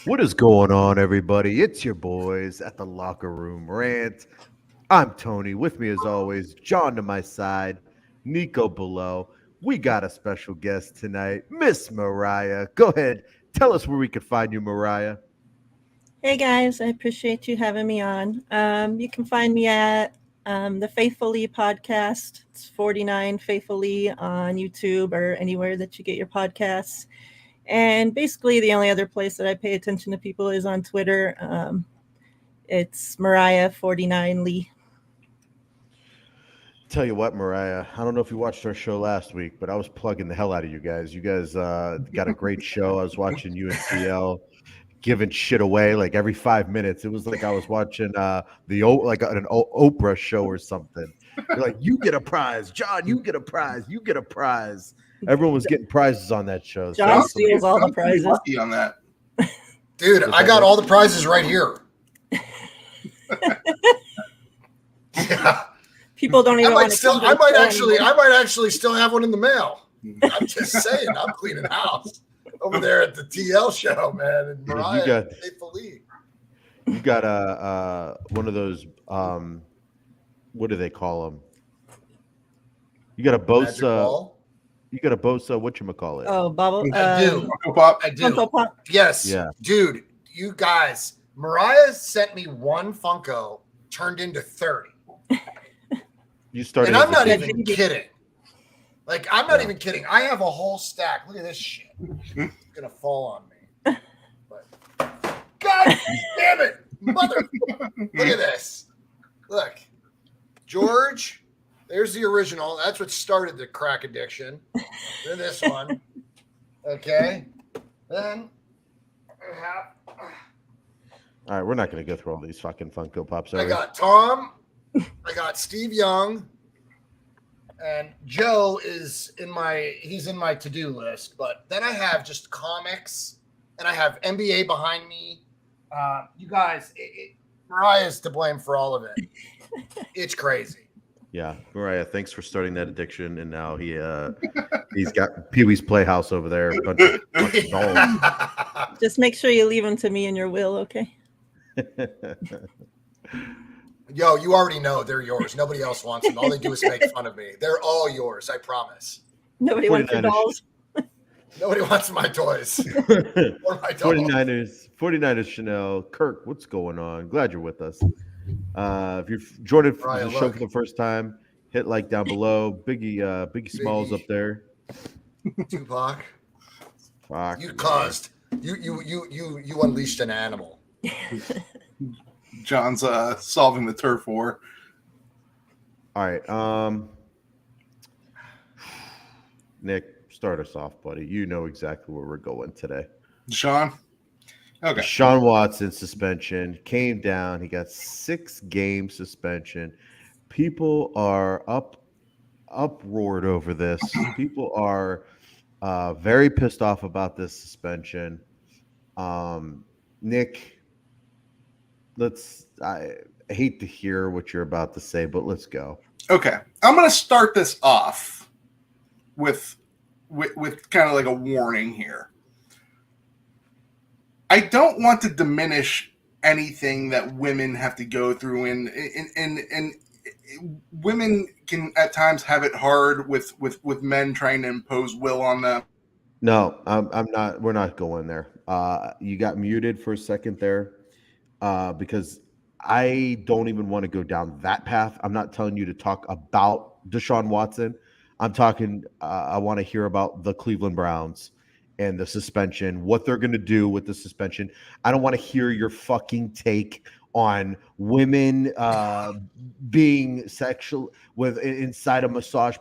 What is going on, everybody? It's your boys at the Locker Room Rant. I'm Tony. With me, as always, John to my side, Nico below. We got a special guest tonight, Miss Mariah. Go ahead, tell us where we can find you, Mariah. Hey guys, I appreciate you having me on. You can find me at the Faithfully podcast. It's 49 Faithfully on YouTube or anywhere that you get your podcasts. And basically, the only other place that I pay attention to people is on Twitter. It's Mariah49Lee. Tell you what, Mariah, I don't know if you watched our show last week, but I was plugging the hell out of you guys. You guys got a great show. I was watching UNCL giving shit away like every 5 minutes. It was like I was watching an Oprah show or something. You're like, you get a prize, John. You get a prize. You get a prize. Everyone was getting prizes on that show. John steals all the prizes. Lucky on that, dude. I got all the prizes right here. Yeah. People don't even want to. I might actually still have one in the mail. I'm just saying. I'm cleaning house over there at the TL show, man. And Mariah, you got one of those. What do they call them? You got a Bosa. You got a Bosa. Whatchamacallit? Oh, bubble. I do. Pop. I do. Funko Pop. Yes. Yeah. Dude, you guys. Mariah sent me one Funko turned into 30. You started. And I'm not even kidding. Like, I'm not even kidding. I have a whole stack. Look at this shit. It's going to fall on me. But, God damn it. Mother. Look at this. Look. George. There's the original. That's what started the crack addiction. Then this one. Okay. Then I have. All right, we're not going to go through all these fucking Funko Pops. I got Tom. I got Steve Young. And Joe is he's in my to-do list. But then I have just comics. And I have NBA behind me. You guys, Mariah's to blame for all of it. It's crazy. Yeah, Mariah, thanks for starting that addiction. And now he's got Pee-wee's Playhouse over there. A bunch of dolls. Just make sure you leave them to me in your will, okay? Yo, you already know they're yours. Nobody else wants them. All they do is make fun of me. They're all yours, I promise. Nobody wants your dolls. Nobody wants my toys. Or my dolls. 49ers Chanel. Kirk, what's going on? Glad you're with us. If you're joining the show for the first time, hit like down below. Biggie Smalls up there. Tupac. Fuck. You caused. You unleashed an animal. John's solving the turf war. All right. Nick, start us off, buddy. You know exactly where we're going today. Deshaun? Okay. Deshaun Watson suspension came down. He got 6-game suspension. People are uproared over this. People are very pissed off about this suspension. Nick, I hate to hear what you're about to say, but let's go. Okay. I'm going to start this off with kind of like a warning here. I don't want to diminish anything that women have to go through, and women can at times have it hard with men trying to impose will on them. No, I'm not. We're not going there. You got muted for a second there because I don't even want to go down that path. I'm not telling you to talk about Deshaun Watson. I'm talking. I want to hear about the Cleveland Browns and the suspension, what they're going to do with the suspension. I don't want to hear your fucking take on women being sexual inside a massage.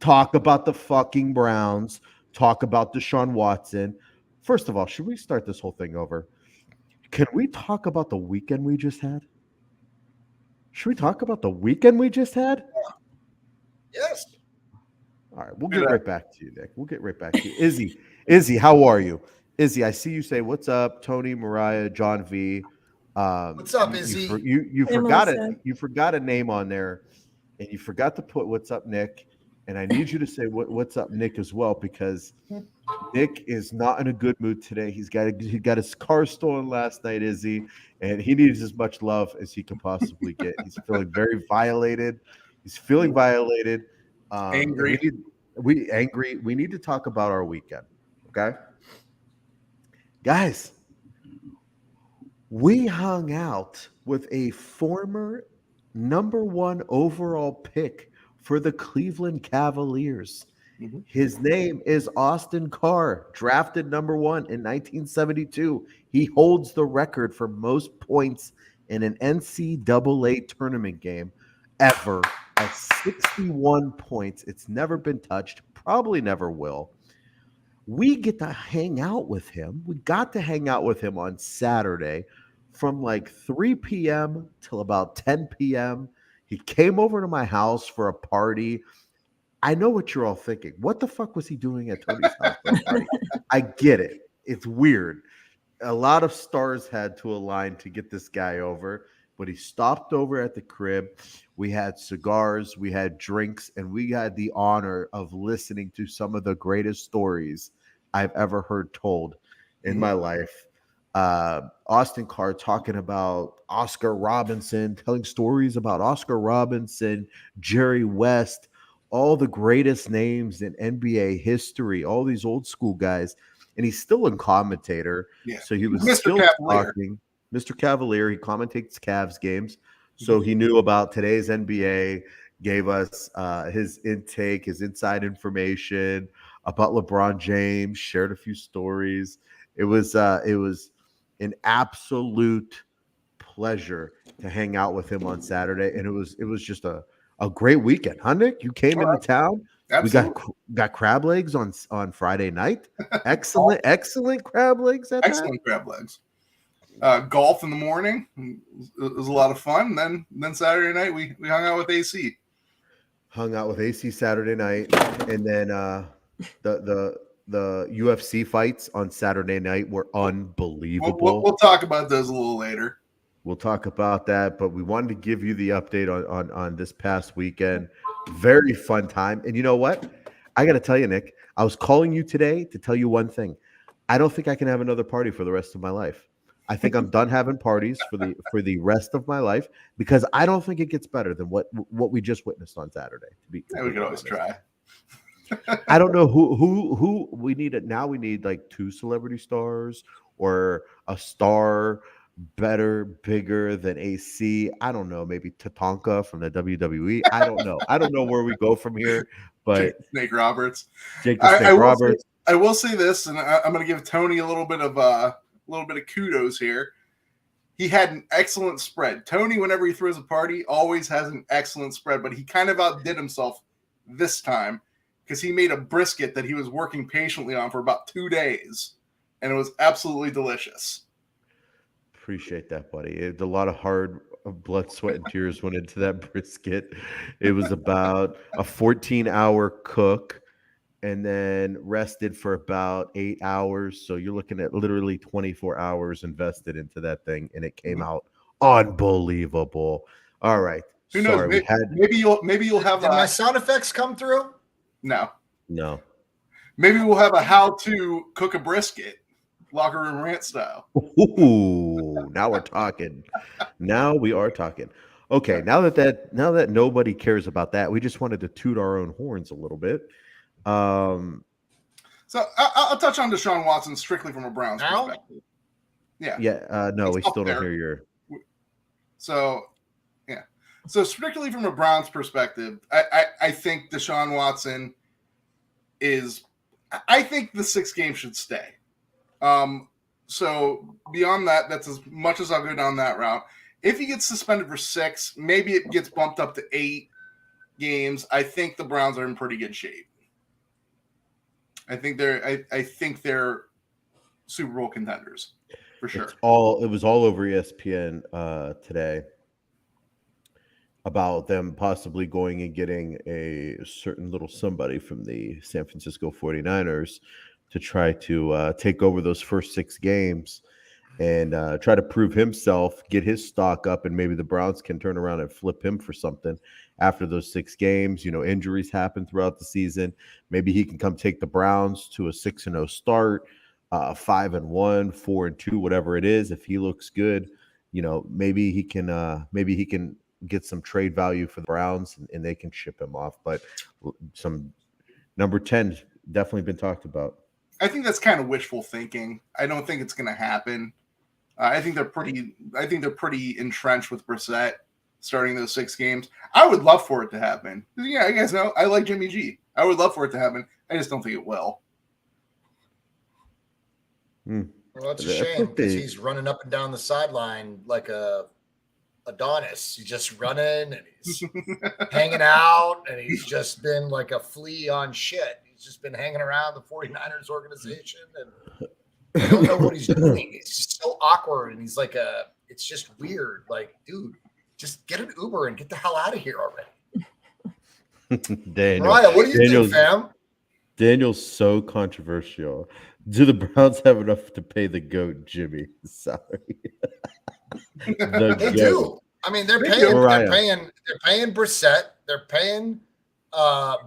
Talk about the fucking Browns. Talk about Deshaun Watson. First of all, should we start this whole thing over? Can we talk about the weekend we just had? Should we talk about the weekend we just had? Yes. All right, we'll get right back to you, Nick. We'll get right back to you. Izzy, how are you? Izzy, I see you say, "What's up, Tony, Mariah, John V." What's up, You Izzy? you Hey, forgot it. Melissa. You forgot a name on there, and you forgot to put "What's up, Nick." And I need you to say "What's up, Nick" as well, because Nick is not in a good mood today. He got his car stolen last night, Izzy, and he needs as much love as he can possibly get. He's feeling very violated. He's feeling violated. And Angry. we need to talk about our weekend. Okay, guys, we hung out with a former number one overall pick for the Cleveland Cavaliers. Mhm. His name is Austin Carr, drafted number one in 1972. He holds the record for most points in an NCAA tournament game ever at 61 points. It's never been touched, probably never will. We get to hang out with him. We got to hang out with him on Saturday from like 3 p.m. till about 10 p.m. He came over to my house for a party. I know what you're all thinking. What the fuck was he doing at Tony's house for a party? I get it. It's weird. A lot of stars had to align to get this guy over, but he stopped over at the crib. We had cigars, we had drinks, and we had the honor of listening to some of the greatest stories I've ever heard told in my life. Austin Carr talking about Oscar Robinson, telling stories about Oscar Robinson, Jerry West, all the greatest names in NBA history, all these old school guys. And he's still a commentator. Yeah. So he was Mr. still Cavalier. talking. Mr. Cavalier, he commentates Cavs games. So he knew about today's NBA, gave us his intake, his inside information about LeBron James, shared a few stories. It was an absolute pleasure to hang out with him on Saturday, and it was just a great weekend, huh, Nick? You came into town. Absolutely. We got crab legs on Friday night. Excellent crab legs at that. Excellent crab legs. Golf in the morning. It was a lot of fun. Then Saturday night we hung out with AC. Hung out with AC Saturday night, and then the UFC fights on Saturday night were unbelievable. We'll talk about those a little later. We'll talk about that, but we wanted to give you the update on this past weekend. Very fun time. And you know what? I got to tell you, Nick, I was calling you today to tell you one thing. I don't think I can have another party for the rest of my life. I think I'm done having parties for the rest of my life because I don't think it gets better than what we just witnessed on Saturday. We could always try. I don't know who we need. Now we need like 2 celebrity stars or a star better, bigger than AC. I don't know. Maybe Tatanka from the WWE. I don't know. I don't know where we go from here. But Snake Roberts. Jake the Snake Roberts. I will say this, and I'm going to give Tony a little bit of kudos here. He had an excellent spread. Tony, whenever he throws a party, always has an excellent spread, but he kind of outdid himself this time because he made a brisket that he was working patiently on for about 2 days, and it was absolutely delicious. Appreciate that, buddy. A lot of hard blood, sweat, and tears went into that brisket. It was about a 14-hour cook and then rested for about 8 hours. So you're looking at literally 24 hours invested into that thing, and it came out unbelievable. All right. Who knows? Maybe you'll have Did my sound effects come through? No. Maybe we'll have a how to cook a brisket, Locker Room Rant style. Ooh, now we're talking. Now we are talking. Okay, now that nobody cares about that, we just wanted to toot our own horns a little bit. So I'll touch on Deshaun Watson strictly from a Browns perspective. Yeah. No, we still don't hear your. So strictly from a Browns perspective, I think Deshaun Watson is. I think the 6 games should stay. So beyond that, that's as much as I'll go down that route. If he gets suspended for 6, maybe it gets bumped up to 8 games. I think the Browns are in pretty good shape. I think they're Super Bowl contenders for sure. It was all over ESPN today about them possibly going and getting a certain little somebody from the San Francisco 49ers to try to take over those first 6 games and try to prove himself, get his stock up, and maybe the Browns can turn around and flip him for something after those 6 games. You know, injuries happen throughout the season. Maybe he can come take the Browns to a 6-0 start, 5-1, 4-2, whatever it is. If he looks good, you know, maybe he can get some trade value for the Browns and they can ship him off. But some number 10 definitely been talked about. I think that's kind of wishful thinking. I don't think it's going to happen. I think they're pretty entrenched with Brissett starting those 6 games. I would love for it to happen. Yeah, you guys know I like Jimmy G. I would love for it to happen. I just don't think it will. Well, it's a shame because he's running up and down the sideline like a Adonis. He's just running and he's hanging out, and he's just been like a flea on shit. He's just been hanging around the 49ers organization, and I don't know what he's doing. It's just so awkward, and he's like it's just weird. Like, dude, just get an Uber and get the hell out of here already. Daniel, Mariah, what do you think, fam? Daniel's so controversial. Do the Browns have enough to pay the GOAT Jimmy salary? They do. I mean, they're paying Brissett. They're paying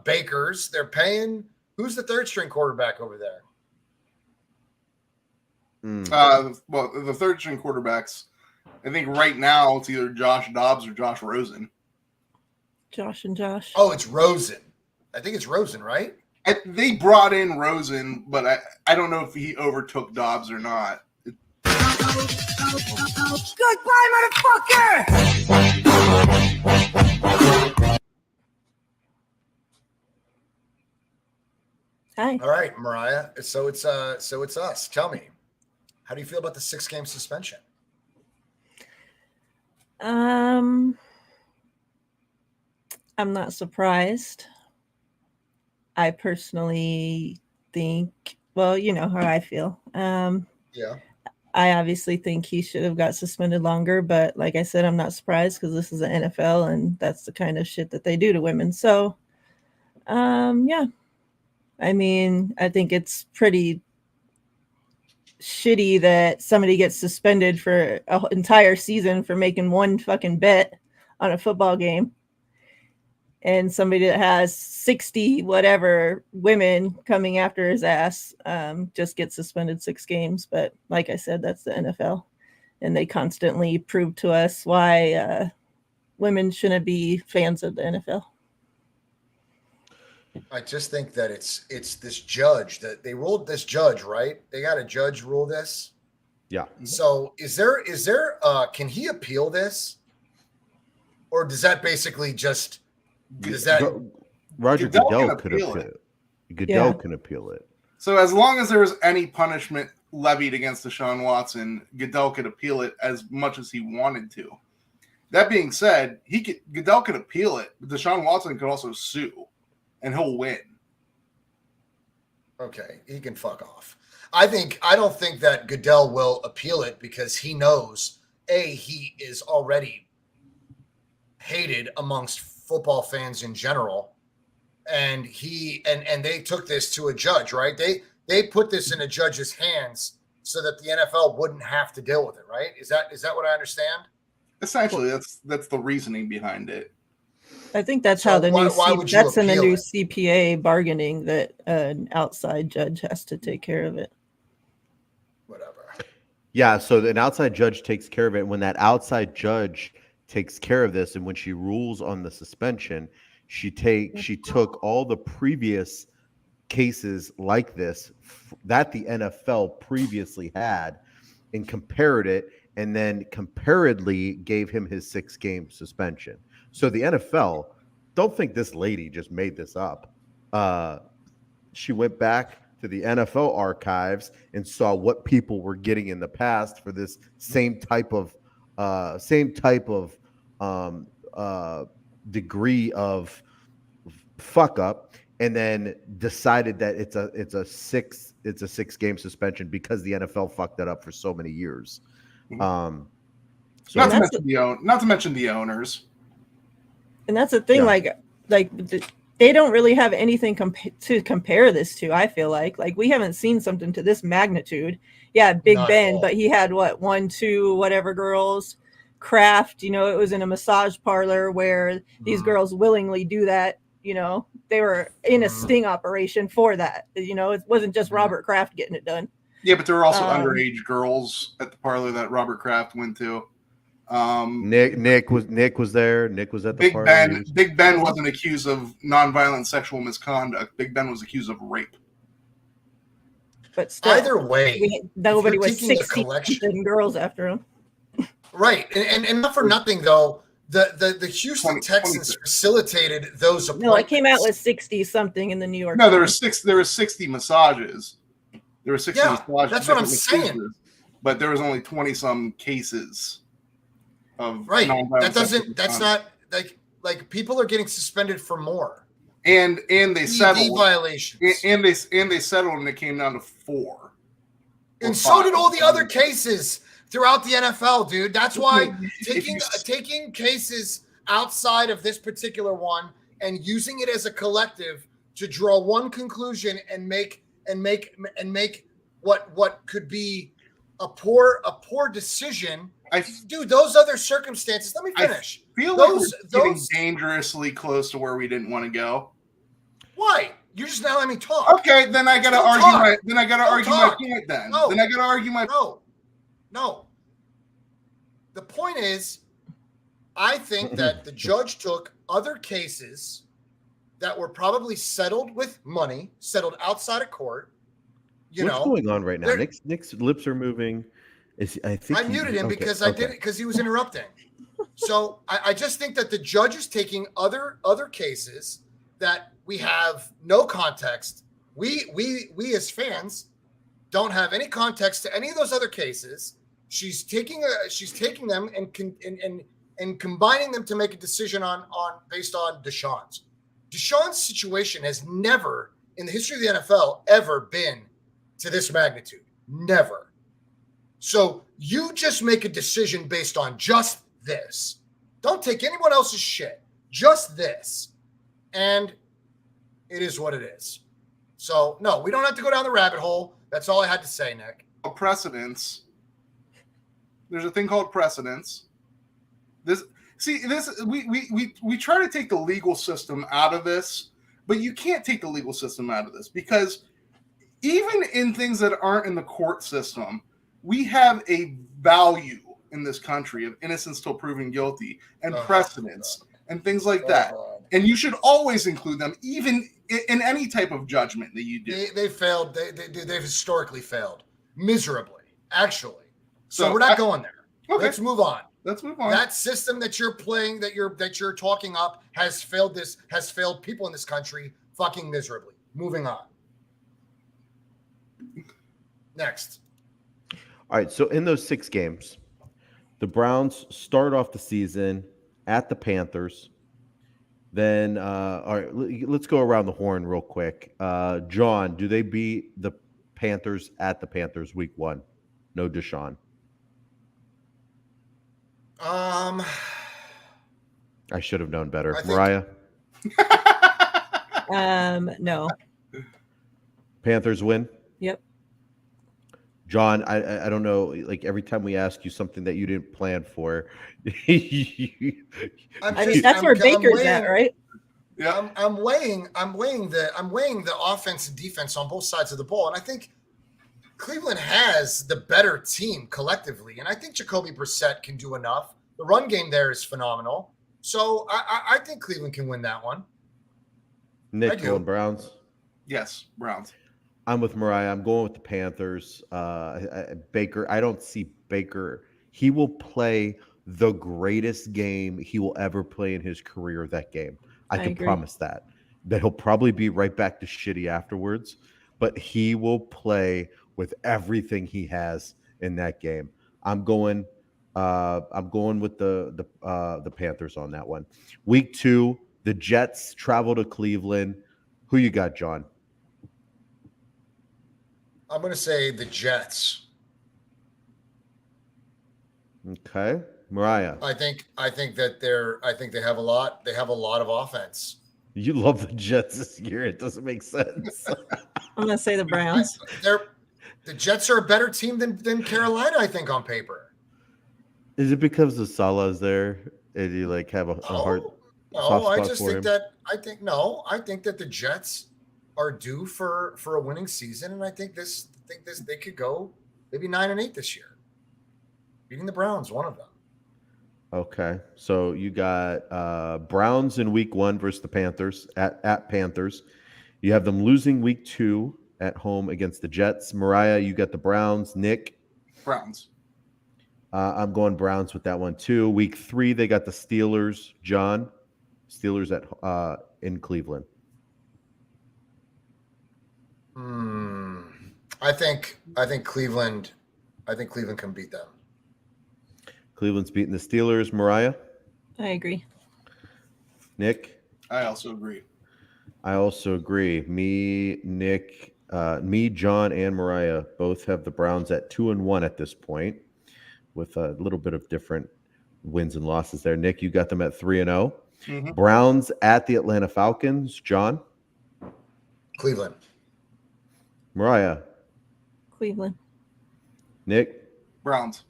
Bakers. They're paying who's the third string quarterback over there? Well, the third string quarterbacks, I think right now it's either Josh Dobbs or Josh Rosen. Josh and Josh. Oh, it's Rosen. I think it's Rosen, right? They brought in Rosen, but I don't know if he overtook Dobbs or not. Goodbye, motherfucker! Hi. All right, Mariah. So it's us. Tell me, how do you feel about the 6-game suspension? I'm not surprised. I personally think, well, you know how I feel. Yeah. I obviously think he should have got suspended longer, but like I said, I'm not surprised because this is the NFL and that's the kind of shit that they do to women. So, yeah. I mean, I think it's pretty shitty that somebody gets suspended for an entire season for making one fucking bet on a football game. And somebody that has 60 whatever women coming after his ass just gets suspended 6 games. But like I said, that's the NFL. And they constantly prove to us why women shouldn't be fans of the NFL. I just think that it's this judge that they ruled this judge, right? They got a judge rule this. Yeah. So is there can he appeal this? Or does that basically just Roger Goodell could appeal it. Goodell can appeal it. So as long as there was any punishment levied against Deshaun Watson, Goodell could appeal it as much as he wanted to. That being said, Goodell could appeal it, but Deshaun Watson could also sue, and he'll win. Okay, he can fuck off. I don't think that Goodell will appeal it because he knows he is already hated amongst football fans in general, and they took this to a judge, right? They put this in a judge's hands so that the NFL wouldn't have to deal with it, right? Is that what I understand? Essentially, that's the reasoning behind it. I think that's how the new that's in the new CPA bargaining that an outside judge has to take care of it. Whatever. Yeah, so an outside judge takes care of it. When that outside judge takes care of this, and when she rules on the suspension, she took all the previous cases like this that the NFL previously had and compared it, and then comparedly gave him his 6-game suspension. So the NFL, don't think this lady just made this up. She went back to the NFL archives and saw what people were getting in the past for this same type of degree of fuck up, and then decided that it's a 6-game suspension because the NFL fucked that up for so many years. Not to mention the owners. And that's the thing, Yeah. like they don't really have anything to compare this to. I feel like we haven't seen something to this magnitude. Yeah, Big Not at Ben, all. but he had what, 1, 2, whatever girls. Kraft, it was in a massage parlor where these girls willingly do that. They were in a sting operation for that. It wasn't just Robert Kraft getting it done. Yeah, but there were also underage girls at the parlor that Robert Kraft went to. Nick was there. Nick was at the Big party. Ben. Big Ben wasn't accused of nonviolent sexual misconduct. Big Ben was accused of rape. But still, either way, nobody was critiquing the 60 collection. girls after him. Right, and not for nothing though. The Houston 20, Texans 26. facilitated those appointments. No, it came out with 60 something in the New York. No, there Times. were 60 massages. There were 60 massages. That's what I'm different saying. massages, but there was only 20 some cases of Right. nonviolent That sexual doesn't. That's misconduct. not like people are getting suspended for more. And they settled violations. and they settled, and it came down to 4. And so did all the other cases throughout the NFL, dude. That's why taking cases outside of this particular one and using it as a collective to draw one conclusion and make what could be a poor decision. Dude, those other circumstances. Let me finish. I feel like we're getting dangerously close to where we didn't want to go. Why? You're just not letting me talk. Okay, then I gotta argue my point. Then No. I gotta argue my. No. The point is, I think that the judge took other cases that were probably settled with money, settled outside of court. What's going on right now? Nick's lips are moving. I muted him because I did it because he was interrupting. So I just think that the judge is taking other cases that we have no context. We as fans don't have any context to any of those other cases. She's taking them and combining them to make a decision on based on Deshaun's. Deshaun's situation has never in the history of the NFL ever been to this magnitude. Never. So you just make a decision based on just this. Don't take anyone else's shit. Just this. And it is what it is. So, no, we don't have to go down the rabbit hole. That's all I had to say, Nick. Precedence. There's a thing called precedence. We try to take the legal system out of this, but you can't take the legal system out of this because even in things that aren't in the court system, we have a value in this country of innocence till proven guilty and precedence and things like that. And you should always include them, even in any type of judgment that you do. They failed. They've historically failed miserably, actually. So we're not going there. Okay. Let's move on. That system that you're playing, that you're talking up, has failed people in this country fucking miserably. Moving on. Next. All right, so in those 6 games, the Browns start off the season at the Panthers. Then, all right, let's go around the horn real quick. John, do they beat the Panthers at the Panthers week 1? No Deshaun. I should have known better. Mariah? No. Panthers win? Yep. John, I don't know. Like every time we ask you something that you didn't plan for, that's where Baker's at, right? Yeah, I'm weighing the offense and defense on both sides of the ball, and I think Cleveland has the better team collectively, and I think Jacoby Brissett can do enough. The run game there is phenomenal, so I think Cleveland can win that one. Nick going Browns? Yes, Browns. I'm with Mariah. I'm going with the Panthers. Baker, I don't see Baker. He will play the greatest game he will ever play in his career that game. I can promise that he'll probably be right back to shitty afterwards, but he will play with everything he has in that game. I'm going with the Panthers on that one. Week 2, the Jets travel to Cleveland. Who you got, John? I'm going to say the Jets. Okay, Mariah. I think that they have a lot. They have a lot of offense. You love the Jets this year. It doesn't make sense. I'm gonna say the Browns. The Jets are a better team than Carolina, I think, on paper. Is it because the Salah's there and you like have a heart soft I spot just for think him? I think that the Jets are due for a winning season, and I think this they could go maybe 9-8 this year, beating the Browns, one of them. Okay, so you got Browns in week 1 versus the Panthers at Panthers. You have them losing week 2 at home against the Jets. Mariah, you got the Browns. Nick, Browns. I'm going Browns with that one too. Week 3, they got the Steelers. John, Steelers at in Cleveland. I think Cleveland. I think Cleveland can beat them. Cleveland's beating the Steelers. Mariah, I agree. Nick, I also agree. I also agree. Me, Nick, John, and Mariah both have the Browns at 2-1 at this point, with a little bit of different wins and losses there. Nick, you got them at 3-0. Mhm. Browns at the Atlanta Falcons. John, Cleveland. Mariah, Cleveland. Nick. Browns.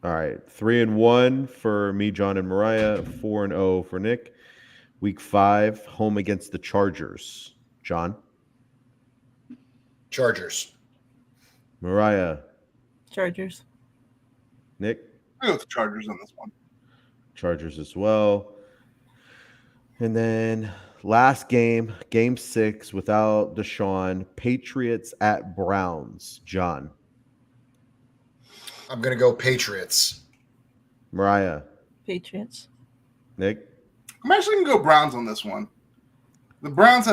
All right, 3-1 for me, John, and Mariah. 4-0 for Nick. Week 5, home against the Chargers. John, Chargers. Mariah, Chargers. Nick, I go with the Chargers on this one. Chargers as well. And then last game, game 6, without Deshaun, Patriots at Browns. John, I'm gonna go Patriots. Mariah, Patriots. Nick. I'm actually gonna go Browns on this one. The Browns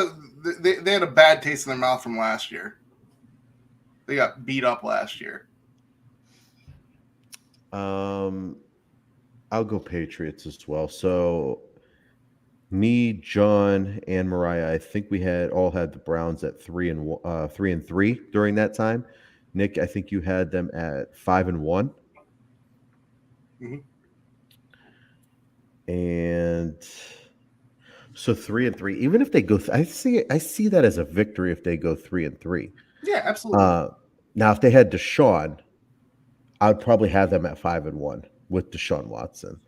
they had a bad taste in their mouth from last year. They got beat up last year. I'll go Patriots as well. So me, John, and Mariah, I think we all had the Browns at 3-3 during that time. Nick, I think you had them at 5-1. Mhm. And so 3-3. Even if they go, I see that as a victory if they go 3-3. Yeah, absolutely. Now, if they had Deshaun, I'd probably have them at 5-1 with Deshaun Watson.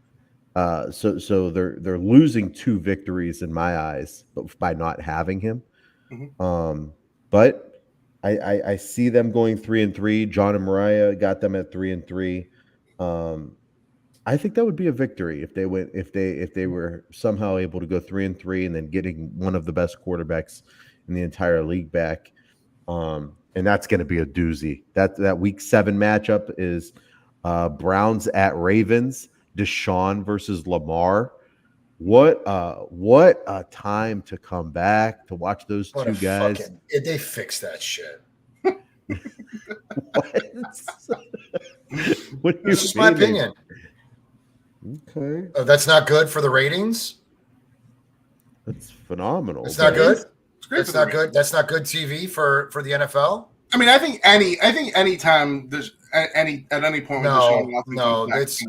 So they're losing 2 victories in my eyes, but by not having him. Mhm. But I see them going 3-3. John and Mariah got them at 3-3. I think that would be a victory if they were somehow able to go 3-3 and then getting one of the best quarterbacks in the entire league back. And that's going to be a doozy. That week 7 matchup is Browns at Ravens. Deshaun versus Lamar. What a time to come back to watch those two guys. They fixed that shit. What That's just my opinion. Okay. Oh, that's not good for the ratings. That's phenomenal. It's not good. It's great. That's not good. That's not good TV for the NFL. I mean, I think any time there's at any point with Deshaun Watson, no, it's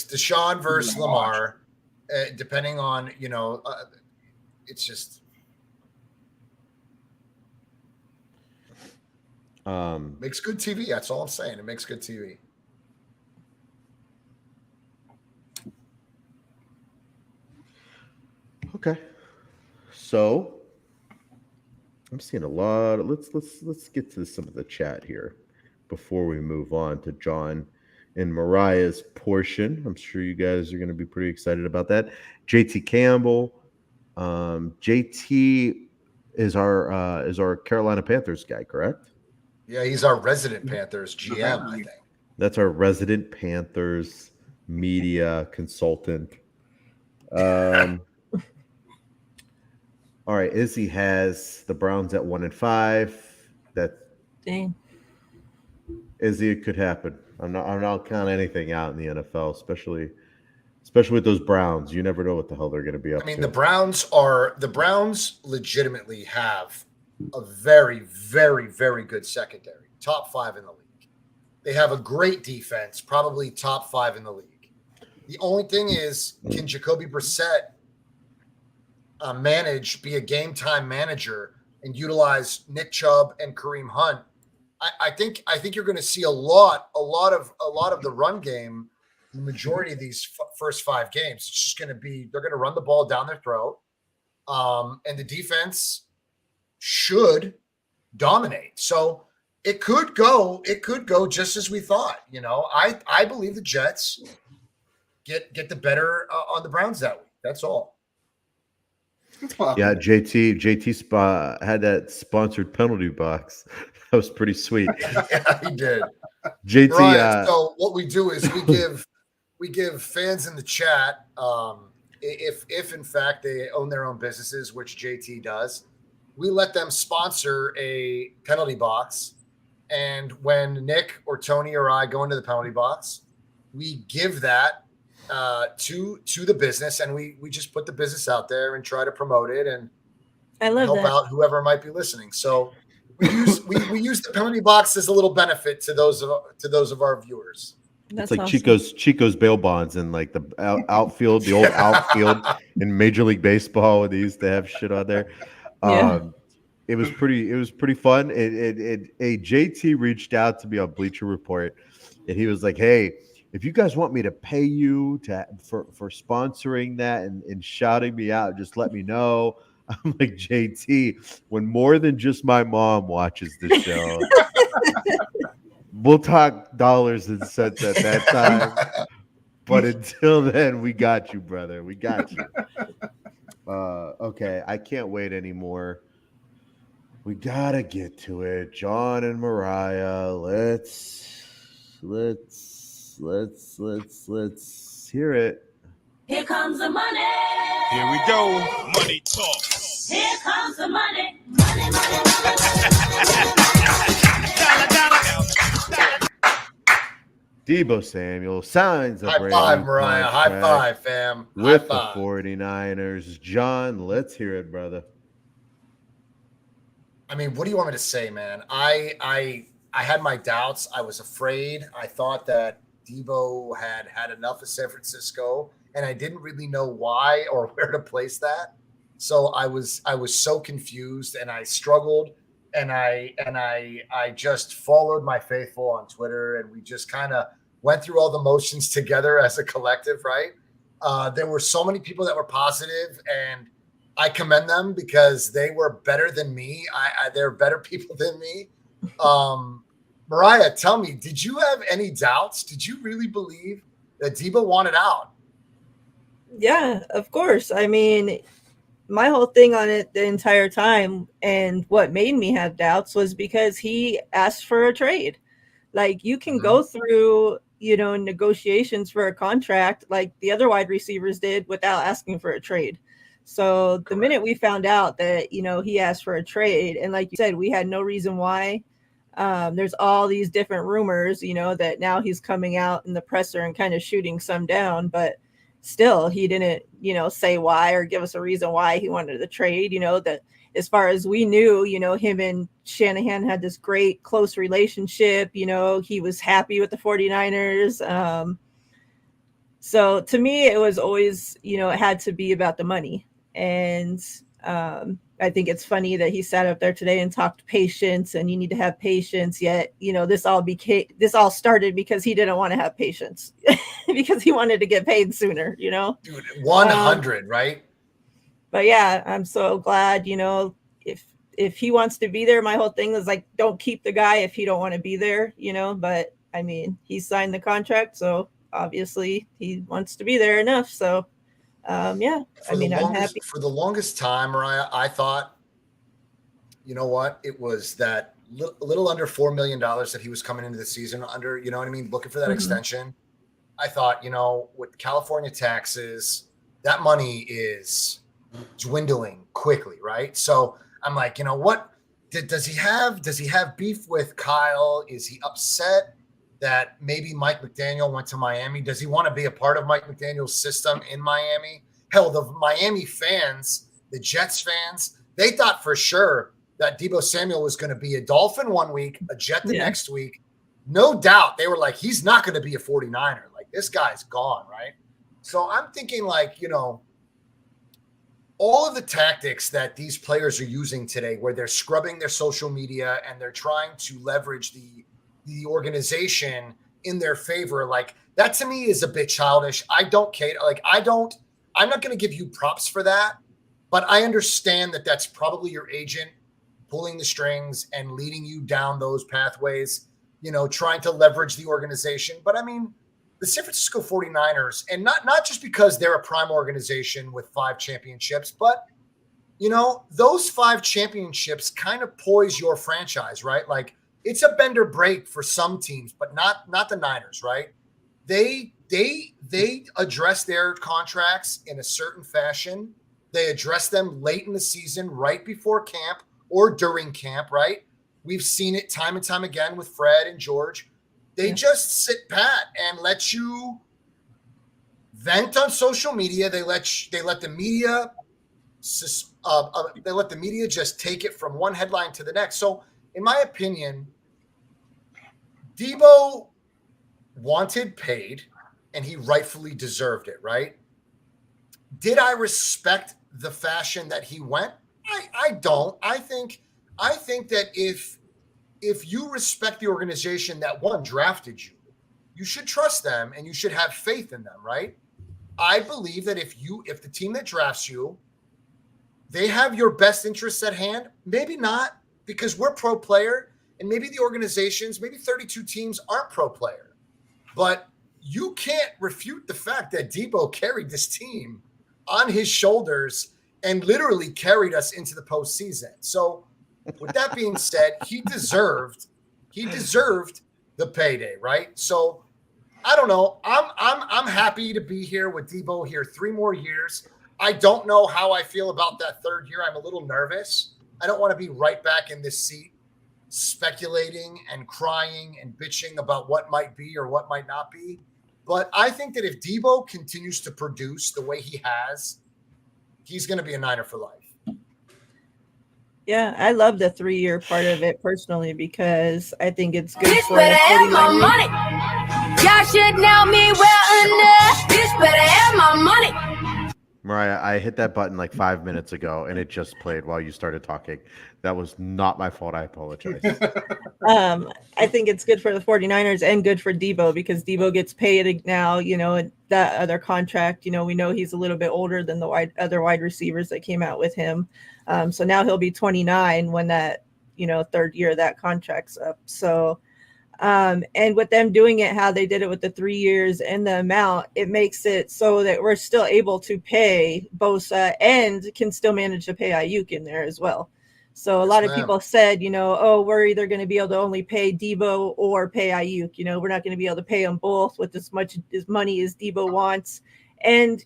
Deshaun versus Lamar. Depending on it's just makes good TV. That's all I'm saying. It makes good TV. Okay, so I'm seeing a lot. Let's get to some of the chat here before we move on to John and Mariah's portion. I'm sure you guys are going to be pretty excited about that. JT Campbell, JT is our Carolina Panthers guy, correct? Yeah, he's our resident Panthers GM, I think. That's our resident Panthers media consultant. All right, Izzy has the Browns at 1-5. Dang. Izzy, it could happen. I'm not counting anything out in the NFL, especially with those Browns. You never know what the hell they're going to be up to. I mean, the Browns legitimately have a very, very, very good secondary, top 5 in the league. They have a great defense, probably top 5 in the league. The only thing is, can Jacoby Brissett be a game time manager, and utilize Nick Chubb and Kareem Hunt, I think you're going to see a lot of the run game. The majority of these first 5 games, it's just going to be they're going to run the ball down their throat, and the defense should dominate. So it could go just as we thought. I believe the Jets get the better on the Browns that week. That's all. Yeah, JT had that sponsored penalty box. That was pretty sweet. Yeah, he did. JT. Brian, so what we do is we give fans in the chat, if in fact they own their own businesses, which JT does, we let them sponsor a penalty box. And when Nick or Tony or I go into the penalty box, we give that to the business, and we just put the business out there and try to promote it and help out whoever might be listening. So we use the penalty box as a little benefit to those of our viewers. It's like awesome. Chico's bail bonds and like the outfield, the old outfield in Major League Baseball when they used to have shit on there. Yeah. It was pretty fun. JT reached out to me on Bleacher Report, and he was like, "Hey, if you guys want me to pay you for sponsoring that and shouting me out, just let me know." I'm like, JT, when more than just my mom watches the show, we'll talk dollars and cents at that time. But until then, we got you, brother. We got you. Okay, I can't wait anymore. We gotta get to it. John and Mariah, let's hear it. Here comes the money. Here we go. Money talk. Here comes the money. Money, money, money. Deebo Samuel signs a High five, Mariah. High five, fam. With the 49ers. John, let's hear it, brother. I mean, what do you want me to say, man? I had my doubts. I was afraid. I thought that Deebo had enough of San Francisco, and I didn't really know why or where to place that. So I was so confused, and I struggled, and I just followed my faithful on Twitter, and we just kind of went through all the motions together as a collective, right? There were so many people that were positive, and I commend them because they were better than me. They're better people than me. Mariah, tell me, did you have any doubts? Did you really believe that Deebo wanted out? Yeah, of course. I mean, my whole thing on it the entire time, and what made me have doubts, was because he asked for a trade. Like, you can go through, negotiations for a contract like the other wide receivers did without asking for a trade. So the minute we found out that, he asked for a trade, and like you said, we had no reason why. There's all these different rumors, that now he's coming out in the presser and kind of shooting some down, but still he didn't, say why or give us a reason why he wanted the trade. That as far as we knew, him and Shanahan had this great close relationship. He was happy with the 49ers. So to me, it was always, it had to be about the money. And I think it's funny that he sat up there today and talked patience, and you need to have patience. Yet, this all started because he didn't want to have patience because he wanted to get paid sooner, Dude, 100, right? But yeah, I'm so glad, if he wants to be there, my whole thing is like, don't keep the guy if he don't want to be there, but I mean, he signed the contract, so obviously he wants to be there enough. So yeah, I'm happy. For the longest time, Mariah, I thought, you know what? It was that a little under $4 million that he was coming into the season under, looking for that extension. I thought, with California taxes, that money is dwindling quickly, right? So I'm like, what does he have beef with Kyle? Is he upset that maybe Mike McDaniel went to Miami? Does he want to be a part of Mike McDaniel's system in Miami? Hell, the Miami fans, the Jets fans, they thought for sure that Deebo Samuel was going to be a Dolphin one week, a Jet the next week. No doubt. They were like, he's not going to be a 49er. Like, this guy's gone, right? So I'm thinking like, all of the tactics that these players are using today, where they're scrubbing their social media and they're trying to leverage the organization in their favor, like that to me is a bit childish. I don't care. Like I'm not going to give you props for that, but I understand that that's probably your agent pulling the strings and leading you down those pathways, trying to leverage the organization. But I mean, the San Francisco 49ers, and not just because they're a prime organization with 5 championships, but those 5 championships kind of poise your franchise, right? Like it's a bend or break for some teams, but not the Niners, right? They address their contracts in a certain fashion. They address them late in the season, right before camp or during camp, right? We've seen it time and time again with Fred and George. They just sit pat and let you vent on social media. They let the media just take it from one headline to the next. So, in my opinion, Debo wanted paid, and he rightfully deserved it. Right? Did I respect the fashion that he went? I don't. I think that if you respect the organization that drafted you, you should trust them and you should have faith in them, right? I believe that if the team that drafts you, they have your best interests at hand, maybe not, because we're pro player, and maybe the organizations, maybe 32 teams aren't pro player. But you can't refute the fact that Debo carried this team on his shoulders and literally carried us into the postseason. So with that being said, he deserved the payday, right? So I don't know. I'm happy to be here with Debo here 3 more years. I don't know how I feel about that 3rd year. I'm a little nervous. I don't want to be right back in this seat speculating and crying and bitching about what might be or what might not be. But I think that if Debo continues to produce the way he has, he's going to be a Niner for life. Yeah, I love the 3-year part of it personally because I think it's good This for better have 49ers. my money. Y'all should know me well enough. This better have my money. Mariah, I hit that button like 5 minutes ago, and it just played while you started talking. That was not my fault. I apologize. I think it's good for the 49ers and good for Debo because Debo gets paid now, and that other contract, we know he's a little bit older than the other wide receivers that came out with him. So now he'll be 29 when that, 3rd year of that contract's up. So, and with them doing it, how they did it with the 3 years and the amount, it makes it so that we're still able to pay Bosa and can still manage to pay Ayuk in there as well. So a lot of people said, we're either going to be able to only pay Debo or pay Ayuk. We're not going to be able to pay them both with as much as money as Debo wants. And,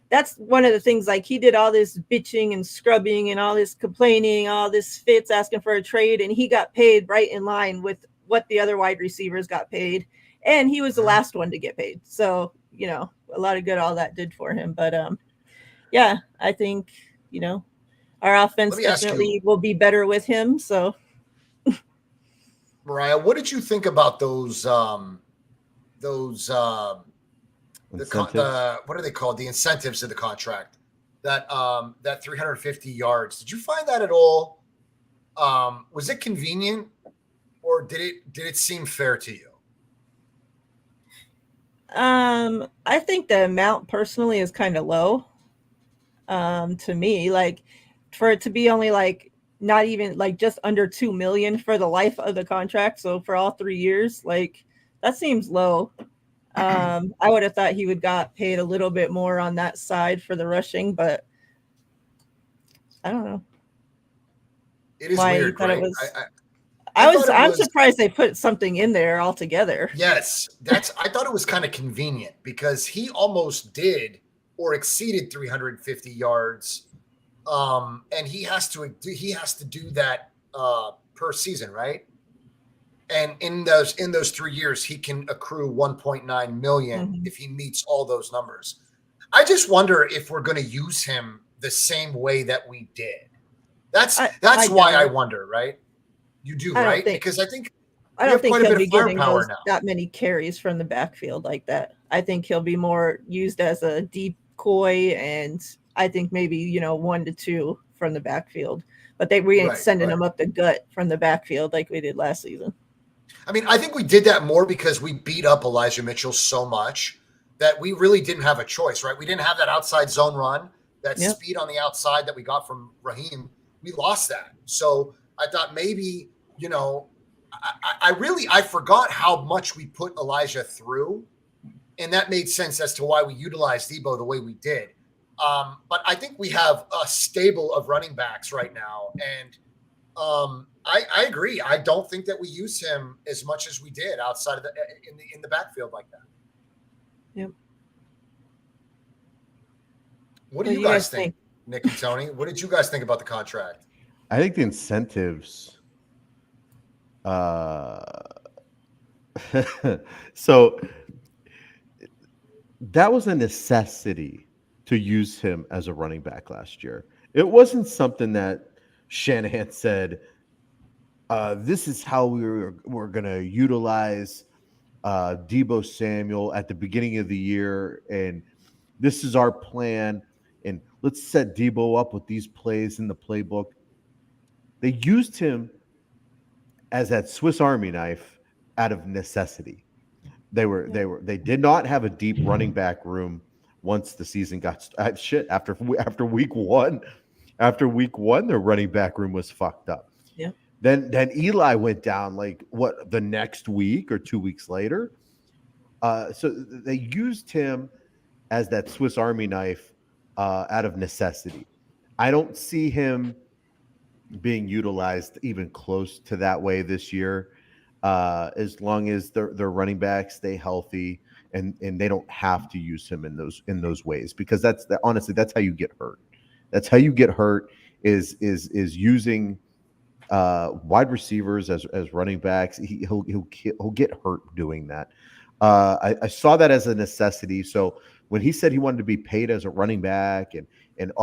that's one of the things, like he did all this bitching and scrubbing and all this complaining, all this fits asking for a trade, and he got paid right in line with what the other wide receivers got paid. And he was the last one to get paid. So, a lot of good all that did for him. But yeah, I think, our offense definitely will be better with him. So, Mariah, what did you think about those what are they called? The incentives of the contract, that 350 yards. Did you find that at all? Was it convenient, or did it seem fair to you? I think the amount personally is kind of low. To me, like for it to be only like not even like just under 2 million for the life of the contract. So for all 3 years, like that seems low. I would have thought he would got paid a little bit more on that side for the rushing, but I don't know. It is weird, right? I'm surprised they put something in there altogether. Yes, I thought it was kind of convenient because he almost did or exceeded 350 yards, and he has to do that per season, right? And in those 3 years, he can accrue 1.9 million if he meets all those numbers. I just wonder if we're going to use him the same way that we did. That's why I wonder, right? You do, right? Because I don't think he'll be getting that many carries from the backfield like that. I think he'll be more used as a decoy and I think maybe 1 to 2 from the backfield, but we ain't Right, sending right. them up the gut from the backfield like we did last season. I mean, I think we did that more because we beat up Elijah Mitchell so much that we really didn't have a choice, right? We didn't have that outside zone run, that Yep. speed on the outside that we got from Raheem. We lost that. So I thought maybe, I forgot how much we put Elijah through. And that made sense as to why we utilized Debo the way we did. But I think we have a stable of running backs right now. And I agree. I don't think that we use him as much as we did outside of in the backfield like that. Yep. What do What you do you guys guys think, Nick and Tony? What did you guys think about the contract? I think the incentives. So that was a necessity to use him as a running back last year. It wasn't something that Shanahan said, this is how we're going to utilize Debo Samuel at the beginning of the year, and this is our plan, and let's set Debo up with these plays in the playbook. They used him as that Swiss Army knife out of necessity. They did not have a deep running back room once the season got after week one. After week one, their running back room was fucked up. Yeah. Then Eli went down the next week or 2 weeks later. So they used him as that Swiss Army knife out of necessity. I don't see him being utilized even close to that way this year. As long as their running backs stay healthy and they don't have to use him in those ways, because honestly that's how you get hurt. That's how you get hurt is using wide receivers as running backs. He'll get hurt doing that. I saw that as a necessity. So when he said he wanted to be paid as a running back and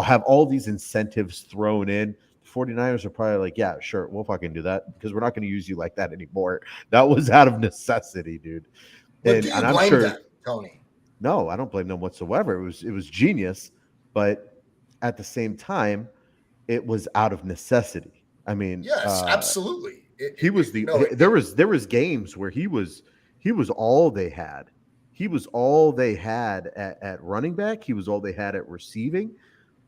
have all these incentives thrown in, 49ers are probably like, yeah, sure, we'll fucking do that because we're not going to use you like that anymore. That was out of necessity, dude. But do you I'm blame sure, them, Tony? no, I don't blame them whatsoever. It was genius, but at the same time, it was out of necessity. I mean, Yes, absolutely. there was games where he was all they had. He was all they had at running back. He was all they had at receiving.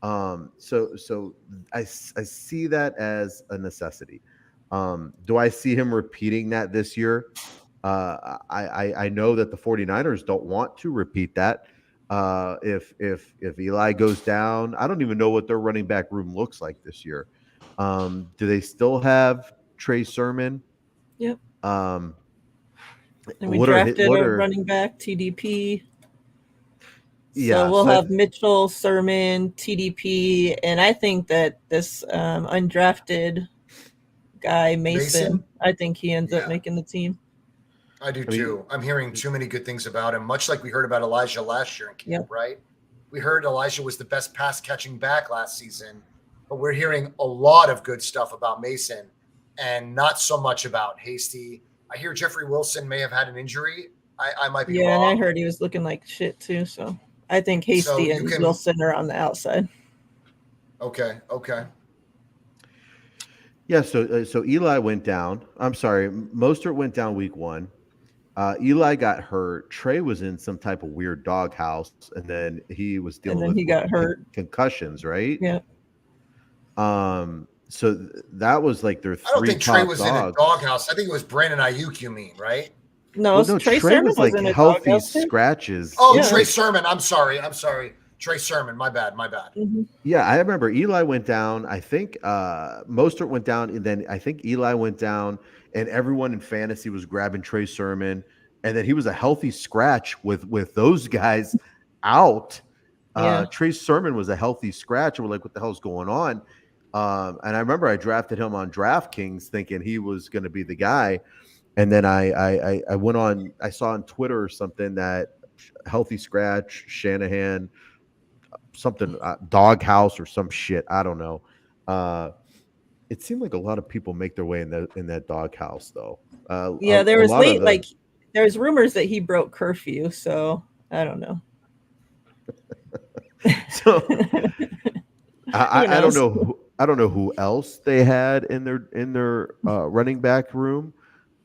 So I see that as a necessity. Do I see him repeating that this year? I know that the 49ers don't want to repeat that. If Eli goes down, I don't even know what their running back room looks like this year. Do they still have Trey Sermon? Yep. And we drafted a running back, TDP. Yeah, so we'll have Mitchell, Sermon, TDP, and I think that this undrafted guy, Mason, I think he ends up making the team. I do too. I'm hearing too many good things about him, much like we heard about Elijah last year in camp, right? We heard Elijah was the best pass catching back last season, but we're hearing a lot of good stuff about Mason and not so much about Hasty. I hear Jeffrey Wilson may have had an injury. I might be wrong. Yeah, and I heard he was looking like shit too, so I think Hasty and Wilson are on the outside. Okay. Yeah, so Eli went down. I'm sorry, Mostert went down week one. Eli got hurt. Trey was in some type of weird doghouse, and then he was dealing with got hurt. Concussions, right? Yeah. So that was like their three. I don't think Trey was dogs. in a doghouse. I think it was Brandon Ayuk. You mean, right? No, Trey Sermon was like healthy scratches. Oh, yeah. Trey Sermon. I'm sorry. Trey Sermon. My bad. Mm-hmm. Yeah, I remember Eli went down. I think Mostert went down, and then I think Eli went down, and everyone in fantasy was grabbing Trey Sermon, and then he was a healthy scratch with those guys out. Trey Sermon was a healthy scratch, and we're like, what the hell's going on? And I remember I drafted him on DraftKings thinking he was going to be the guy. And then I went on, I saw on Twitter or something that healthy scratch, Shanahan, something, doghouse or some shit. I don't know. It seemed like a lot of people make their way in that doghouse though. There was there was rumors that he broke curfew. So I don't know. So I don't knows? know. I don't know who else they had in their running back room.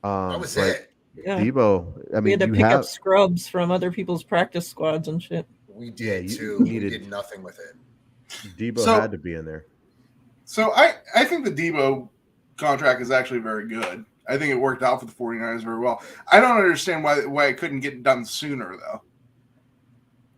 That was But it. Yeah. Debo, I We had mean, to you pick up have scrubs from other people's practice squads and shit. We yeah, did you too. We needed did nothing with it. Debo So- had to be in there. So I think the Debo contract is actually very good. I think it worked out for the 49ers very well. I don't understand why it couldn't get done sooner though.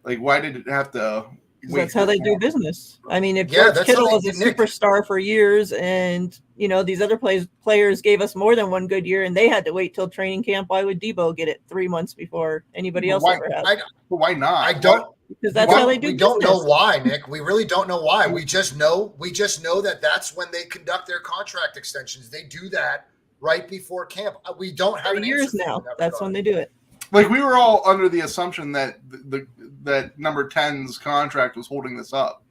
Like why did it have to 'Cause wait that's how for they do camp? business. I mean, if Yeah, George that's how Kittle they was a did, Nick. superstar for years, and these other players gave us more than one good year, and they had to wait till training camp, why would Debo get it 3 months before anybody But else why- ever had? But why not? I don't. Because that's how they do We business. don't know why, Nick. We really don't know why. We just know that that's when they conduct their contract extensions. They do that right before camp. We don't have For an years answer for now. in that That's regard. when they do it. Like we were all under the assumption that that number 10's contract was holding this up.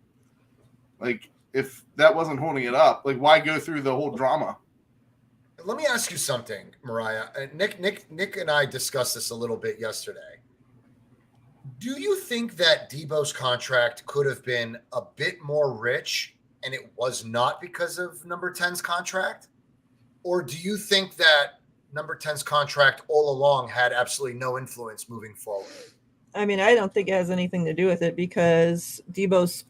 Like if that wasn't holding it up, like why go through the whole drama? Let me ask you something, Mariah. Nick and I discussed this a little bit yesterday. Do you think that Debo's contract could have been a bit more rich and it was not because of number 10's contract? Or do you think that number 10's contract all along had absolutely no influence moving forward? I mean, I don't think it has anything to do with it because Debo's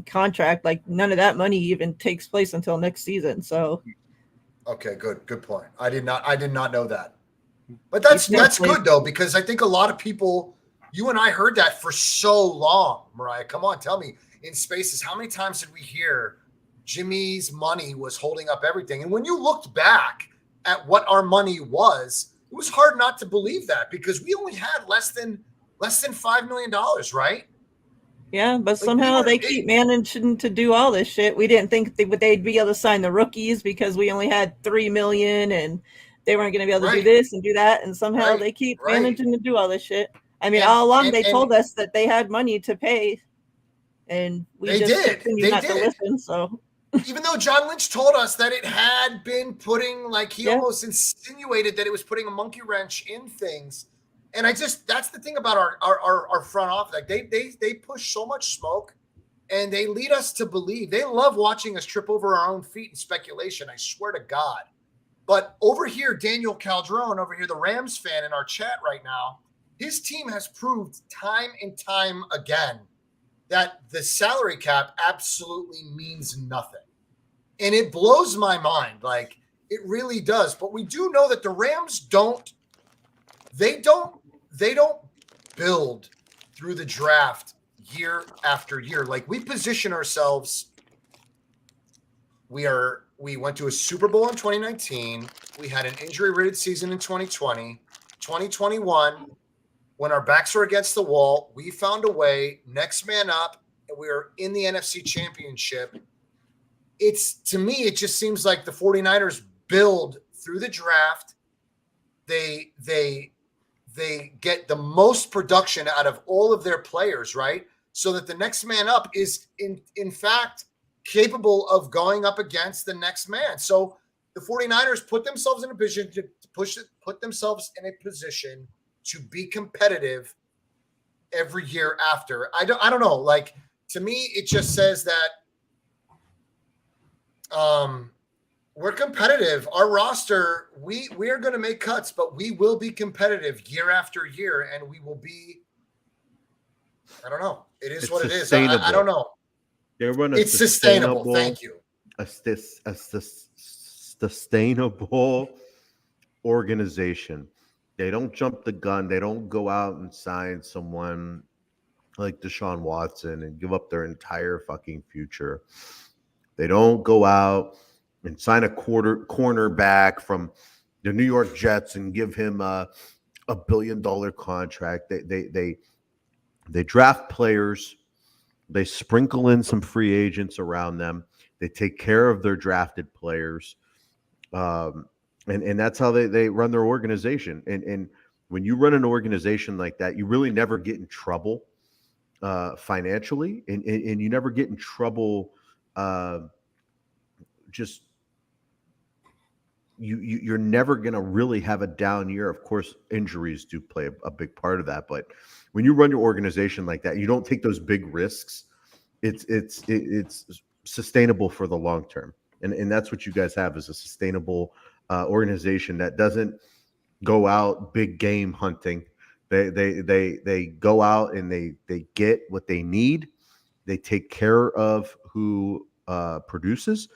contract, like none of that money even takes place until next season. So Okay, good point. I did not know that. But that's good though, because I think a lot of people, you and I heard that for so long. Mariah, come on, tell me in Spaces, how many times did we hear Jimmy's money was holding up everything? And when you looked back at what our money was, it was hard not to believe that because we only had less than $5 million, right? yeah, but somehow they keep managing to do all this shit. We didn't think they'd be able to sign the rookies because we only had $3 million and they weren't going to be able to do this and do that. And somehow they keep managing to do all this shit. I mean, all along they told us that they had money to pay, and we just continue not to listen. So even though John Lynch told us that it had been putting, like he almost insinuated that it was putting a monkey wrench in things. And that's the thing about our front office. Like they push so much smoke and they lead us to believe. They love watching us trip over our own feet in speculation. I swear to God. But over here, Daniel Calderon, over here, the Rams fan in our chat right now, his team has proved time and time again that the salary cap absolutely means nothing. And it blows my mind. Like it really does. But we do know that the Rams don't build through the draft year after year. Like we position ourselves. We went to a Super Bowl in 2019. We had an injury-riddled season in 2020. 2021, when our backs were against the wall, we found a way, next man up, and we were in the NFC Championship. To me, it just seems like the 49ers build through the draft. They get the most production out of all of their players, right? So that the next man up is in fact capable of going up against the next man. So the 49ers put themselves in a position to put themselves in a position to be competitive every year after. I don't know. Like to me, it just says that we're competitive. Our roster, we are going to make cuts, but we will be competitive year after year, and we will be. I don't know. It is what it is. I don't know. It's sustainable. Thank you. A sustainable organization. They don't jump the gun. They don't go out and sign someone like Deshaun Watson and give up their entire fucking future. They don't go out and sign a cornerback from the New York Jets and give him a $1 billion contract. They draft players. They sprinkle in some free agents around them. They take care of their drafted players. And that's how they run their organization. And when you run an organization like that, you really never get in trouble financially, and you never get in trouble just you're never going to really have a down year. Of course, injuries do play a big part of that, but when you run your organization like that, you don't take those big risks. It's sustainable for the long term, and that's what you guys have is a sustainable organization that doesn't go out big game hunting. They go out and they get what they need. They take care of who produces,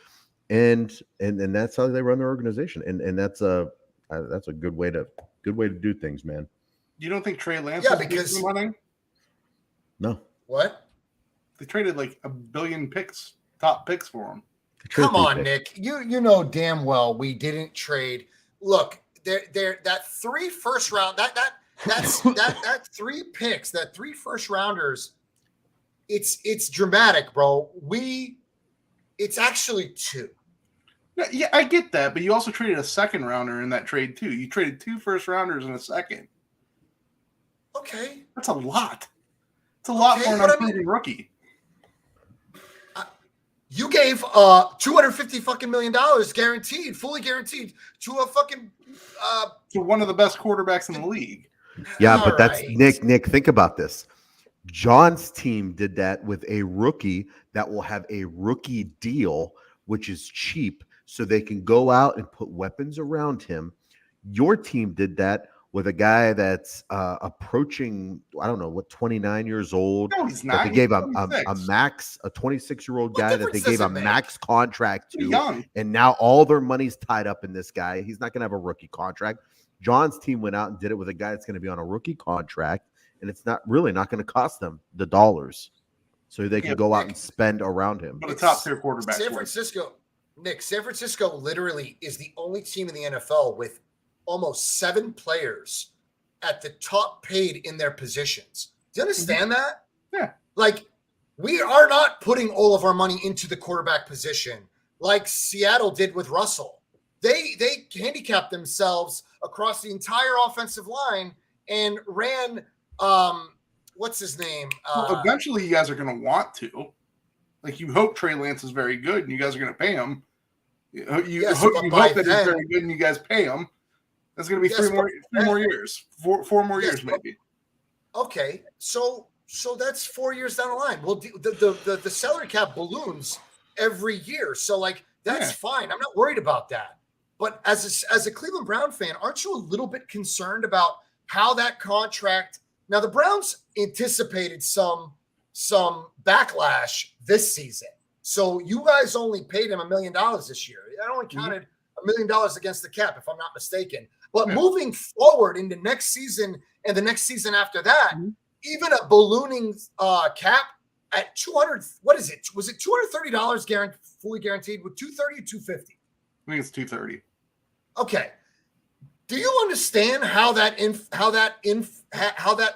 and that's how they run their organization. And that's a good way to do things, man. You don't think Trey Lance? Yeah, is because money? No, what? They traded like $1 billion top picks for him. Come on, Nick. You know damn well we didn't trade. Look, there that 3 first round that 3 picks, that 3 first rounders. It's dramatic, bro. It's actually 2. Yeah, I get that, but you also traded a second rounder in that trade too. You traded 2 first rounders and a second. Okay, that's a lot. It's a lot for an unproven rookie. You gave $250 million guaranteed, fully guaranteed to a fucking to one of the best quarterbacks in the league. Yeah, but that's Nick. Nick, think about this. John's team did that with a rookie that will have a rookie deal, which is cheap, so they can go out and put weapons around him. Your team did that with a guy that's approaching, I don't know, 29 years old. No, he's not. That they gave a 26-year-old guy that they gave a max contract to. Young. And now all their money's tied up in this guy. He's not going to have a rookie contract. John's team went out and did it with a guy that's going to be on a rookie contract, and it's not going to cost them the dollars. So they can go out and spend around him. But a top-tier quarterback. San Francisco literally is the only team in the NFL with almost 7 players at the top paid in their positions. Do you understand that? Yeah. Like, we are not putting all of our money into the quarterback position like Seattle did with Russell. They handicapped themselves across the entire offensive line and ran what's his name? Well, eventually you guys are going to want to. Like, you hope Trey Lance is very good and you guys are going to pay him. You hope that he's very good and you guys pay him. That's going to be 3 more years, 4 more years maybe. Okay, so that's 4 years down the line. Well, the salary cap balloons every year, so like that's fine. I'm not worried about that. But as a Cleveland Brown fan, aren't you a little bit concerned about how that contract? Now the Browns anticipated some backlash this season, so you guys only paid him $1 million this year. That only counted $1 million against the cap, if I'm not mistaken. But moving forward into next season and the next season after that, even a ballooning cap at 200, what is it? Was it $230 fully guaranteed with 230 or 250? I think it's 230. Okay. Do you understand how that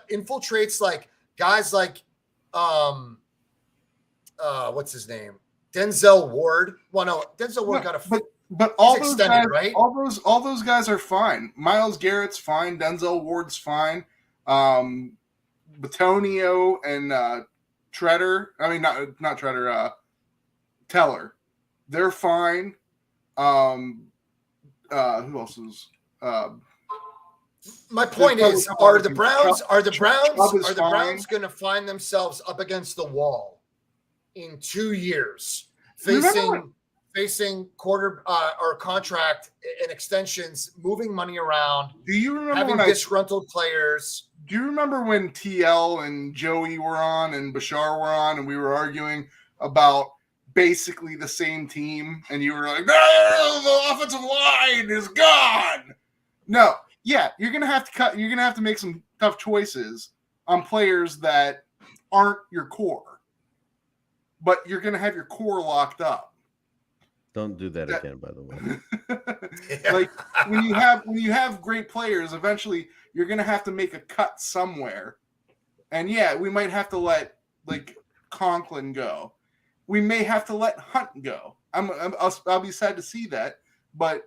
infiltrates like guys like what's his name? Denzel Ward. Well, no, Denzel Ward got a But all those extended, guys, right? all those guys are fine. Myles Garrett's fine. Denzel Ward's fine. Batonio and Treader. I mean, not Treader. Teller. They're fine. Who else is? My point is, are the Browns going to find themselves up against the wall in 2 years, facing quarter or contract and extensions, moving money around? Do you remember having disgruntled players? Do you remember when TL and Joey were on and Bashar were on, and we were arguing about basically the same team, and you were like, "No, the offensive line is gone." No, yeah, you're gonna have to cut. You're gonna have to make some tough choices on players that aren't your core, but you're gonna have your core locked up. Don't do that again, by the way. Like when you have great players, eventually you're gonna have to make a cut somewhere. And yeah, we might have to let like Conklin go. We may have to let Hunt go. I'll be sad to see that, but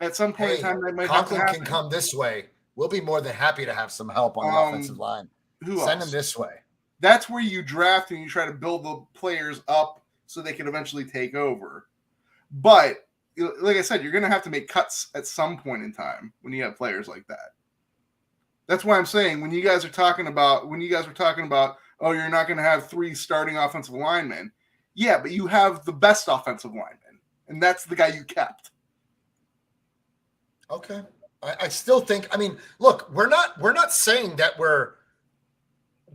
at some point in time, that might Conklin have to happen. can come this way. We'll be more than happy to have some help on the offensive line. Send him this way. That's where you draft and you try to build the players up so they can eventually take over. But like I said, you're going to have to make cuts at some point in time when you have players like that. That's why I'm saying when you guys were talking about, oh, you're not going to have 3 starting offensive linemen. Yeah, but you have the best offensive lineman, and that's the guy you kept. Okay. I still think, I mean, look, we're not saying that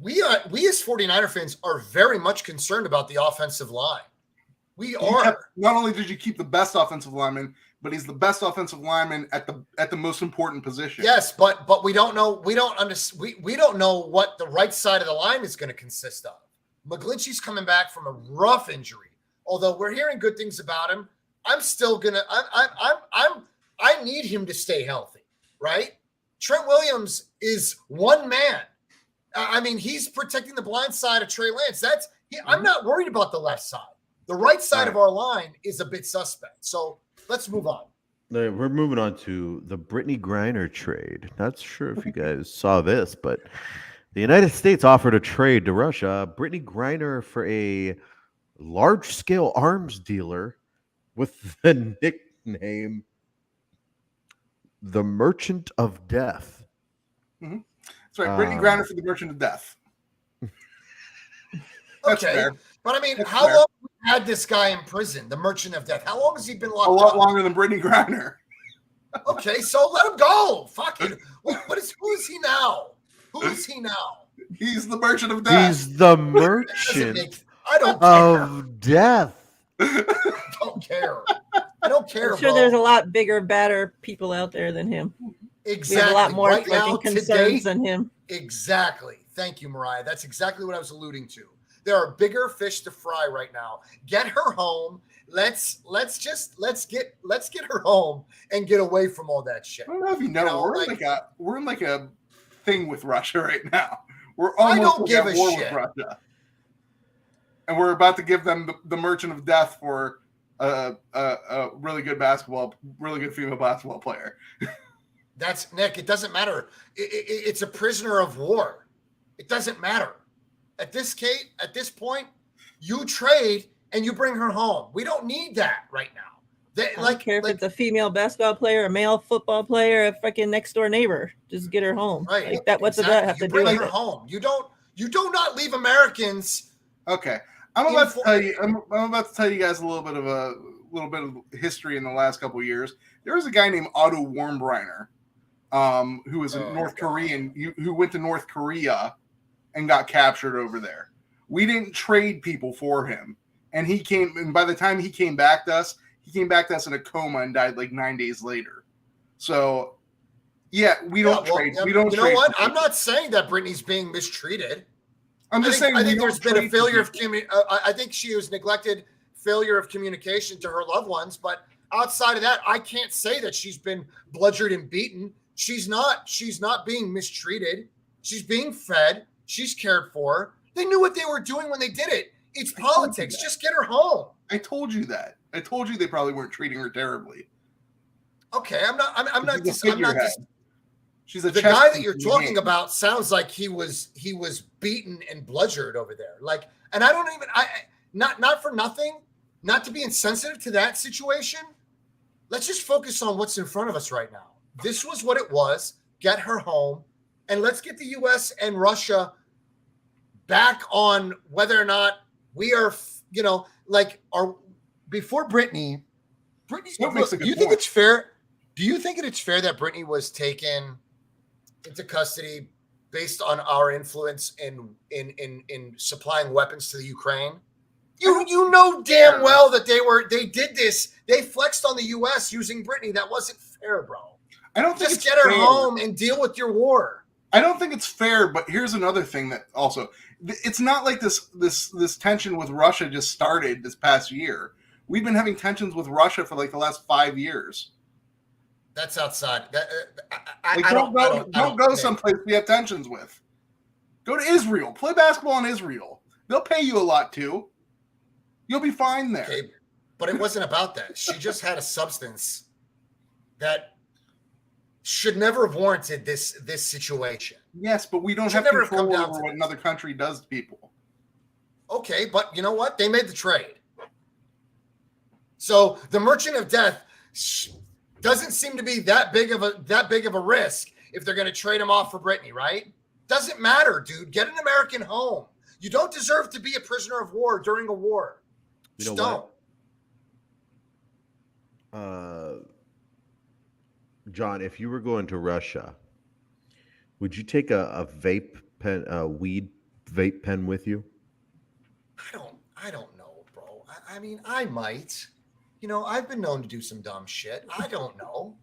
we as 49er fans are very much concerned about the offensive line. We are. Not only did you keep the best offensive lineman, but he's the best offensive lineman at the most important position. Yes, but we don't know. We don't know what the right side of the line is going to consist of. McGlinchey's coming back from a rough injury. Although we're hearing good things about him, I'm still gonna. I need him to stay healthy, right? Trent Williams is one man. I mean, he's protecting the blind side of Trey Lance. I'm not worried about the left side. The right side of our line is a bit suspect. So let's move on. We're moving on to the Brittany Griner trade. Not sure if you guys saw this, but the United States offered a trade to Russia, Brittany Griner, for a large-scale arms dealer with the nickname the Merchant of Death. Mm-hmm. That's right. Brittany Griner for the Merchant of Death. That's okay. Fair. But I mean, how long have we had this guy in prison, the Merchant of Death? How long has he been locked up? A lot longer than Brittany Griner. Okay, so let him go. Fuck it. Who is he now? Who is he now? He's the Merchant of Death. He's the Merchant of Death. I don't care. I don't care. I'm sure there's a lot bigger, badder people out there than him. Exactly. We have a lot more right now, concerns than him. Exactly. Thank you, Mariah. That's exactly what I was alluding to. There are bigger fish to fry right now. Get her home. Let's get her home and get away from all that shit. I don't know if you know we're in like a thing with Russia right now. We're almost at war with Russia, and we're about to give them the Merchant of Death for a really good female basketball player. That's Nick. It doesn't matter. It's a prisoner of war. It doesn't matter. At this point, you trade and you bring her home. We don't need that right now. I don't care if it's a female basketball player, a male football player, a freaking next door neighbor. Just get her home. Right. Like that. What's that have to do with it? Bring her home. You do not leave Americans. Okay. I'm about to tell you guys a little bit of history in the last couple of years. There was a guy named Otto Warmbriner, who was a North Korean, who went to North Korea and got captured over there. We didn't trade people for him. And by the time he came back to us in a coma and died like 9 days later. So yeah, we don't trade. We don't. You know what? I'm not saying that Brittany's being mistreated. I'm just saying. I think there's been a failure of I think she was neglected, failure of communication to her loved ones. But outside of that, I can't say that she's been bludgeoned and beaten. She's not being mistreated. She's being fed. She's cared for. They knew what they were doing when they did it. It's politics. Just get her home. I told you that. I told you they probably weren't treating her terribly. Okay, I'm not. She's a the guy that you're talking about sounds like he was beaten and bludgeoned over there. Like, and I don't even. Not for nothing. Not to be insensitive to that situation. Let's just focus on what's in front of us right now. This was what it was. Get her home, and let's get the U.S. and Russia back on whether or not we are, before Brittany's. Do you think it's fair? Do you think it's fair that Brittany was taken into custody based on our influence in supplying weapons to the Ukraine? You know damn well that they did this. They flexed on the U.S. using Brittany. That wasn't fair, bro. I don't think just get her home and deal with your war. I don't think it's fair, but here's another thing that also, it's not like this tension with Russia just started this past year. We've been having tensions with Russia for like the last 5 years. That's outside. Don't go someplace we have tensions with. Go to Israel. Play basketball in Israel. They'll pay you a lot too. You'll be fine there. Okay, but it wasn't about that. She just had a substance that should never have warranted this situation. Yes, but we don't have control over what another country does to people. Okay, but you know what? They made the trade. So the Merchant of Death, Doesn't seem to be that big of a risk if they're going to trade him off for Brittany, right? Doesn't matter, dude. Get an American home. You don't deserve to be a prisoner of war during a war. You know don't. what? John, if you were going to Russia, would you take a vape pen, a weed vape pen with you? I don't know, bro. I mean, I might. You know, I've been known to do some dumb shit. I don't know.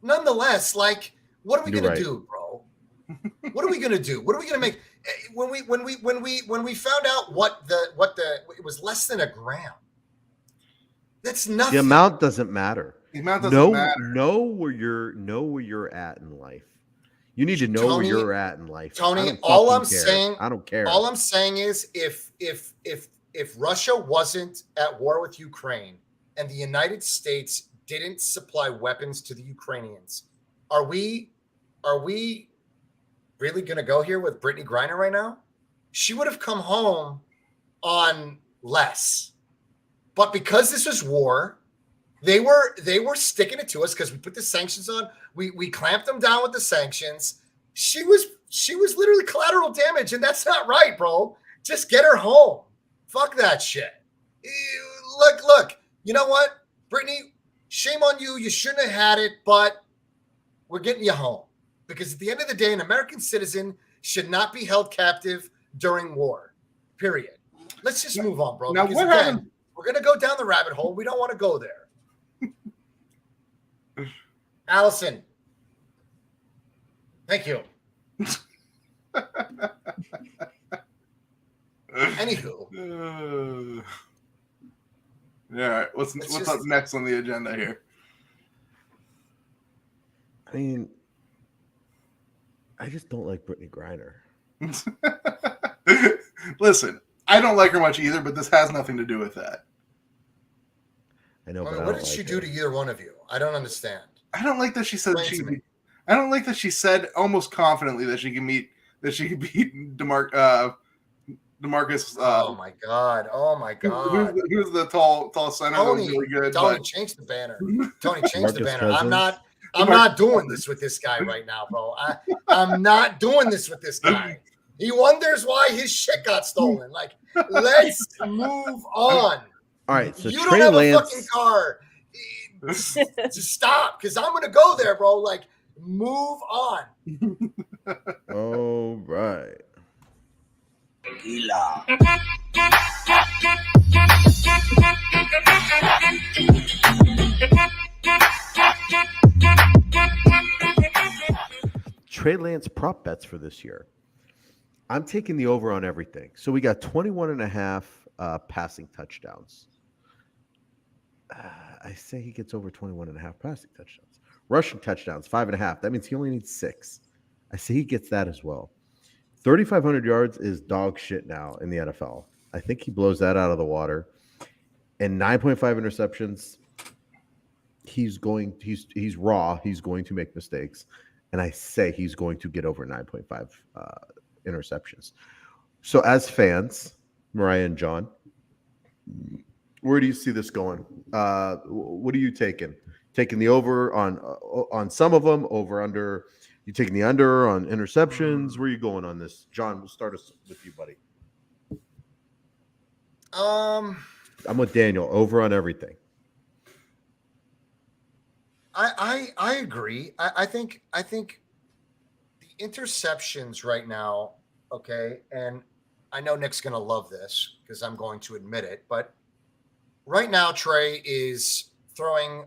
Nonetheless, like, what are we You're gonna right. do, bro? What are we gonna do? What are we gonna make? When we found out what it was less than a gram. That's nothing. The amount doesn't matter. The amount doesn't matter. Know where you're at in life. You need to know Tony- where you're at in life. Tony, I don't all fucking I'm care. saying- I don't care. All I'm saying is if Russia wasn't at war with Ukraine and the United States didn't supply weapons to the Ukrainians, are we really going to go here with Brittany Griner right now? She would have come home on less. But because this was war, they were sticking it to us because we put the sanctions on. We clamped them down with the sanctions. She was literally collateral damage, and that's not right, bro. Just get her home. Fuck that shit. Look. You know what, Brittany? Shame on you. You shouldn't have had it, but we're getting you home because at the end of the day, an American citizen should not be held captive during war. Period. Let's just move on, bro. Now, Because what again, happened? we're gonna go down the rabbit hole. We don't want to go there. Allison. Thank you. Anywho. Yeah. What's up next on the agenda here? I mean, I just don't like Brittany Griner. Listen, I don't like her much either, but this has nothing to do with that. I know, but I What don't did she like do her. to either one of you? I don't understand. I don't like that she said Explain to me. I don't like that she said almost confidently that she could beat DeMarcus. Oh my god! Who's the tall center? That was Tony, really good. Tony, but- change the banner. Tony, change the Marcus banner. I'm Cousins. not doing this with this guy right now, bro. I'm not doing this with this guy. He wonders why his shit got stolen. Like, let's move on. All right, so You Trey don't have Lance. a fucking car. Just stop, because I'm gonna go there, bro. Like, move on. All right. Trey Lance prop bets for this year. I'm taking the over on everything. So we got 21 and a half passing touchdowns. I say he gets over 21 and a half passing touchdowns. Rushing touchdowns, 5.5. That means he only needs 6. I say he gets that as well. 3,500 yards is dog shit now in the NFL. I think he blows that out of the water. And 9.5 interceptions. He's raw. He's going to make mistakes. And I say he's going to get over 9.5 interceptions. So as fans, Mariah and John, where do you see this going? What are you taking? Taking the over on some of them, over under. You taking the under on interceptions? Where are you going on this? John, we'll start us with you, buddy. I'm with Daniel. Over on everything. I agree. I think the interceptions right now, okay, and I know Nick's gonna love this because I'm going to admit it, but right now Trey is throwing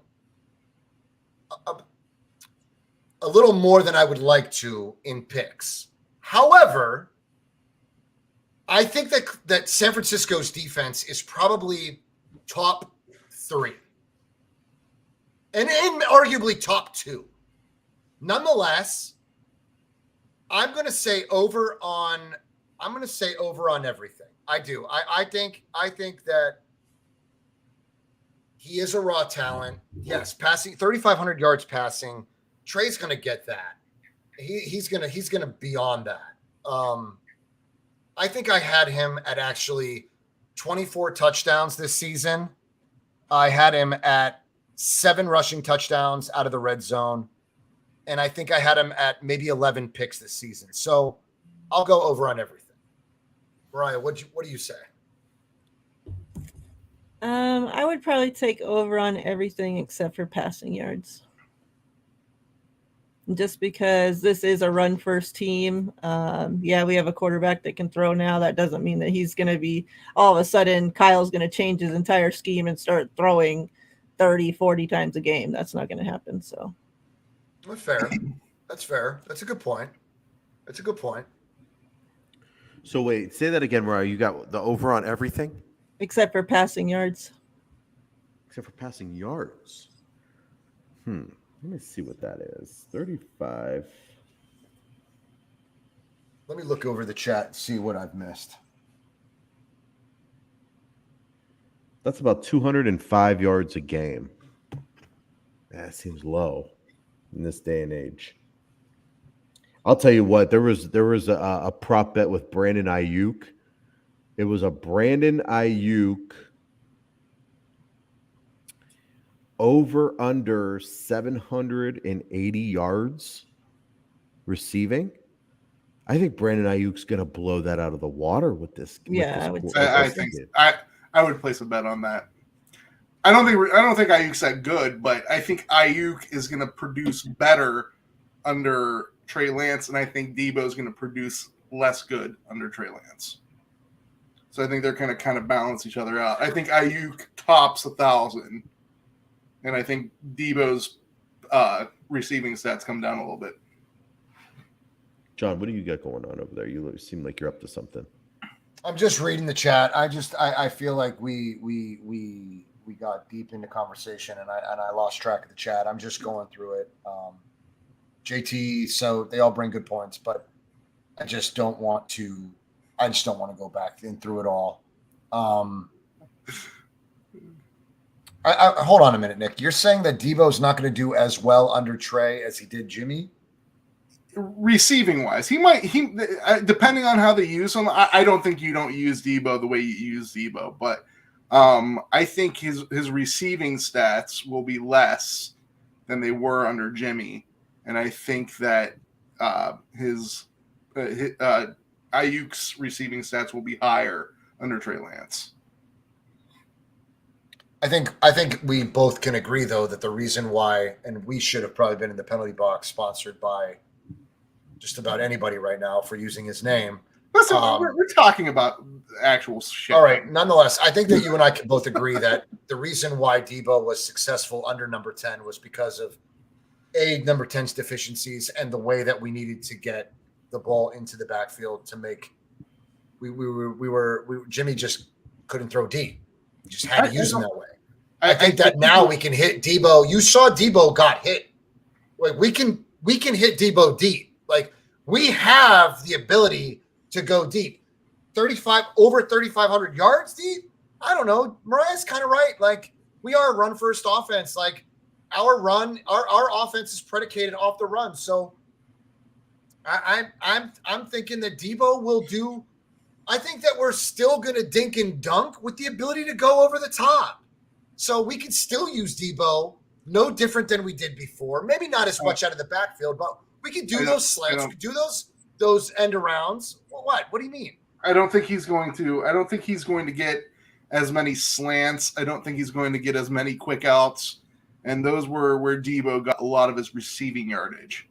a little more than I would like to in picks. However, I think that San Francisco's defense is probably top 3. And arguably top 2. Nonetheless, I'm going to say over on everything. I do. I think that he is a raw talent. Yes, passing 3,500 yards passing. Trey's going to get that. He's going to be on that. I think I had him at actually 24 touchdowns this season. I had him at 7 rushing touchdowns out of the red zone. And I think I had him at maybe 11 picks this season. So I'll go over on everything. Mariah, what do you say? I would probably take over on everything except for passing yards. Just because this is a run first team. Yeah, we have a quarterback that can throw now. That doesn't mean that he's going to be all of a sudden Kyle's going to change his entire scheme and start throwing 30, 40 times a game. That's not going to happen. So That's fair. That's fair. That's a good point. So wait, say that again, Mariah. You got the over on everything except for passing yards. except for passing yards. Let me see what that is. 35. Let me look over the chat and see what I've missed. That's about 205 yards a game. That seems low in this day and age. I'll tell you what, there was a prop bet with Brandon Ayuk. It was a Brandon Ayuk over under 780 yards receiving. I think Brandon Ayuk's going to blow that out of the water with this. Yeah, I would say I think I would place a bet on that. I don't think Ayuk's that good, but I think Ayuk is going to produce better under Trey Lance, and I think Debo is going to produce less good under Trey Lance. So I think they're going to kind of balance each other out. I think Ayuk tops 1,000, and I think Debo's receiving stats come down a little bit. John, what do you got going on over there? You seem like you're up to something. I'm just reading the chat. I feel like we got deep into conversation and I lost track of the chat. I'm just going through it. JT, so they all bring good points, but I just don't want to go back in through it all. Hold on a minute, Nick. You're saying that Debo's not going to do as well under Trey as he did Jimmy? Receiving wise, he depending on how they use him. I don't think you don't use Debo the way you use Debo, but I think his receiving stats will be less than they were under Jimmy, and I think that Ayuk's receiving stats will be higher under Trey Lance. I think we both can agree though that the reason why, and we should have probably been in the penalty box sponsored by just about anybody right now for using his name. Listen, we're talking about actual shit. All right. Nonetheless, I think that you and I can both agree that the reason why Debo was successful under number 10 was because of number 10's deficiencies and the way that we needed to get the ball into the backfield to make Jimmy just couldn't throw deep. We just had to use him that way. I think that now we can hit Debo. You saw Debo got hit. Like we can hit Debo deep. Like we have the ability to go deep. Over 3,500 yards deep. I don't know. Mariah's kind of right. Like we are a run first offense. Like our offense is predicated off the run. So I'm thinking that Debo will do. I think that we're still going to dink and dunk with the ability to go over the top. So we can still use Debo, no different than we did before. Maybe not as much out of the backfield, but we can do those slants. We can do those end arounds. What? What do you mean? I don't think he's going to get as many slants. I don't think he's going to get as many quick outs. And those were where Debo got a lot of his receiving yardage.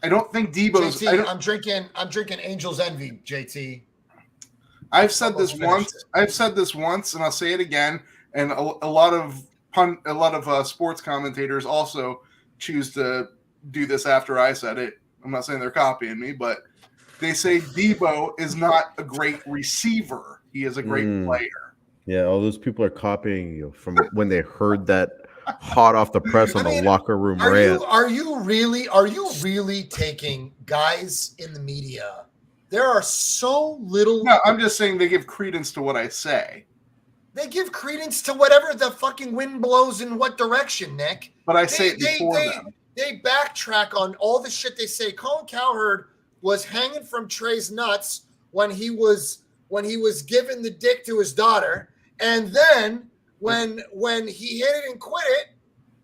I don't think Debo's. JT, I'm drinking Angel's Envy, JT. I've said this once, and I'll say it again. And a lot of sports commentators also choose to do this after I said it. I'm not saying they're copying me, but they say Debo is not a great receiver. He is a great player. Yeah, all those people are copying you from when they heard that hot off the press on the Locker Room Rant. Are you really taking guys in the media? There are so little. No, I'm just saying they give credence to what I say. They give credence to whatever the fucking wind blows in what direction, Nick. But I say it before them. They backtrack on all the shit they say. Colin Cowherd was hanging from Trey's nuts when he was giving the dick to his daughter, and then when he hit it and quit it,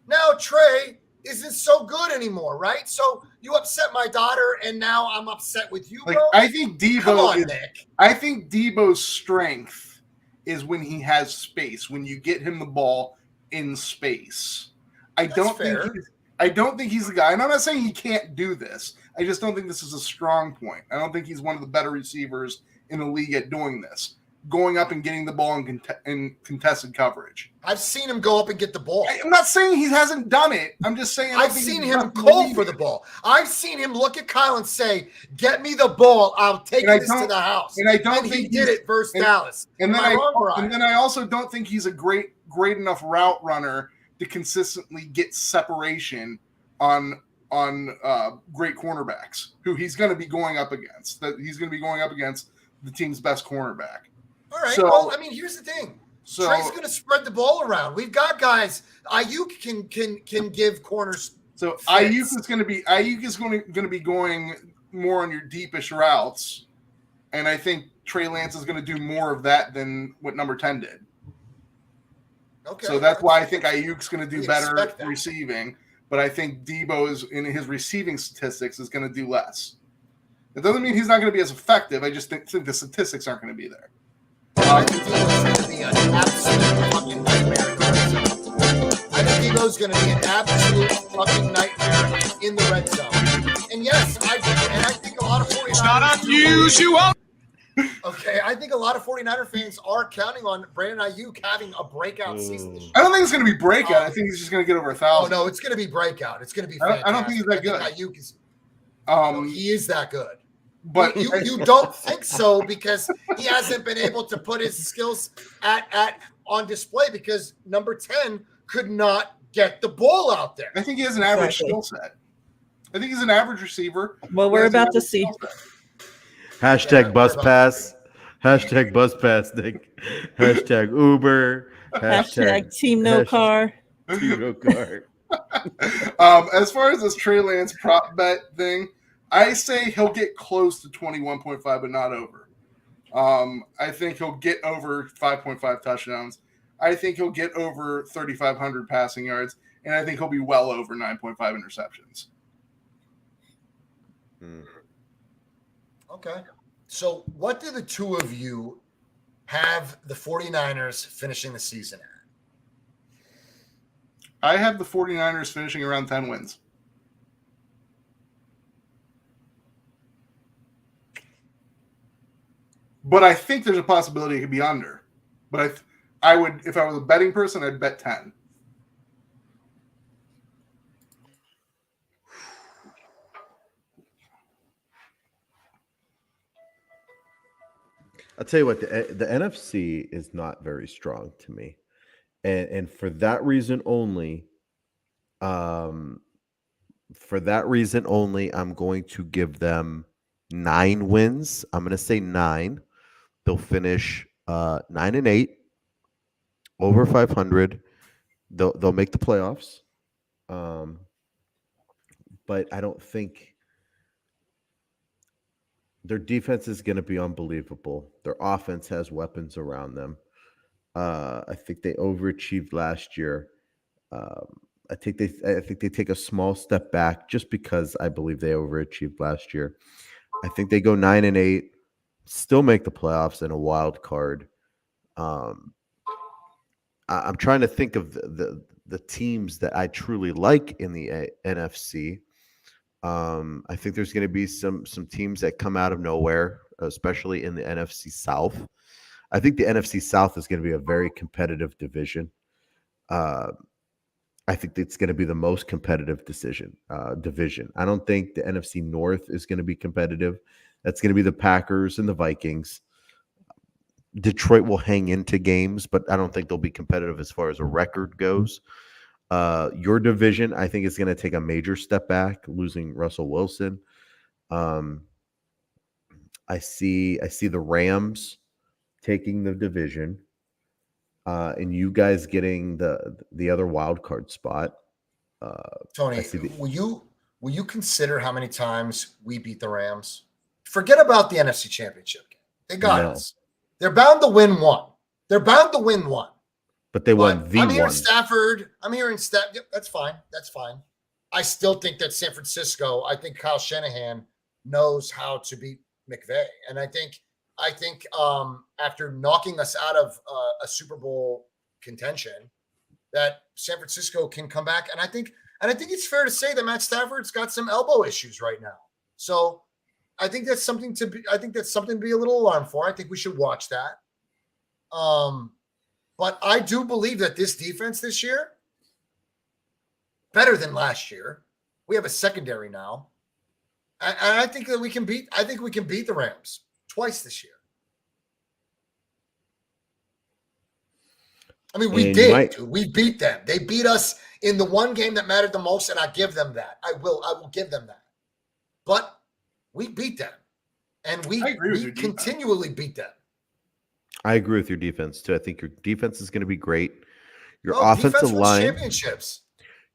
now Trey isn't so good anymore, right? So you upset my daughter, and now I'm upset with you, Like bro. I think Come on, Debo is. Nick. I think Debo's strength is when he has space. When you get him the ball in space. I don't think he's the guy. And I'm not saying he can't do this. I just don't think this is a strong point. I don't think he's one of the better receivers in the league at doing this. Going up and getting the ball in contested coverage. I've seen him go up and get the ball. I'm not saying he hasn't done it. I'm just saying I've seen him call for the ball. I've seen him look at Kyle and say, "Get me the ball. I'll take this to the house." And I don't think he did it versus Dallas. And then I also don't think he's a great enough route runner to consistently get separation on great cornerbacks who he's going to be going up against. That he's going to be going up against the team's best cornerback. All right. Well, I mean, here's the thing. Trey's going to spread the ball around. We've got guys. Ayuk can give corners. So Ayuk is going to be going more on your deepish routes, and I think Trey Lance is going to do more of that than what number 10 did. Okay. So that's why I think Ayuk's going to do better receiving, but I think Debo is in his receiving statistics is going to do less. It doesn't mean he's not going to be as effective. I just think the statistics aren't going to be there. I think Debo's going to be an absolute fucking nightmare. I think Debo's going to be an absolute fucking nightmare in the red zone. And yes, I think a lot of 49ers. It's not unusual. Okay, I think a lot of 49er fans are counting on Brandon Ayuk having a breakout season this year. I don't think it's going to be breakout. I think he's just going to get over 1,000. Oh, no, it's going to be breakout. It's going to be fantastic. I don't think he's that good. Ayuk is he is that good. But you don't think so because he hasn't been able to put his skills on display because number 10 could not get the ball out there. I think he has an average skill set. I think he's an average receiver. Well, we're about to see. Hashtag bus pass. Hashtag bus pass, Nick. Hashtag Uber. Hashtag team no car. Team no car. As far as this Trey Lance prop bet thing, I say he'll get close to 21.5, but not over. I think he'll get over 5.5 touchdowns. I think he'll get over 3,500 passing yards, and I think he'll be well over 9.5 interceptions. Okay. So what do the two of you have the 49ers finishing the season at? I have the 49ers finishing around 10 wins. But I think there's a possibility it could be under. But I would, if I was a betting person, I'd bet 10. I'll tell you what, the NFC is not very strong to me. And for that reason only, I'm going to give them 9 wins. I'm going to say 9. They'll finish 9-8, over 500. They'll make the playoffs. But I don't think their defense is going to be unbelievable. Their offense has weapons around them. I think they overachieved last year. I think they take a small step back just because I believe they overachieved last year. I think they go 9-8, still make the playoffs in a wild card. I'm trying to think of the teams that I truly like in the NFC. I think there's going to be some teams that come out of nowhere, especially in the NFC South. I think the NFC South is going to be a very competitive division. I think it's going to be the most competitive division. I don't think the NFC North is going to be competitive. That's going to be the Packers and the Vikings. Detroit will hang into games, but I don't think they'll be competitive as far as a record goes. Your division, I think, is going to take a major step back, losing Russell Wilson. I see the Rams taking the division, and you guys getting the other wild card spot. Tony, will you consider how many times we beat the Rams? Forget about the NFC Championship game. They got us. They're bound to win one. But they won But the I'm hearing one. Stafford. I'm hearing Stafford. Yep, that's fine. That's fine. I still think that San Francisco, I think Kyle Shanahan knows how to beat McVay. And I think after knocking us out of a Super Bowl contention, that San Francisco can come back. And I think it's fair to say that Matt Stafford's got some elbow issues right now. So I think that's something to be a little alarmed for. I think we should watch that. But I do believe that this defense this year, better than last year. We have a secondary now. And I think that we can beat the Rams twice this year. I mean, we did, dude. We beat them. They beat us in the one game that mattered the most, and I give them that. I will give them that. But we beat them. And we continually beat them. I agree with your defense too. I think your defense is going to be great. Your offensive line championships.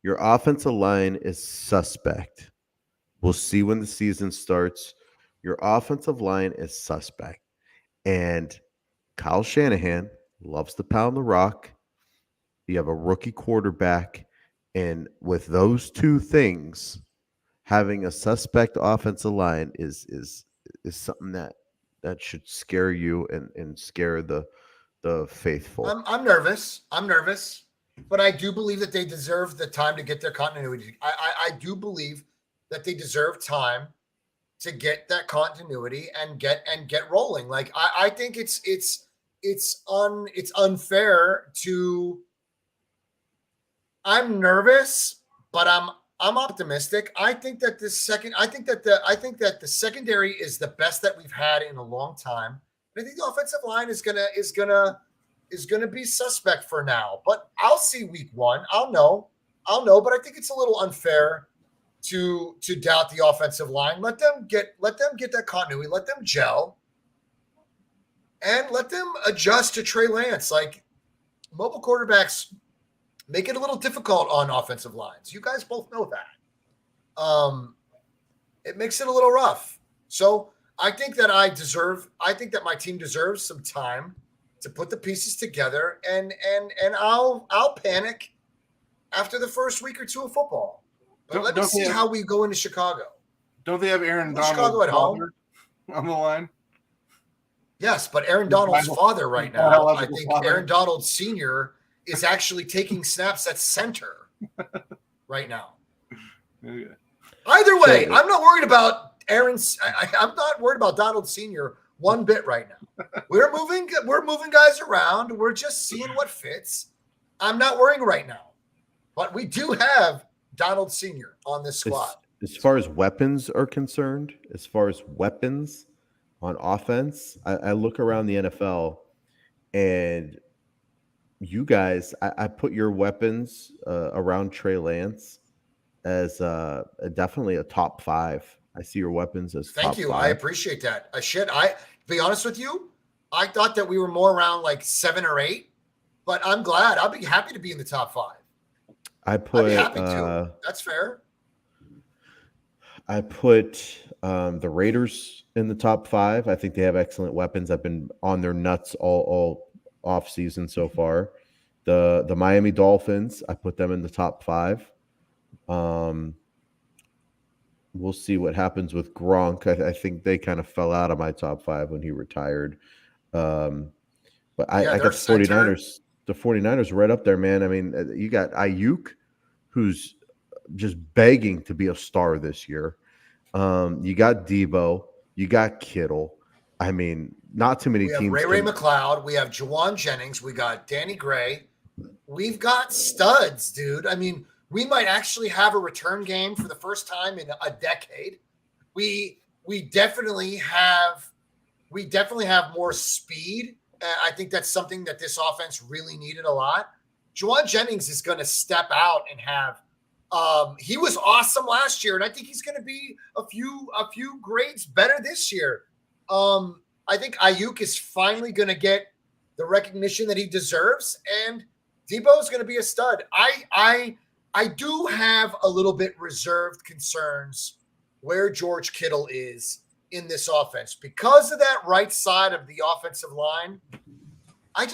Your offensive line is suspect. We'll see when the season starts. Your offensive line is suspect. And Kyle Shanahan loves to pound the rock. You have a rookie quarterback. And with those two things, having a suspect offensive line is something that should scare you and scare the faithful. I'm nervous. But I do believe that they deserve the time to get their continuity. I do believe that they deserve time to get that continuity and get rolling. Like I think it's unfair to. I'm nervous, but I'm optimistic. I think that the secondary is the best that we've had in a long time. And I think the offensive line is gonna be suspect for now, but I'll see week one. I'll know, but I think it's a little unfair to doubt the offensive line. Let them get that continuity, let them gel, and let them adjust to Trey Lance. Like mobile quarterbacks make it a little difficult on offensive lines. You guys both know that. It makes it a little rough. So I think that my team deserves some time to put the pieces together, and I'll panic after the first week or two of football. But let me see how we go into Chicago. Don't they have Aaron Donald's Chicago at home on the line? Yes, but Aaron Donald's father right now, I think Aaron Donald Sr. is actually taking snaps at center right now. Okay. Either way, I'm not worried about Aaron's. I'm not worried about Donald Sr. one bit right now. We're moving guys around. We're just seeing what fits. I'm not worrying right now, but we do have Donald Sr. on this squad. As far as weapons are concerned, as far as weapons on offense, I look around the NFL, and you guys, I put your weapons around Trey Lance as definitely a top 5. I see your weapons as top 5. Thank you. I appreciate that. To be honest with you, I thought that we were more around like 7 or 8, but I'm glad. I'll be happy to be in the top 5. I'd be happy to. That's fair. I put the Raiders in the top 5. I think they have excellent weapons. I've been on their nuts all off season so far. The Miami Dolphins, I put them in the top 5. We'll see what happens with Gronk. I think they kind of fell out of my top 5 when he retired. But I got the 49ers. The 49ers right up there, man. I mean, you got Ayuk, who's just begging to be a star this year. You got Debo. You got Kittle. I mean, not too many teams. We have Ray McLeod. We have Jawan Jennings. We got Danny Gray. We've got studs, dude. I mean, we might actually have a return game for the first time in a decade. We definitely have more speed. I think that's something that this offense really needed a lot. Jawan Jennings is going to step out and have. He was awesome last year, and I think he's going to be a few grades better this year. I think Ayuk is finally going to get the recognition that he deserves, and Debo is going to be a stud. I do have a little bit reserved concerns where George Kittle is in this offense because of that right side of the offensive line. I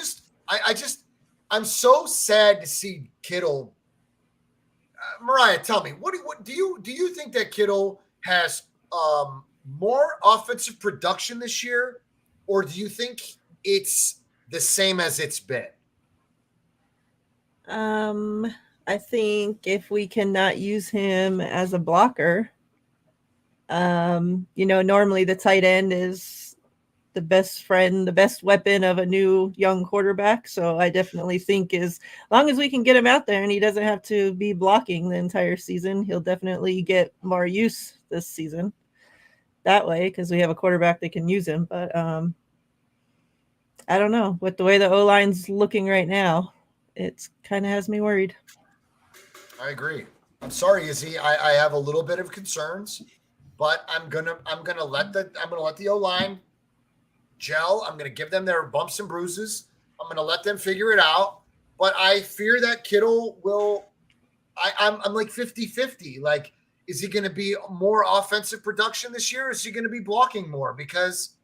I'm so sad to see Kittle. Mariah, tell me, what do you think that Kittle has more offensive production this year, or do you think it's the same as it's been? I think if we cannot use him as a blocker, normally the tight end is the best friend, the best weapon of a new young quarterback. So I definitely think as long as we can get him out there and he doesn't have to be blocking the entire season, he'll definitely get more use this season that way because we have a quarterback that can use him. But I don't know. With the way the O-line's looking right now, it's kind of has me worried. I agree. I'm sorry, Izzy. I have a little bit of concerns, but I'm gonna let the O-line gel. I'm gonna give them their bumps and bruises. I'm gonna let them figure it out. But I fear that Kittle will. I'm like 50-50. Like, is he going to be more offensive production this year? Or is he going to be blocking more? Because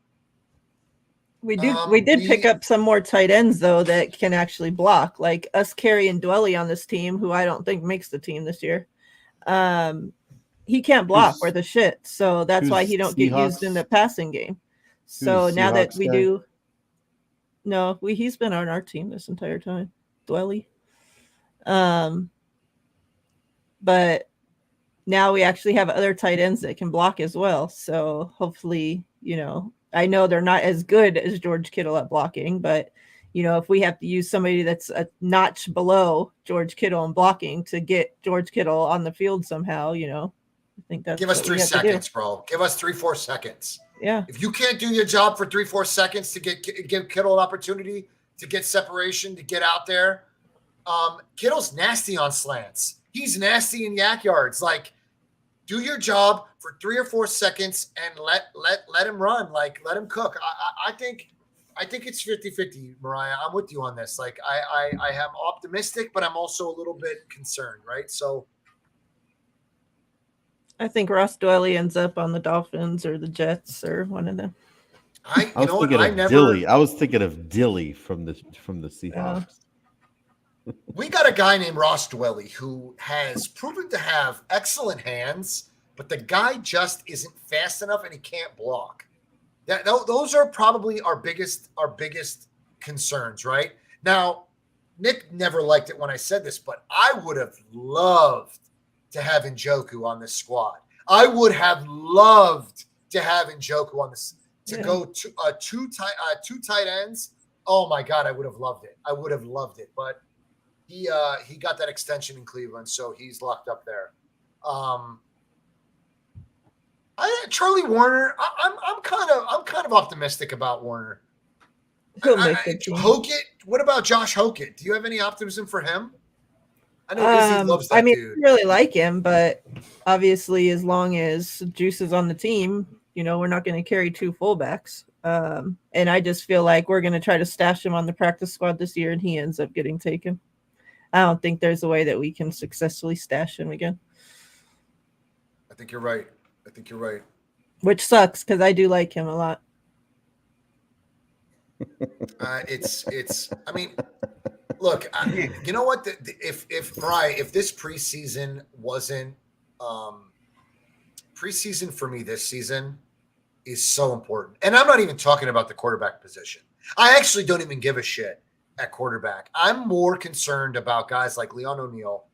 we did pick up some more tight ends though that can actually block, like us, Carey and Dwelly on this team, who I don't think makes the team this year. He can't block worth a shit, so that's why he don't get used in the passing game. So now that we do, no, he's been on our team this entire time, Dwelly. But now we actually have other tight ends that can block as well. So hopefully, I know they're not as good as George Kittle at blocking, but if we have to use somebody that's a notch below George Kittle in blocking to get George Kittle on the field somehow, I think that's give us 3 seconds, bro. Give us 3-4 seconds. Yeah. If you can't do your job for 3-4 seconds to give Kittle an opportunity to get separation, to get out there, Kittle's nasty on slants. He's nasty in yak yards. Like, do your job for 3 or 4 seconds and let him run. Like, let him cook. I think it's 50-50, Mariah. I'm with you on this. Like, I am optimistic, but I'm also a little bit concerned, right? So I think Ross Dwelly ends up on the Dolphins or the Jets or one of them. I was thinking of Dilly from the Seahawks. We got a guy named Ross Dwelly who has proven to have excellent hands, but the guy just isn't fast enough and he can't block. Those are probably our biggest concerns, right? Now, Nick never liked it when I said this, but I would have loved to have Njoku on this squad. I would have loved to have Njoku on this go to two tight ends. Oh my God, I would have loved it. But he got that extension in Cleveland, so he's locked up there. Charlie Warner, I'm kind of optimistic about Warner. Hokett, what about Josh Hokett? Do you have any optimism for him? I know Izzy loves that dude. I really like him, but obviously, as long as Juice is on the team, we're not going to carry 2 fullbacks. And I just feel like we're going to try to stash him on the practice squad this year, and he ends up getting taken. I don't think there's a way that we can successfully stash him again. I think you're right. Which sucks because I do like him a lot. I mean, look, you know what? If this preseason wasn't preseason for me, this season is so important. And I'm not even talking about the quarterback position. I actually don't even give a shit at quarterback. I'm more concerned about guys like Leon O'Neal,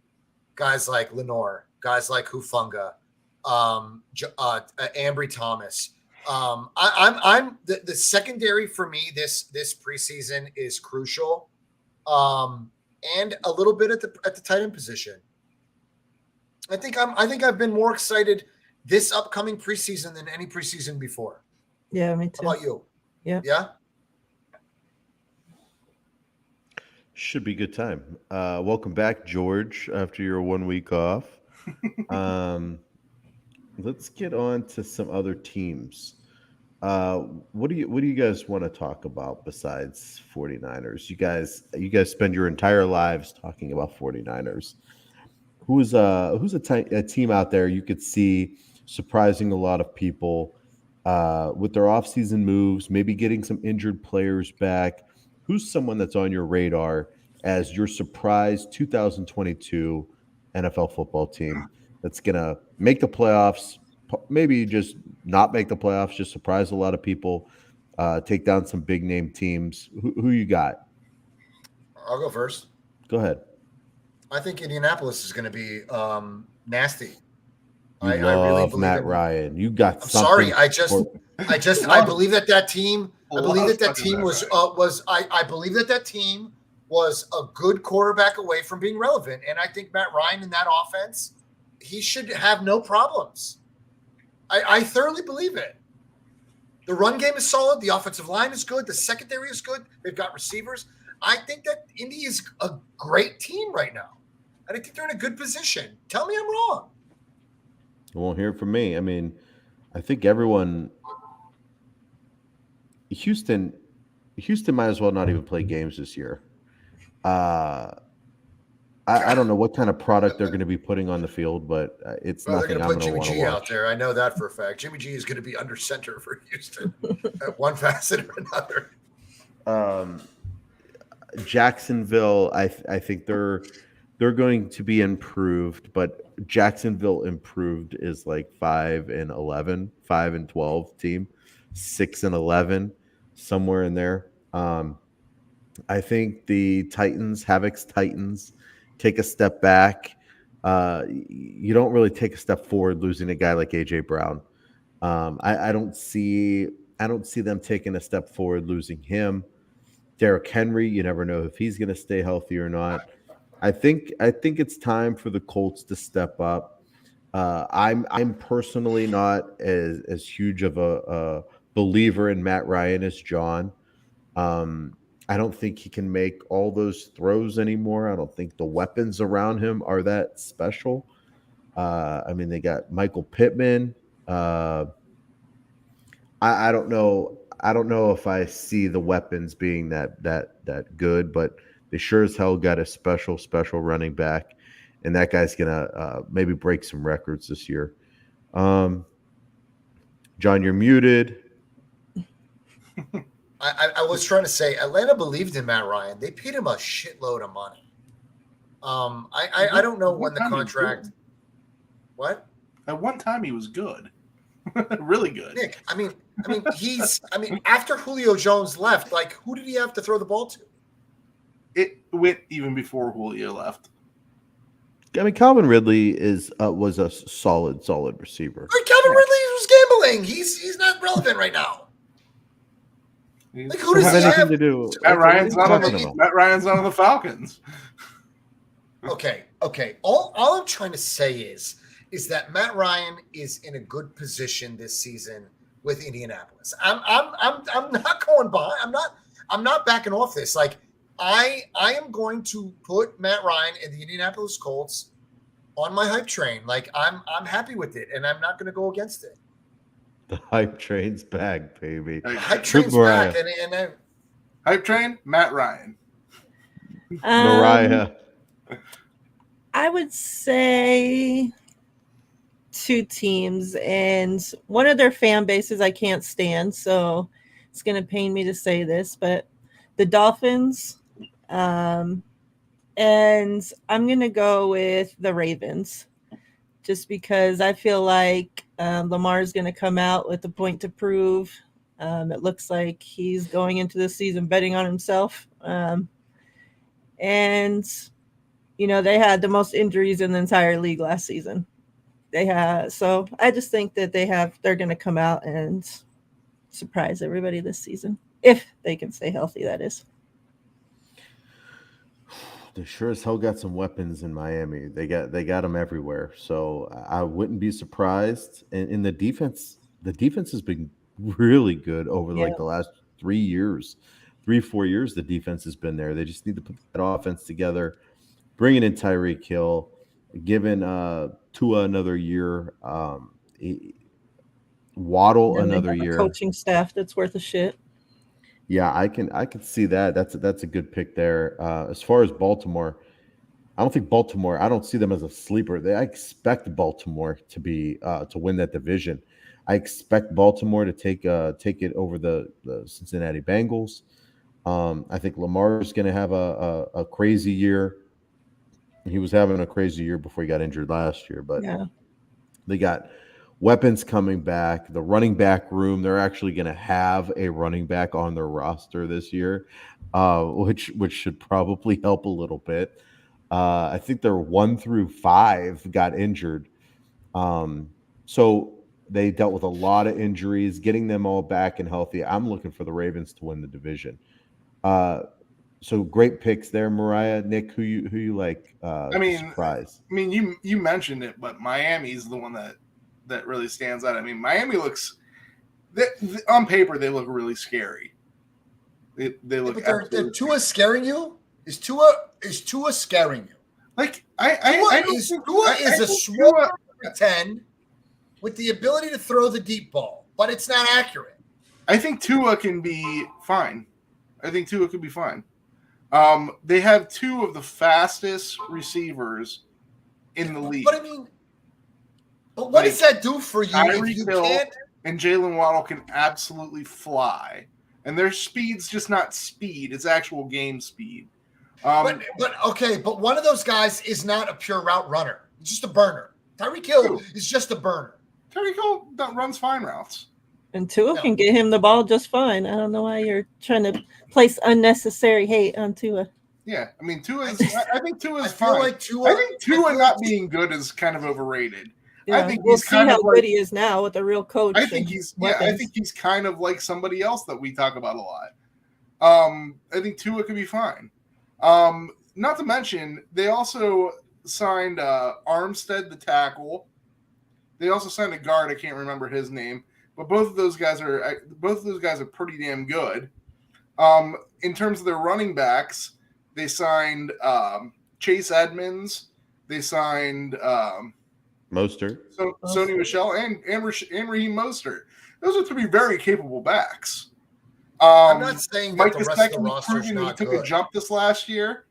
guys like Lenore, guys like Hufanga, Ambry Thomas. I'm the secondary for me this preseason is crucial, and a little bit at the tight end position. I think I've been more excited this upcoming preseason than any preseason before. Yeah, me too. How about you? Yeah. Should be a good time. Welcome back, George, after your 1 week off. Let's get on to some other teams. What do you guys want to talk about besides 49ers? You guys spend your entire lives talking about 49ers. Who's a team out there you could see surprising a lot of people with their offseason moves, maybe getting some injured players back? Who's someone that's on your radar as your surprise 2022 NFL football team that's going to make the playoffs, maybe just not make the playoffs, just surprise a lot of people, take down some big name teams? Who you got? I'll go first. Go ahead. I think Indianapolis is going to be nasty. You I love really believe Matt in, Ryan. You got I'm something. sorry. I believe that team. I believe that team was a good quarterback away from being relevant, and I think Matt Ryan in that offense, he should have no problems. I thoroughly believe it. The run game is solid. The offensive line is good. The secondary is good. They've got receivers. I think that Indy is a great team right now. I think they're in a good position. Tell me I'm wrong. You won't hear it from me. I mean, I think everyone. Houston might as well not even play games this year. I don't know what kind of product they're going to be putting on the field, but it's Well, they're nothing going I'm to put going to Jimmy want to G watch. out there. I know that for a fact. Jimmy G is going to be under center for Houston at one facet or another. Jacksonville, I think they're going to be improved, but Jacksonville improved is like 5-11, 5-12 team, 6-11, somewhere in there. I think the Havoc's Titans take a step back. You don't really take a step forward losing a guy like AJ Brown. I don't see them taking a step forward losing him. Derrick Henry, you never know if he's going to stay healthy or not. I think it's time for the Colts to step up. I'm personally not as huge of a believer in Matt Ryan as John. I don't think he can make all those throws anymore. I don't think the weapons around him are that special. I mean, they got Michael Pittman. I don't know. I don't know if I see the weapons being that good, but they sure as hell got a special running back, and that guy's gonna maybe break some records this year. John, you're muted. I was trying to say Atlanta believed in Matt Ryan. They paid him a shitload of money. I don't know when the contract. What? At one time, he was good, really good. Nick, I mean, after Julio Jones left, like, who did he have to throw the ball to? It went even before Julio left. I mean, Calvin Ridley was a solid receiver. Calvin Ridley was gambling. He's not relevant right now. Like, who does he have? To do? Matt Ryan's not on the Falcons. Okay. All I'm trying to say is that Matt Ryan is in a good position this season with Indianapolis. I'm not going by. I'm not backing off this. Like, I am going to put Matt Ryan and the Indianapolis Colts on my hype train. Like, I'm happy with it, and I'm not going to go against it. The hype train's back, baby. Hype train's back, and hype train, Matt Ryan. Mariah. I would say two teams, and one of their fan bases I can't stand, so it's going to pain me to say this, but the Dolphins, and I'm going to go with the Ravens, just because I feel like Lamar is going to come out with a point to prove. It looks like he's going into the season betting on himself. And, you know, they had the most injuries in the entire league last season. So I just think that they're going to come out and surprise everybody this season. If they can stay healthy, that is. They sure as hell got some weapons in Miami. They got them everywhere. So I wouldn't be surprised. And in the defense has been really good over like the last 4 years. The defense has been there. They just need to put that offense together, bringing in Tyreek Hill, giving Tua another year, Waddle another year. Coaching staff that's worth a shit. Yeah, I can see that. That's a good pick there. As far as Baltimore, I don't see them as a sleeper. I expect Baltimore to be to win that division. I expect Baltimore to take it over the Cincinnati Bengals. I think Lamar's going to have a crazy year. He was having a crazy year before he got injured last year, but Yeah. they got weapons coming back. The running back room, they're actually going to have a running back on their roster this year, which should probably help a little bit. I think their 1 through 5 got injured. So they dealt with a lot of injuries, getting them all back and healthy. I'm looking for the Ravens to win the division. So great picks there, Mariah. Nick, who you like? I mean, surprise. I mean, you mentioned it, but Miami's the one that really stands out. I mean, Miami looks on paper they look really scary. They look. But they're Tua scaring you? Is Tua scaring you? Like Tua is a swarm 10 with the ability to throw the deep ball, but it's not accurate. I think Tua can be fine. I think Tua could be fine. They have 2 of the fastest receivers in the league. But I mean, what does that do for you if you Hill can't? And Jalen Waddle can absolutely fly, and their speed's just not speed; it's actual game speed. But one of those guys is not a pure route runner; he's just a burner. Tyreek Hill is just a burner. Tyreek Hill runs fine routes. And Tua can get him the ball just fine. I don't know why you're trying to place unnecessary hate on Tua. Yeah, I mean Tua is. I think Tua is fine. I think Tua not being good is kind of overrated. Yeah, I think we'll he's see kind how of like, good he is now with a real coach. I think he's kind of like somebody else that we talk about a lot. I think Tua could be fine. Not to mention they also signed Armstead the tackle. They also signed a guard. I can't remember his name. But both of those guys are pretty damn good. In terms of their running backs, they signed Chase Edmonds. They signed Mostert. Sony Michel and Raheem Mostert. Those are 3 very capable backs. I'm not saying that Mike the rest of the Gesicki roster is proving not he took good. a jump this last year.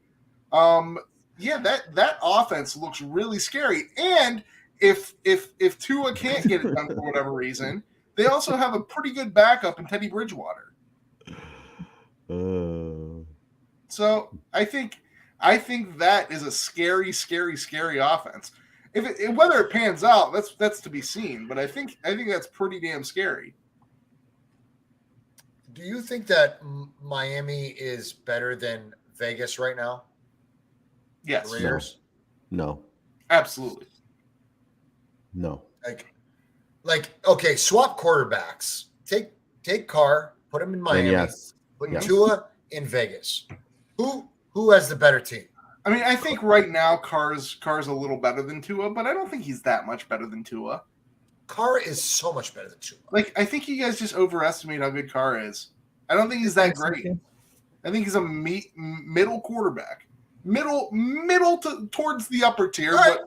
That offense looks really scary. And if Tua can't get it done for whatever reason, they also have a pretty good backup in Teddy Bridgewater. So I think that is a scary, scary, scary offense. Whether it pans out, that's to be seen. But I think that's pretty damn scary. Do you think that Miami is better than Vegas right now? Yes. The Raiders? No. Absolutely. No. Like okay, swap quarterbacks. Take Carr, put him in Miami. Yes. Put Tua in Vegas. Who has the better team? I mean, I think right now Carr's a little better than Tua, but I don't think he's that much better than Tua. Carr is so much better than Tua. Like, I think you guys just overestimate how good Carr is. I don't think he's that great. I think he's a middle quarterback, middle towards the upper tier. Right.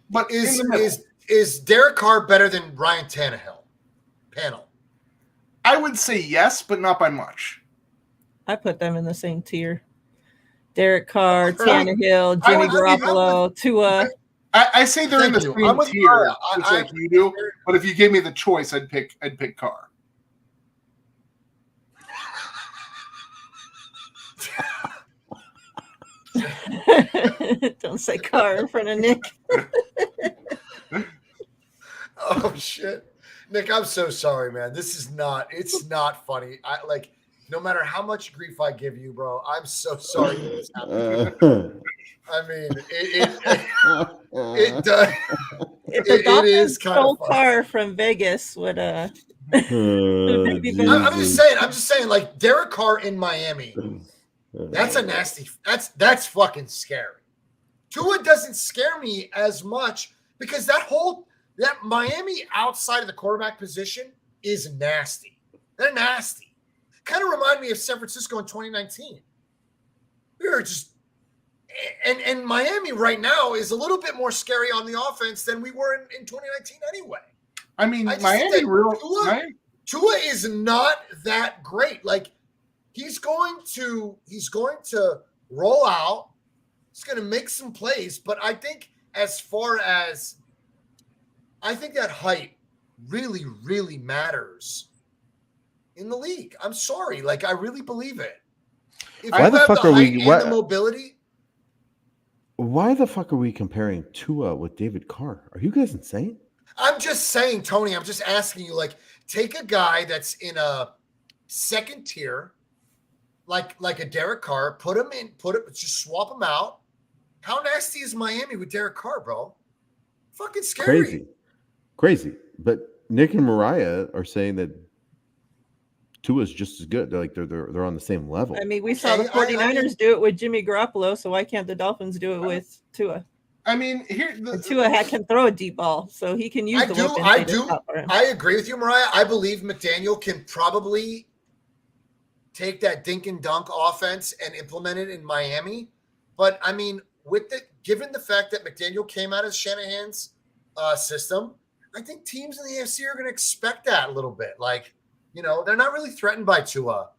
But in the middle. Is Derek Carr better than Ryan Tannehill? Panel. I would say yes, but not by much. I put them in the same tier. Derek Carr, Tannehill, Jimmy Garoppolo, Tua. I say they're in the same tier, just like you do. But if you gave me the choice, I'd pick Carr. Don't say Carr in front of Nick. Oh shit, Nick, I'm so sorry, man. It's not funny. No matter how much grief I give you, bro, I'm so sorry this happened. I mean, it does. If the Dolphins kind stole of Carr from Vegas, would maybe been- I'm just saying, like Derek Carr in Miami. That's a nasty. That's fucking scary. Tua doesn't scare me as much because that Miami outside of the quarterback position is nasty. They're nasty. Kind of remind me of San Francisco in 2019. We were just and Miami right now is a little bit more scary on the offense than we were in 2019 anyway. I mean, Tua is not that great. Like he's going to roll out. He's going to make some plays, but I think that height really, really matters in the league. I'm sorry. Like, I really believe it. If Why you the have fuck the are height we? and the mobility, Why the fuck are we comparing Tua with David Carr? Are you guys insane? I'm just saying, Tony, I'm just asking you, like, take a guy that's in a second tier, like a Derek Carr, just swap him out. How nasty is Miami with Derek Carr, bro? Fucking scary. Crazy. But Nick and Mariah are saying that Tua's just as good. They're on the same level. I mean, we saw the 49ers do it with Jimmy Garoppolo, so why can't the Dolphins do it with Tua? I mean, And Tua can throw a deep ball, so he can use the weapons they just got for him. I agree with you, Mariah. I believe McDaniel can probably take that dink and dunk offense and implement it in Miami. But I mean, given the fact that McDaniel came out of Shanahan's system, I think teams in the AFC are going to expect that a little bit. Like, you know, they're not really threatened by Tua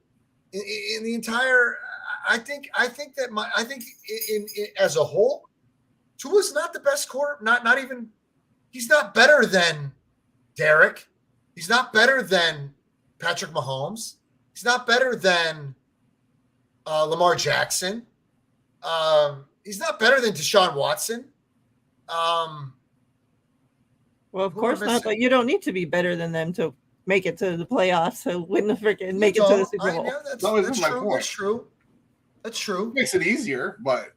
in the entire. I think as a whole, Tua's not the best quarter. Not even. He's not better than Derek. He's not better than Patrick Mahomes. He's not better than Lamar Jackson. He's not better than Deshaun Watson. Well, of course not, but you don't need to be better than them to make it to the playoffs. So win the freaking make it to the Super Bowl. That's true. That's true. Makes it easier, but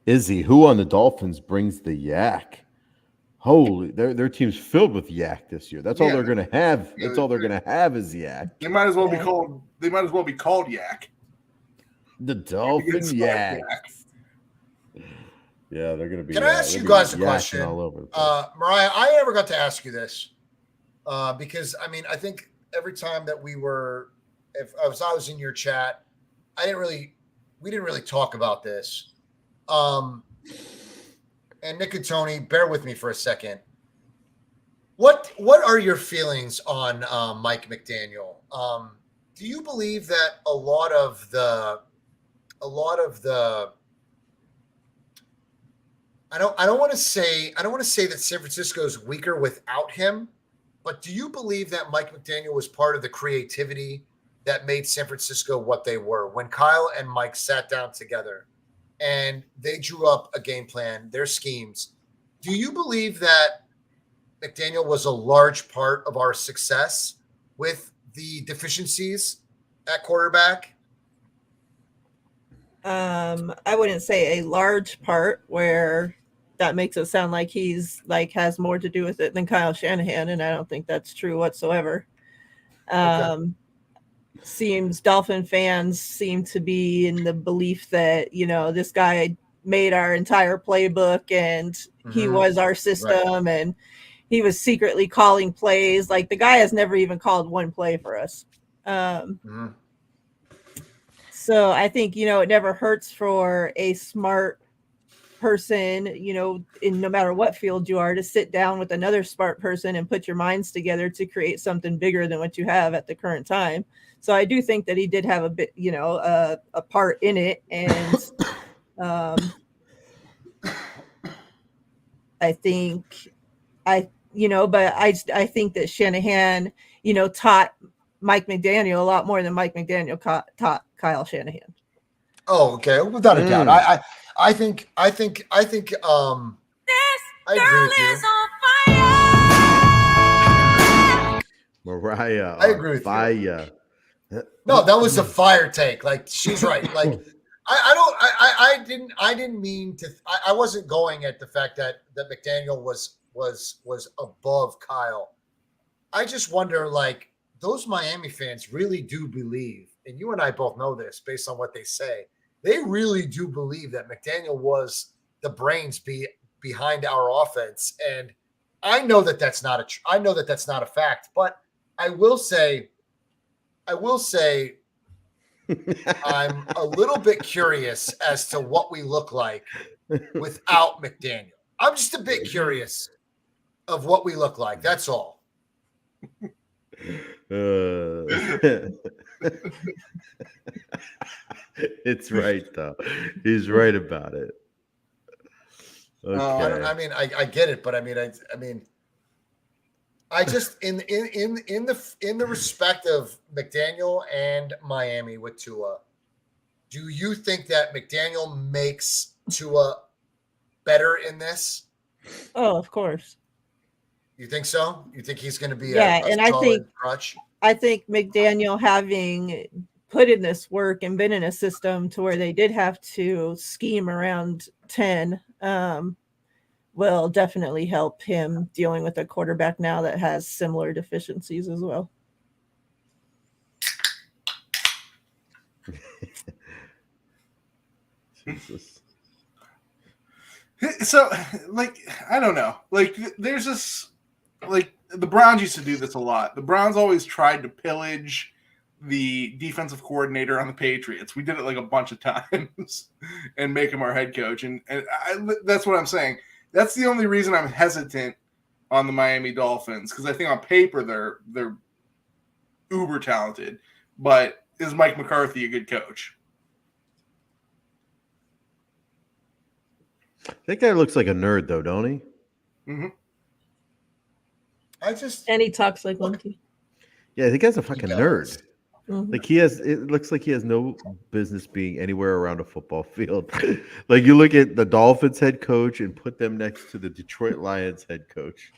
Izzy, who on the Dolphins brings the yak? Holy, their team's filled with yak this year. That's all they're gonna have. That's all they're gonna have is yak. They might as well be called. They might as well be called yak. The Dolphin yak. Yeah, they're gonna be. Can I ask you guys a yakking question? all over the place. Mariah, I never got to ask you this because I mean, I think every time that we were, if I was in your chat, we didn't really talk about this. And Nick and Tony, bear with me for a second. What are your feelings on Mike McDaniel? Do you believe that a lot of the I don't want to say that San Francisco is weaker without him, but do you believe that Mike McDaniel was part of the creativity that made San Francisco what they were when Kyle and Mike sat down together and they drew up a game plan, their schemes? Do you believe that McDaniel was a large part of our success with the deficiencies at quarterback? I wouldn't say a large part where that makes it sound like he's has more to do with it than Kyle Shanahan, and I don't think that's true whatsoever. Dolphin fans seem to be in the belief that, you know, this guy made our entire playbook and he was our system, and he was secretly calling plays. Like, the guy has never even called one play for us. So I think, you know, it never hurts for a smart person, you know, in no matter what field you are, to sit down with another smart person and put your minds together to create something bigger than what you have at the current time. So I do think that he did have a bit, you know, a part in it. And I think but I think that Shanahan, you know, taught Mike McDaniel a lot more than Mike McDaniel taught Kyle Shanahan. Oh, okay. Without a doubt. I think I agree with you. Mariah, I agree with you. No, that was a fire take. Like, she's right. Like, I didn't mean to. I wasn't going at the fact that McDaniel was above Kyle. I just wonder, like, those Miami fans really do believe, and you and I both know this based on what they say, they really do believe that McDaniel was the brains behind our offense. And I know that that's not a fact, but I will say I'm a little bit curious as to what we look like without McDaniel. I'm just a bit curious of what we look like. That's all. It's right, though. He's right about it. Okay. I get it, but I just in the respect of McDaniel and Miami with Tua, Do you think that McDaniel makes Tua better in this? Oh, of course. You think so? You think he's going to be Yeah, a and I solid think crutch? I think McDaniel having put in this work and been in a system to where they did have to scheme around 10 will definitely help him dealing with a quarterback now that has similar deficiencies as well. Jesus. So, like, I don't know. Like, there's this, like, the Browns used to do this a lot. The Browns always tried to pillage the defensive coordinator on the Patriots. We did it like a bunch of times and make him our head coach. And that's what I'm saying. That's the only reason I'm hesitant on the Miami Dolphins, because I think on paper they're uber talented. But is Mike McCarthy a good coach? That guy looks like a nerd, though, don't he? Mm-hmm. And he talks like one too. Yeah, the guy's a fucking nerd. Mhm. Like it looks like he has no business being anywhere around a football field. Like you look at the Dolphins head coach and put them next to the Detroit Lions head coach,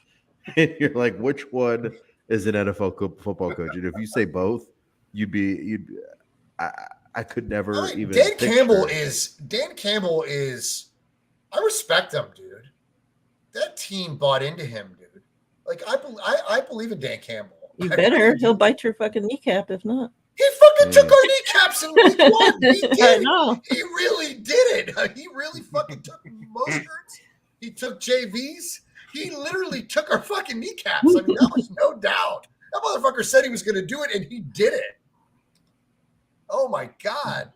and you're like, which one is an NFL football coach? And if you say both, I could never I mean, even. Dan picture Campbell it. is. I respect him, dude. That team bought into him, dude. Like I believe in Dan Campbell. You better. He'll bite your fucking kneecap if not. He fucking took our kneecaps in week 1. He did. I know. He really did it. He really fucking took Mosterts. He took JVs. He literally took our fucking kneecaps. I mean, that was no doubt. That motherfucker said he was going to do it, and he did it. Oh my god.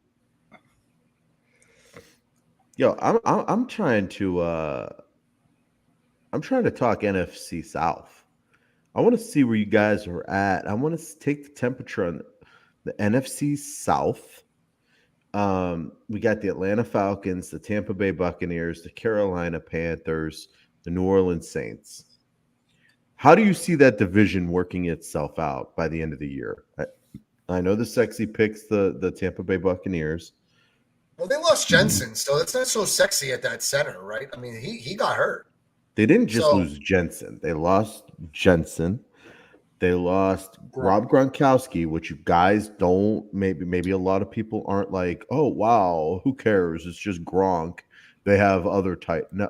Yo, I'm trying to talk NFC South. I want to see where you guys are at. I want to take the temperature on the NFC South. We got the Atlanta Falcons, the Tampa Bay Buccaneers, the Carolina Panthers, the New Orleans Saints. How do you see that division working itself out by the end of the year? I know the sexy picks the Tampa Bay Buccaneers. Well, they lost Jensen, so it's not so sexy at that center, right? I mean, he got hurt. They didn't just lose Jensen. They lost Jensen. They lost Rob Gronkowski, which you guys don't. Maybe a lot of people aren't like, oh wow, who cares? It's just Gronk. They have other type. No,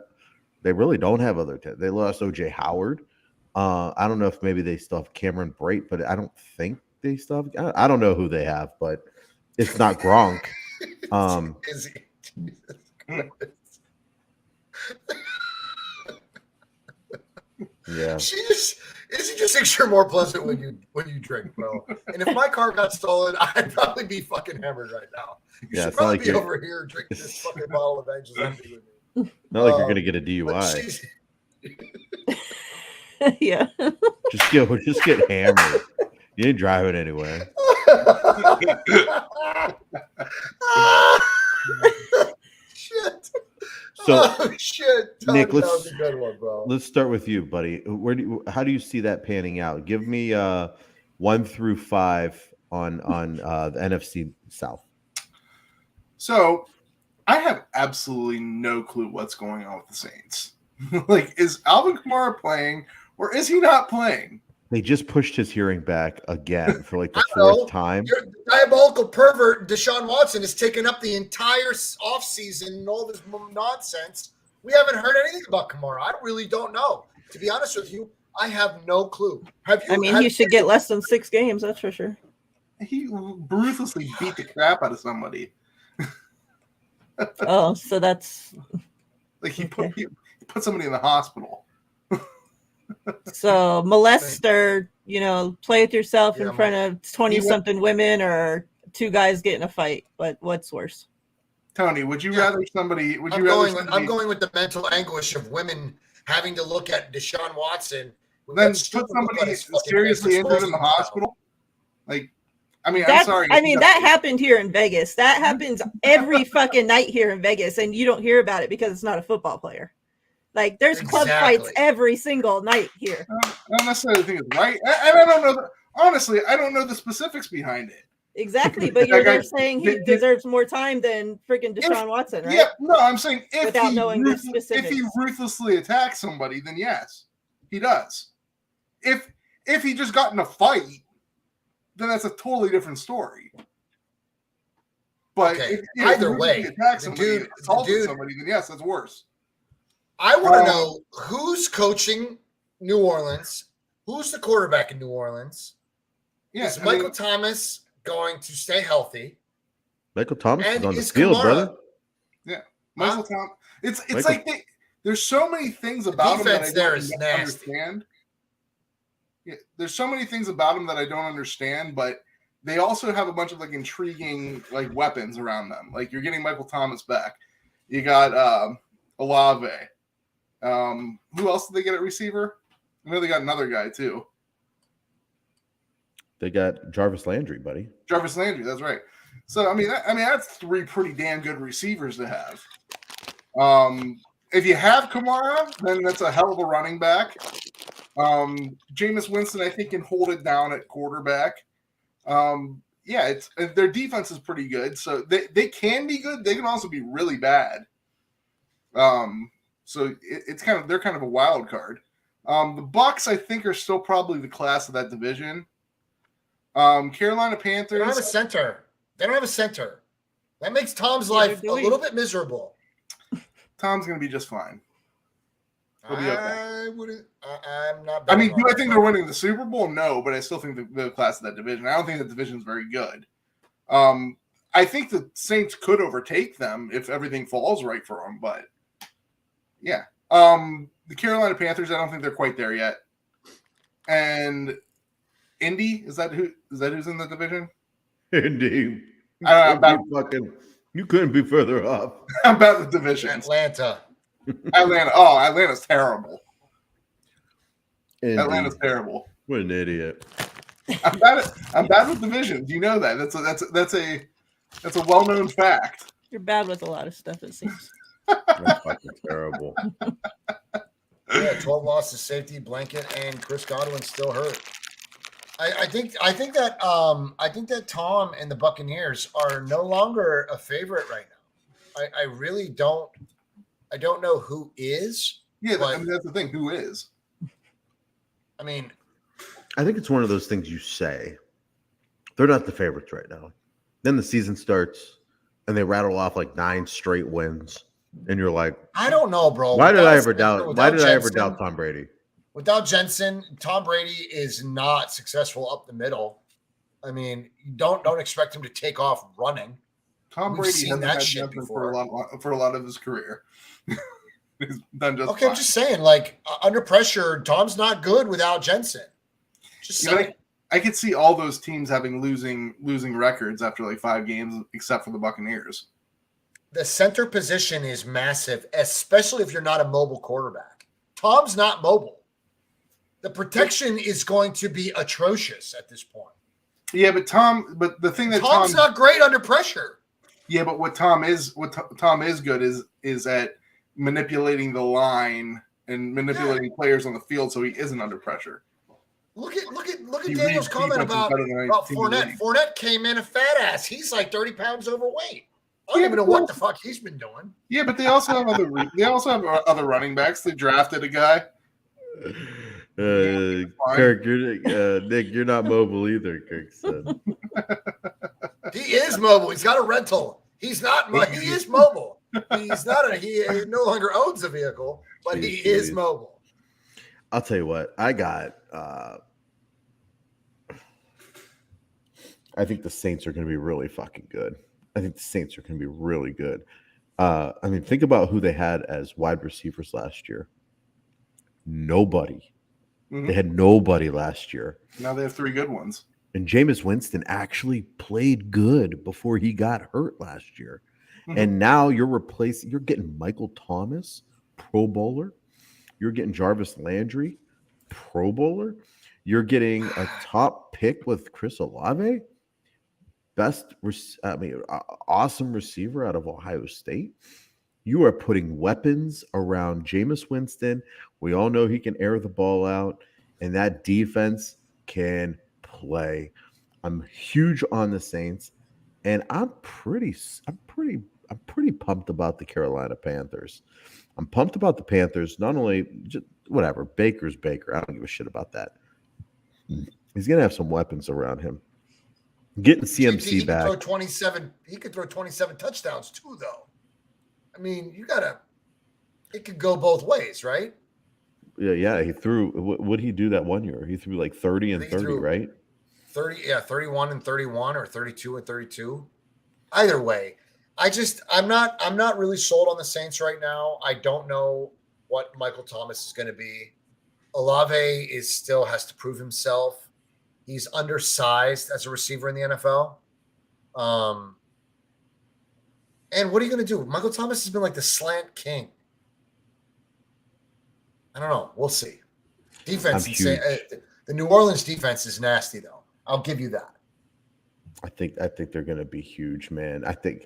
they really don't have other type. They lost OJ Howard. I don't know if maybe they still have Cameron Brate, but I don't think they still have. I don't know who they have, but it's not Gronk. Is he? Jesus Christ. Yeah. Izzy just thinks you're more pleasant when you drink, bro. And if my car got stolen, I'd probably be fucking hammered right now. You should probably be over here drinking this fucking bottle of Angel's Envy with me. Not like you're gonna get a DUI. Yeah. Just get hammered. You ain't driving anywhere. Shit. So, shit. Nick, that was a good one, bro. Let's start with you, buddy. How do you see that panning out? Give me 1 through 5 on the NFC South. So, I have absolutely no clue what's going on with the Saints. Like, is Alvin Kamara playing or is he not playing? They just pushed his hearing back again for like the 4th time. Your diabolical pervert, Deshaun Watson, has taken up the entire offseason and all this nonsense. We haven't heard anything about Kamara. I really don't know. To be honest with you, I have no clue. He should get less than 6 games, that's for sure. He ruthlessly beat the crap out of somebody. Oh, so that's like he put somebody in the hospital. So molester, play with yourself in front of 20-something women or 2 guys get in a fight. But what's worse? Tony, would you rather somebody? I'm going with the mental anguish of women having to look at Deshaun Watson. Then put somebody seriously injured in the hospital. Like, I'm sorry. That happened here in Vegas. That happens every fucking night here in Vegas, and you don't hear about it because it's not a football player. Like, there's club fights every single night here. I don't necessarily think it's right. I don't know. Honestly, I don't know the specifics behind it. Exactly, but That you're guy- there saying he deserves more time than freaking Deshaun Watson, right? Yeah, no, I'm saying Without knowing the if he specifics. ruthlessly attacks somebody, then yes, he does. If he just got in a fight, then that's a totally different story. But Okay, if he either ruthlessly way, attacks the somebody, dude- and assaulted the dude- somebody, then yes, that's worse. I want to know who's coaching New Orleans, who's the quarterback in New Orleans. Yeah, Is Michael Thomas going to stay healthy? Michael Thomas is And on the is field, Kamara- brother. Michael Thomas. It's Michael- like there's so many things about him that I defense there don't is nasty. understand. Yeah, there's so many things about him that I don't understand, but they also have a bunch of like intriguing like weapons around them. Like you're getting Michael Thomas back. You got Olave. Who else did they get at receiver? I know they got another guy too. They got Jarvis Landry, buddy. Jarvis Landry, that's right. So I mean that's three pretty damn good receivers to have. If you have Kamara, then that's a hell of a running back. Jameis Winston, I think, can hold it down at quarterback. It's their defense is pretty good, so they can be good. They can also be really bad. So it's they're kind of a wild card. The Bucks, I think, are still probably the class of that division. Carolina Panthers. They don't have a center. They don't have a center. That makes Tom's life a little bit miserable. Tom's going to be just fine. He'll be okay. I'm not. I mean, do I think they're winning the Super Bowl? No, but I still think they're the class of that division. I don't think that division is very good. I think the Saints could overtake them if everything falls right for them, but yeah. The Carolina Panthers, I don't think they're quite there yet. And Indy, is that who's in the division? Indy. You couldn't be further off. About the divisions. Atlanta. Atlanta's terrible. Indy. Atlanta's terrible. What an idiot. I'm bad with divisions. You know that. That's a well-known fact. You're bad with a lot of stuff, it seems. That's fucking terrible. Yeah, 12 losses, safety, blanket, and Chris Godwin still hurt. I think that Tom and the Buccaneers are no longer a favorite right now. I really don't. I don't know who is. Yeah, but, that's the thing. Who is? I mean, I think it's one of those things you say. They're not the favorites right now. Then the season starts, and they rattle off like 9 straight wins, and you're like, I don't know, bro. Why did I ever doubt Tom Brady? Without Jensen, Tom Brady is not successful up the middle. I mean, you don't expect him to take off running. Tom We've Brady seen hasn't that had shit nothing before. for a lot of his career. He's done just Okay, fine. I'm just saying, like under pressure, Tom's not good without Jensen. Just saying. I could see all those teams having losing records after like 5 games, except for the Buccaneers. The center position is massive, especially if you're not a mobile quarterback. Tom's not mobile. The protection is going to be atrocious at this point. Yeah, but the thing that Tom's not great under pressure. Yeah, but what Tom is good is at manipulating the line and manipulating players on the field so he isn't under pressure. Look at He Daniel's reads comment defenses about better than I see in the Fournette. league. Fournette came in a fat ass. He's like 30 pounds overweight. I don't even know what the fuck he's been doing. Yeah, but they also have other running backs. They drafted a guy. Kirk, Nick, you're not mobile either, Kirk said. He is mobile. He's got a rental. He's not. He is mobile. He's not. He no longer owns a vehicle, but he is mobile. I'll tell you what. I got. I think the Saints are going to be really fucking good. I think the Saints are going to be really good. I mean, think about who they had as wide receivers last year. Nobody. Mm-hmm. They had nobody last year. Now they have 3 good ones. And Jameis Winston actually played good before he got hurt last year. Mm-hmm. And now you're getting Michael Thomas, Pro Bowler. You're getting Jarvis Landry, Pro Bowler. You're getting a top pick with Chris Olave. Awesome receiver out of Ohio State. You are putting weapons around Jameis Winston. We all know he can air the ball out, and that defense can play. I'm huge on the Saints, and I'm pretty pumped about the Carolina Panthers. I'm pumped about the Panthers. Not only just whatever, Baker's Baker. I don't give a shit about that. He's gonna have some weapons around him. Getting CMC he back. Could throw 27. He could throw 27 touchdowns too, though. I mean, it could go both ways, right? Yeah. He threw. What did he do that one year? He threw like 30 and 30, right? 31 and 31, or 32 and 32. Either way, I'm not really sold on the Saints right now. I don't know what Michael Thomas is going to be. Olave still has to prove himself. He's undersized as a receiver in the NFL. And what are you going to do? Michael Thomas has been like the slant king. I don't know. We'll see. Defense, the New Orleans defense is nasty, though. I'll give you that. I think they're going to be huge, man. I think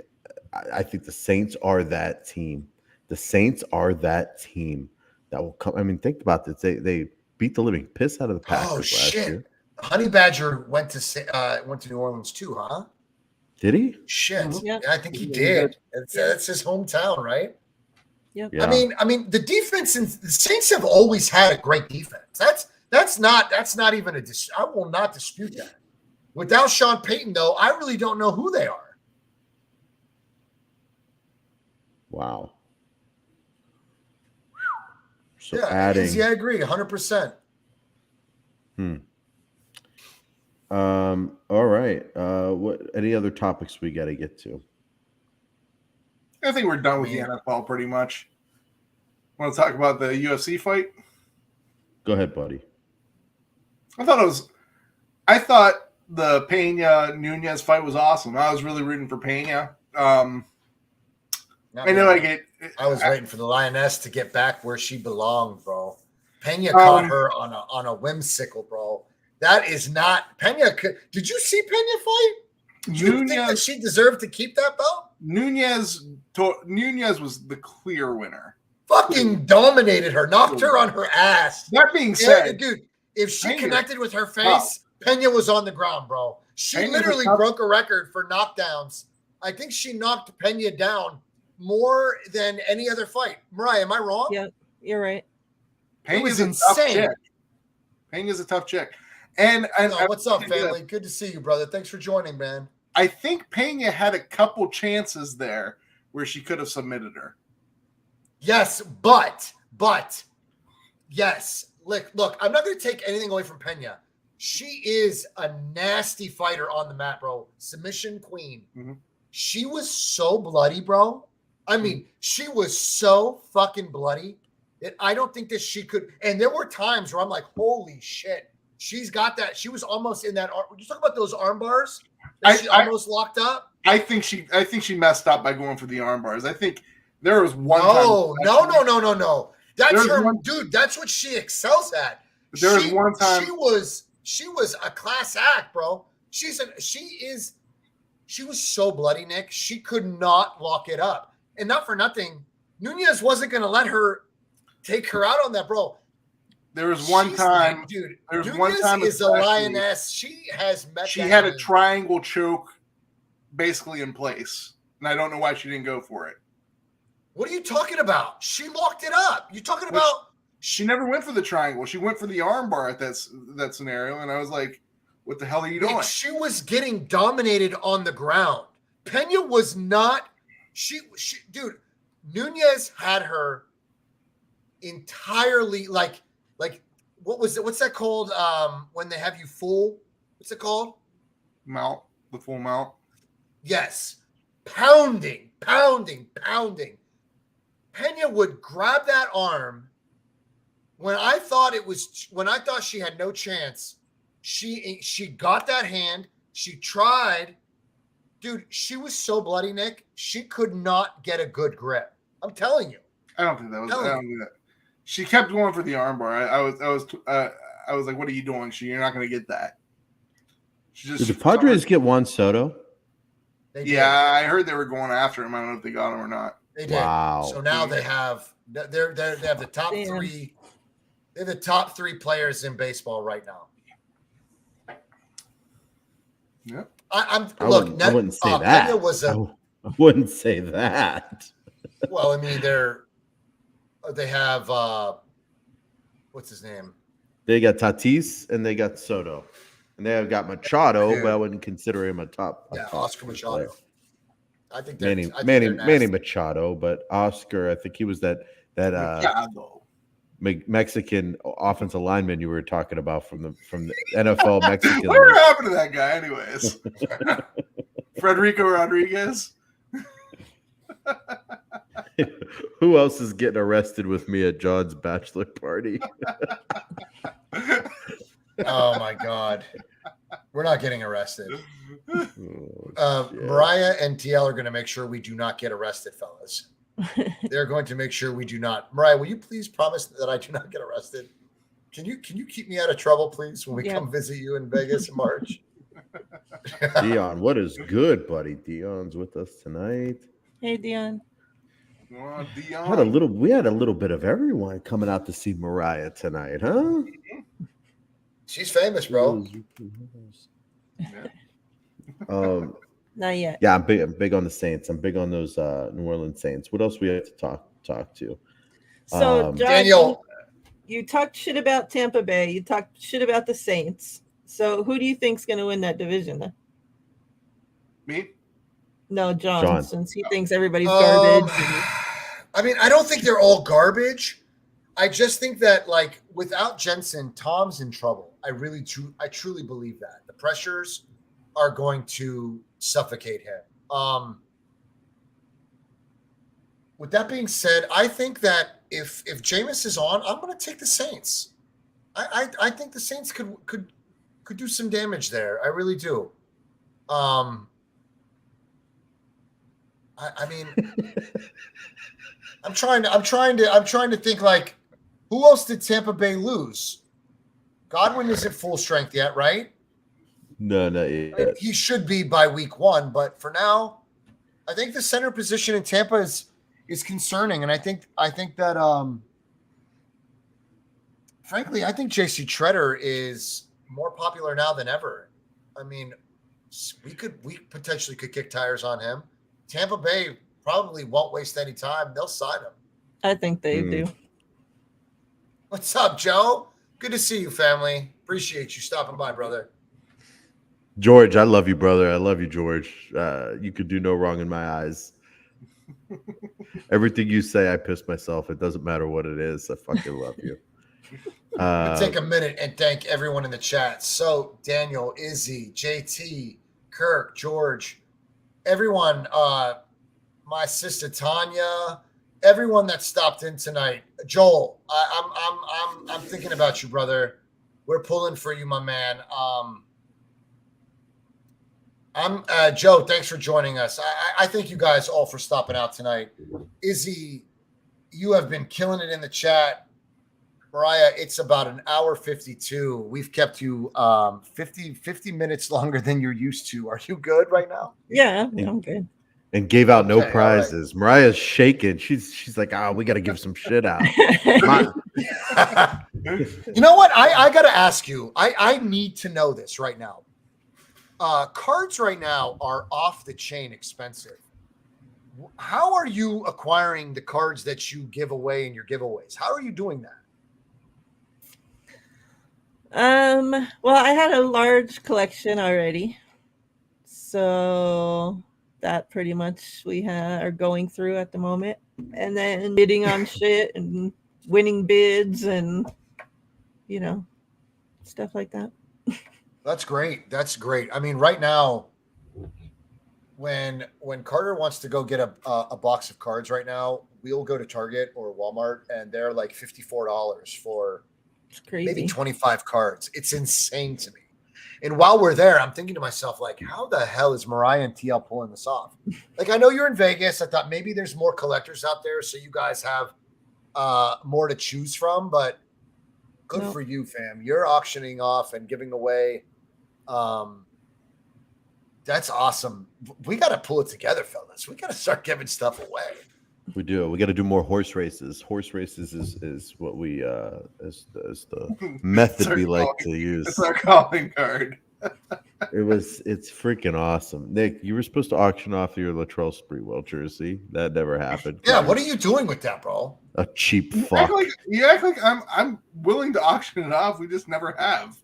the Saints are that team. The Saints are that team that will come. I mean, think about this. They beat the living piss out of the Packers last year. Honey Badger went to New Orleans too, huh? Did he? Shit. Yeah. I think he did. That's his hometown, right? Yep. Yeah. I mean, the defense and the Saints have always had a great defense. That's not even I will not dispute that. Without Sean Payton, though, I really don't know who they are. Wow. So Yeah, adding. I agree, 100%. All right. What? Any other topics we got to get to? I think we're done with the NFL pretty much. Want to talk about the UFC fight? Go ahead, buddy. I thought the Pena Nunez fight was awesome. I was really rooting for Pena. I was waiting for the Lioness to get back where she belonged, bro. Pena caught her on a whimsical, bro. That is not Pena. Did you see Pena fight? Did you think that she deserved to keep that belt? Nunez was the clear winner. Fucking dominated her, knocked her on her ass. That being said, dude, if she connected with her face, Pena was on the ground, bro. She literally broke a record for knockdowns. I think she knocked Pena down more than any other fight. Mariah, am I wrong? Yeah, you're right. Pena's insane. Pena's a tough chick. And what's up, family? Good to see you, brother. Thanks for joining, man. I think Pena had a couple chances there where she could have submitted her. Yes, but yes. Look, I'm not going to take anything away from Pena. She is a nasty fighter on the mat, bro. Submission queen. Mm-hmm. She was so bloody, bro. I mean, she was so fucking bloody that I don't think that she could. And there were times where I'm like, holy shit. She's got that. She was almost in that. Would you talk about those arm bars? She almost locked up. I think she messed up by going for the arm bars. I think there was one. No. That's her, dude. That's what she excels at. There was one time she was a class act, bro. She was so bloody, Nick. She could not lock it up, and not for nothing. Nunez wasn't going to let her take her out on that, bro. There was one time, dude. There was Nunez one time is a lioness. She has met. She had a triangle choke, basically in place, and I don't know why she didn't go for it. What are you talking about? She locked it up. You're talking about. She never went for the triangle. She went for the armbar at that scenario, and I was like, "What the hell are you doing?" She was getting dominated on the ground. Pena was not. She dude. Nunez had her entirely like what was it? What's that called? When they have you full, what's it called? Mount, the full mount. Yes, pounding. Pena would grab that arm. When I thought she had no chance, she got that hand. She tried, dude. She was so bloody, Nick. She could not get a good grip. I'm telling you. I don't think that was. I don't think that. She kept going for the armbar. I was like, "What are you doing? You're not going to get that." Did the Padres get Juan Soto? I heard they were going after him. I don't know if they got him or not. They did. Wow. So now they have they have the top three. They're the top three players in baseball right now. Yeah. I'm I look. wouldn't, I wouldn't say that. Pena was I wouldn't say that. well. I mean, they have what's his name? They got Tatis and they got Soto, and they have got Machado, but I Dude. wouldn't consider him a top. Yeah, top Oscar Machado. player. I think Manny they're nasty. Machado, but Oscar, I think he was that Machado. Mexican offensive lineman you were talking about from the NFL Mexican. Whatever happened to that guy, anyways? Federico Rodriguez. Who else is getting arrested with me at John's bachelor party? Oh my God, we're not getting arrested. Oh, shit. Mariah and TL are going to make sure we do not get arrested, fellas. They're going to make sure we do not. Mariah, will you please promise that I do not get arrested? Can you keep me out of trouble, please, when we come visit you in Vegas in March? Dion, what is good, buddy? Dion's with us tonight. Hey, Dion. Oh, Dion. We had a little bit of everyone coming out to see Mariah tonight, huh? She's famous, bro. Not yet. Yeah, I'm big on the Saints. I'm big on those New Orleans Saints. What else we have to talk to? So, Josh, Daniel, you talked shit about Tampa Bay. You talked shit about the Saints. So, who do you think's going to win that division then? Me? No, John, John. since he thinks everybody's garbage. I mean, I don't think they're all garbage. I just think that, like, without Jensen, Tom's in trouble. I truly believe that. The pressures are going to suffocate him. With that being said, I think that if Jameis is on, I'm going to take the Saints. I think the Saints could do some damage there. I really do. I mean, I'm trying to think, like, who else did Tampa Bay lose? Godwin isn't full strength yet, right? No, not yet. He should be by week 1, but for now, I think the center position in Tampa is concerning, and I think that frankly, I think JC Treader is more popular now than ever. I mean, we potentially could kick tires on him. Tampa Bay probably won't waste any time. They'll sign him. I think they do. What's up, Joe? Good to see you, family. Appreciate you stopping by, brother. George, I love you, brother. I love you, George. You could do no wrong in my eyes. Everything you say, I piss myself. It doesn't matter what it is. I fucking love you. Take a minute and thank everyone in the chat. So, Daniel, Izzy, JT, Kirk, George, everyone, my sister Tanya, everyone that stopped in tonight. Joel, I'm thinking about you, brother. We're pulling for you, my man. Joe, thanks for joining us. I thank you guys all for stopping out tonight. Izzy, you have been killing it in the chat. Mariah, it's about an hour 52. We've kept you 50 minutes longer than you're used to. Are you good right now? Yeah, I'm good. And gave out no Okay, prizes. Right. Mariah's shaking. She's like, we got to give some shit out. You know what? I got to ask you. I need to know this right now. Cards right now are off the chain expensive. How are you acquiring the cards that you give away in your giveaways? How are you doing that? Well, I had a large collection already. So that pretty much we are going through at the moment. And then bidding on shit and winning bids and, stuff like that. That's great. That's great. I mean, right now, when Carter wants to go get a box of cards right now, we'll go to Target or Walmart and they're like $54 for maybe 25 cards. It's insane to me. And while we're there, I'm thinking to myself, like, how the hell is Mariah and TL pulling this off? Like, I know you're in Vegas. I thought maybe there's more collectors out there, so you guys have more to choose from. But good for you, fam. You're auctioning off and giving away. That's awesome. We got to pull it together, fellas. We got to start giving stuff away. We do. We got to do more horse races. Horse races is what we is the method we like to use. It's our calling card. It's freaking awesome. Nick, you were supposed to auction off your Latrell Sprewell jersey. That never happened. Yeah, what are you doing with that, bro? A cheap You fuck. act like I'm willing to auction it off. We just never have.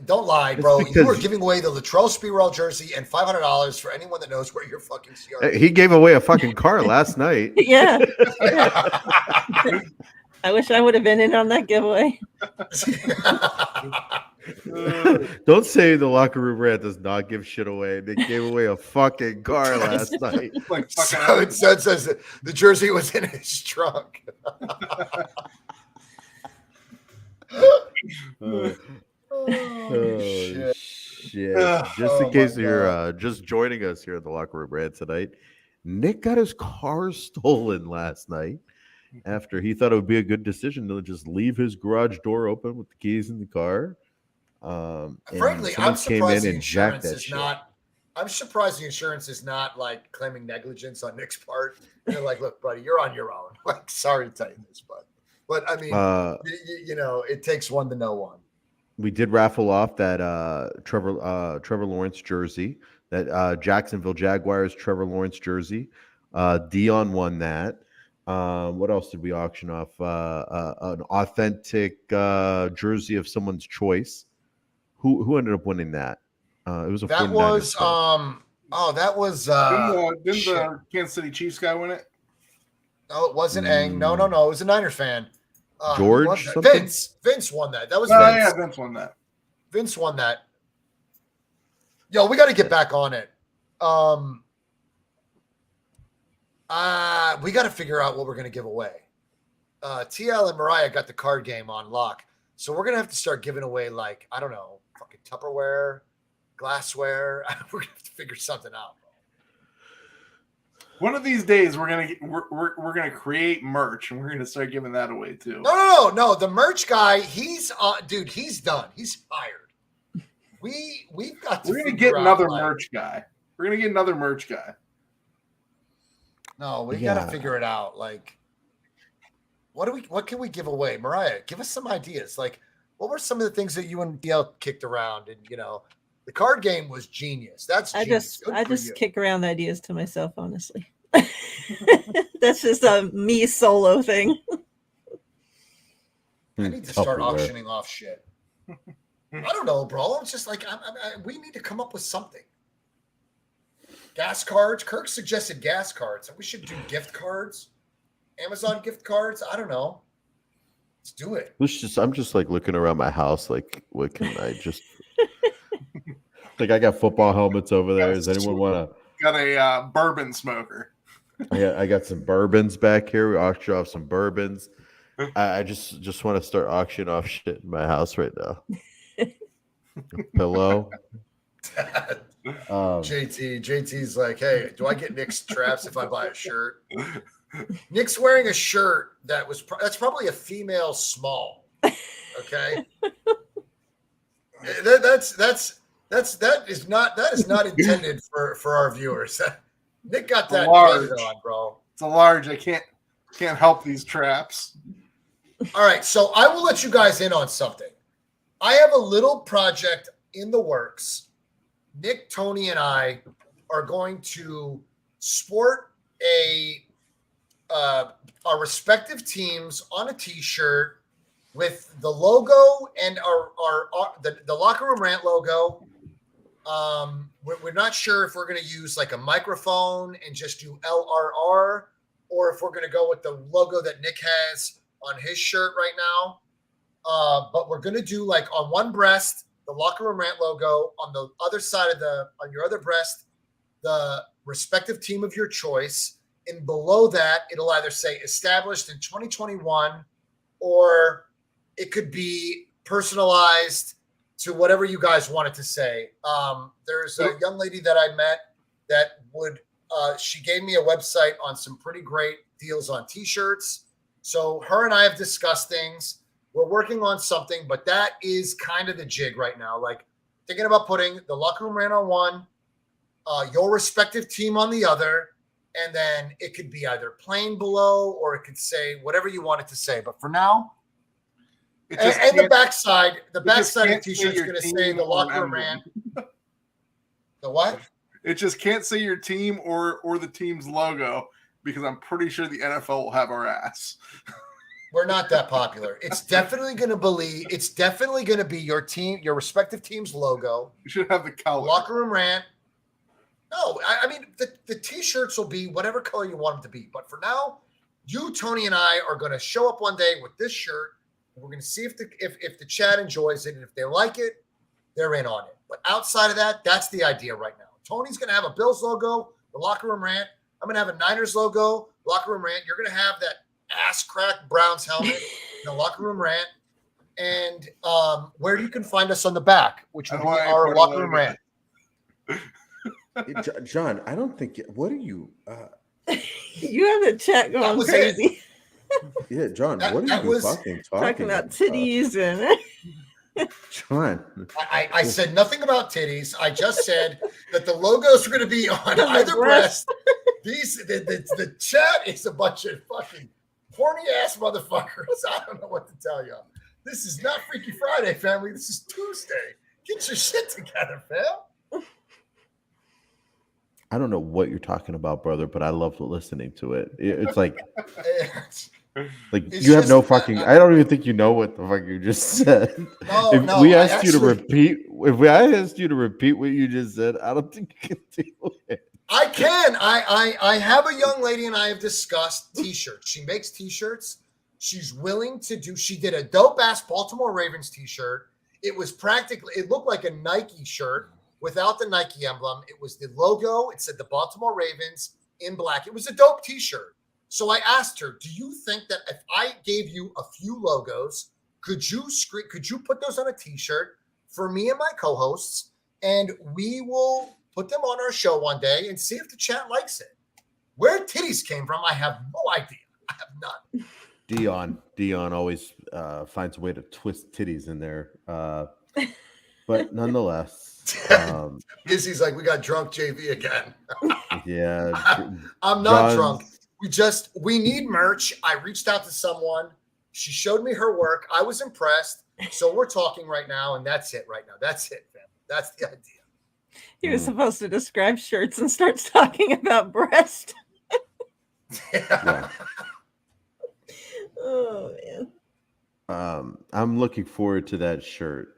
Don't lie, It's bro. You because- were giving away the Latrell Sprewell jersey and $500 for anyone that knows where your fucking CR. He gave away a fucking car last night. Yeah. I wish I would have been in on that giveaway. Don't say the Locker Room Rant does not give shit away. They gave away a fucking car last night. Like fucking So it says that the jersey was in his trunk. Oh, shit. shit. Ugh. Just in Oh, case my you're just joining us here at the Locker Room Rant tonight, Nick got his car stolen last night after he thought it would be a good decision to just leave his garage door open with the keys in the car. And Frankly, someone I'm came surprised the in and jacked insurance that is shit. not. I'm surprised the insurance is not like claiming negligence on Nick's part. And they're like, "Look, buddy, you're on your own." Like, sorry to tell you this, but I mean, you know, it takes one to know one. We did raffle off that Trevor Lawrence jersey, that Jacksonville Jaguars Trevor Lawrence jersey. Dion won that. What else did we auction off? An authentic jersey of someone's choice. Who ended up winning that? It was a That 49ers was fan. that was didn't shit. the Kansas City Chiefs guy win it? No, it wasn't Ang. No, it was a Niner fan. Who George was that? something? Vince won that. That was Oh Vince. yeah, Vince won that. Vince won that. Yo, we got to get back on it. We got to figure out what we're going to give away. TL and Mariah got the card game on lock. So we're going to have to start giving away, like, I don't know, fucking Tupperware, glassware. We're going to have to figure something out. One of these days, we're gonna create merch and we're gonna start giving that away too. No. The merch guy, he's dude, he's done. He's hired. We've got to. We're gonna figure get out, another like- merch guy. We're gonna get another merch guy. No, we Yeah. got to figure it out. Like, what can we give away? Mariah, give us some ideas. Like, what were some of the things that you and DL kicked around? And the card game was genius. That's I genius. just Good for you. kick around ideas to myself, honestly. That's just a me solo thing. I need to start Tupperware. auctioning off shit. I don't know, bro. It's just like we need to come up with something. Gas cards. Kirk suggested gas cards. We should do gift cards. Amazon gift cards. I don't know. Let's do it. I'm just like looking around my house, like what can I just like I got football helmets over there. Does anyone want Got a bourbon smoker. to? I got some bourbons back here. We auction off some bourbons. I just want to start auctioning off shit in my house right now. A pillow. JT's like, hey, do I get Nick's traps if I buy a shirt? Nick's wearing a shirt that's probably a female small. Okay, that is not intended for our viewers. Nick got that Large. painted on, bro. It's a large. I can't help these traps. All right, so I will let you guys in on something. I have a little project in the works. Nick, Tony, and I are going to sport our respective teams on a T-shirt with the logo and the Locker Room Rant logo. We're not sure if we're going to use like a microphone and just do LRR, or if we're going to go with the logo that Nick has on his shirt right now. But we're going to do like on one breast, the Locker Room Rant logo, on the other side on your other breast, the respective team of your choice. And below that, it'll either say established in 2021, or it could be personalized to whatever you guys want it to say. There's a young lady that I met that she gave me a website on some pretty great deals on T-shirts. So her and I have discussed things. We're working on something, but that is kind of the jig right now. Like thinking about putting the Locker Room Rant on one, your respective team on the other, and then it could be either plain below or it could say whatever you want it to say. But for now, It just and the can't- backside of the just can't T-shirt is say your going to team say the or Locker Room emblem. Rant. The what? It just can't say your team or the team's logo because I'm pretty sure the NFL will have our ass. We're not that popular. It's definitely going to be your team, your respective team's logo. You should have the color. Locker Room Rant. No, I mean, the T-shirts will be whatever color you want them to be. But for now, you, Tony, and I are going to show up one day with this shirt. And we're going to see if the chat enjoys it. And if they like it, they're in on it. But outside of that, that's the idea right now. Tony's going to have a Bills logo, the Locker Room Rant. I'm going to have a Niners logo, Locker Room Rant. You're going to have that ass crack Browns helmet, the Locker Room Rant. And where you can find us on the back, which would be our Locker Room Rant. John, I don't think. What are you? You have the chat going crazy. Yeah, John, what are you fucking talking about? Titties and. John, I said nothing about titties. I just said that the logos are going to be on either breast. The chat is a bunch of fucking horny ass motherfuckers. I don't know what to tell you. This is not Freaky Friday, family. This is Tuesday. Get your shit together, fam. I don't know what you're talking about, brother, but I love listening to it. It's like you have no fucking. I don't even think you know what the fuck you just said. If I asked you to repeat what you just said, I don't think you can do it. I can. I have a young lady and I have discussed t-shirts. She makes t-shirts. She's willing to do. She did a dope ass Baltimore Ravens t-shirt. It looked like a Nike shirt without the Nike emblem. It was the logo. It said the Baltimore Ravens in black. It was a dope t-shirt. So I asked her, do you think that if I gave you a few logos, could you put those on a t-shirt for me and my co-hosts, and we will put them on our show one day and see if the chat likes it? Where titties came from, I have no idea. I have none. Dion always finds a way to twist titties in there. But nonetheless. Izzy's like, we got drunk JV again. Yeah. I'm not drunk. We need merch. I reached out to someone. She showed me her work. I was impressed. So we're talking right now, and that's it right now. That's it, fam. That's the idea. He was supposed to describe shirts and starts talking about breast. Yeah. Oh man. I'm looking forward to that shirt.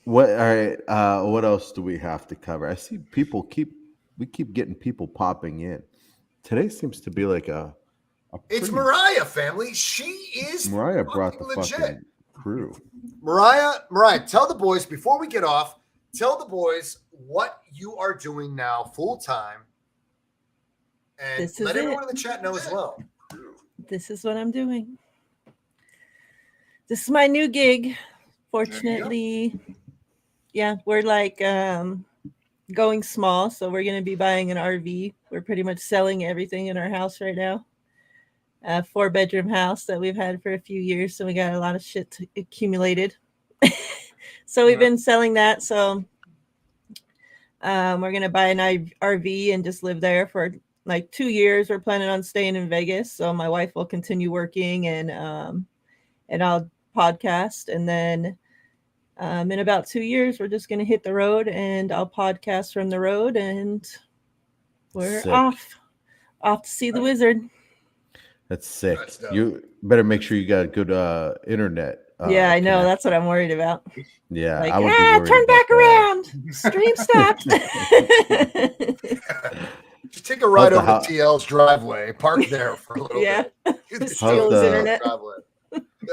What else do we have to cover? I see we keep getting people popping in. Today seems to be like it's Mariah, family. Mariah brought the legit fucking crew. Mariah, tell the boys before we get off, what you are doing now full time. And let everyone in the chat know as well. This is what I'm doing. This is my new gig. Fortunately, yeah, we're like going small, so we're going to be buying an RV. We're pretty much selling everything in our house right now. A 4-bedroom house that we've had for a few years, so we got a lot of shit accumulated. So we've been selling that. So we're going to buy an RV and just live there for like 2 years. We're planning on staying in Vegas, so my wife will continue working and I'll podcast, and then in about 2 years we're just going to hit the road and I'll podcast from the road, and we're off to see the wizard. That's sick. You better make sure you got good internet. Yeah, I know. That's what I'm worried about. Yeah, like, I would be worried turn back that. Around. Stream stopped. Just take a ride over to TL's driveway, park there for a little bit. Steal his internet.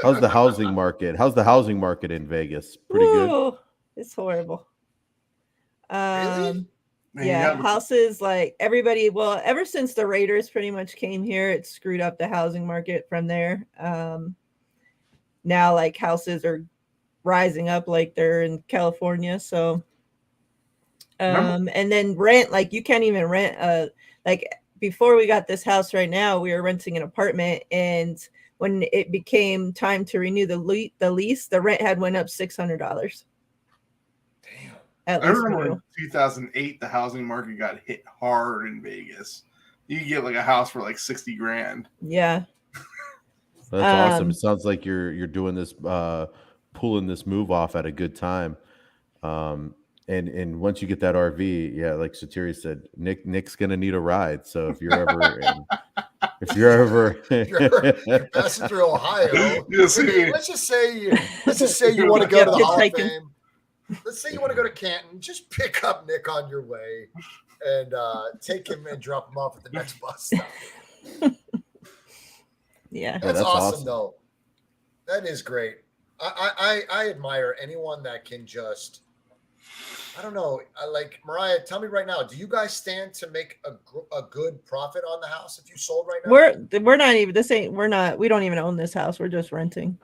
How's the housing market? How's the housing market in Vegas? Pretty good. It's horrible. Really? Yeah, houses, like everybody. Well, ever since the Raiders pretty much came here, it screwed up the housing market from there. Now, like, houses are rising up like they're in California. So, and then rent, like, you can't even rent. Like, before we got this house right now, we were renting an apartment, and when it became time to renew the lease, the rent had went up $600. I remember in 2008, the housing market got hit hard in Vegas. You could get like a house for like $60,000. Yeah. That's awesome. It sounds like you're doing this, pulling this move off at a good time. And once you get that RV, yeah, like Satiri said, Nick's gonna need a ride. So if you're ever You're passing through Ohio. You'll see me. Let's just say you want to go Yep, to the Hall of hitchhiking. Fame. Let's say you want to go to Canton. Just pick up Nick on your way and take him and drop him off at the next bus stop. Yeah. That's that's awesome, awesome. though. That is great. I admire anyone that can just, I don't know. Like Mariah, tell me right now, do you guys stand to make a good profit on the house if you sold right now? We're not even we don't even own this house. We're just renting.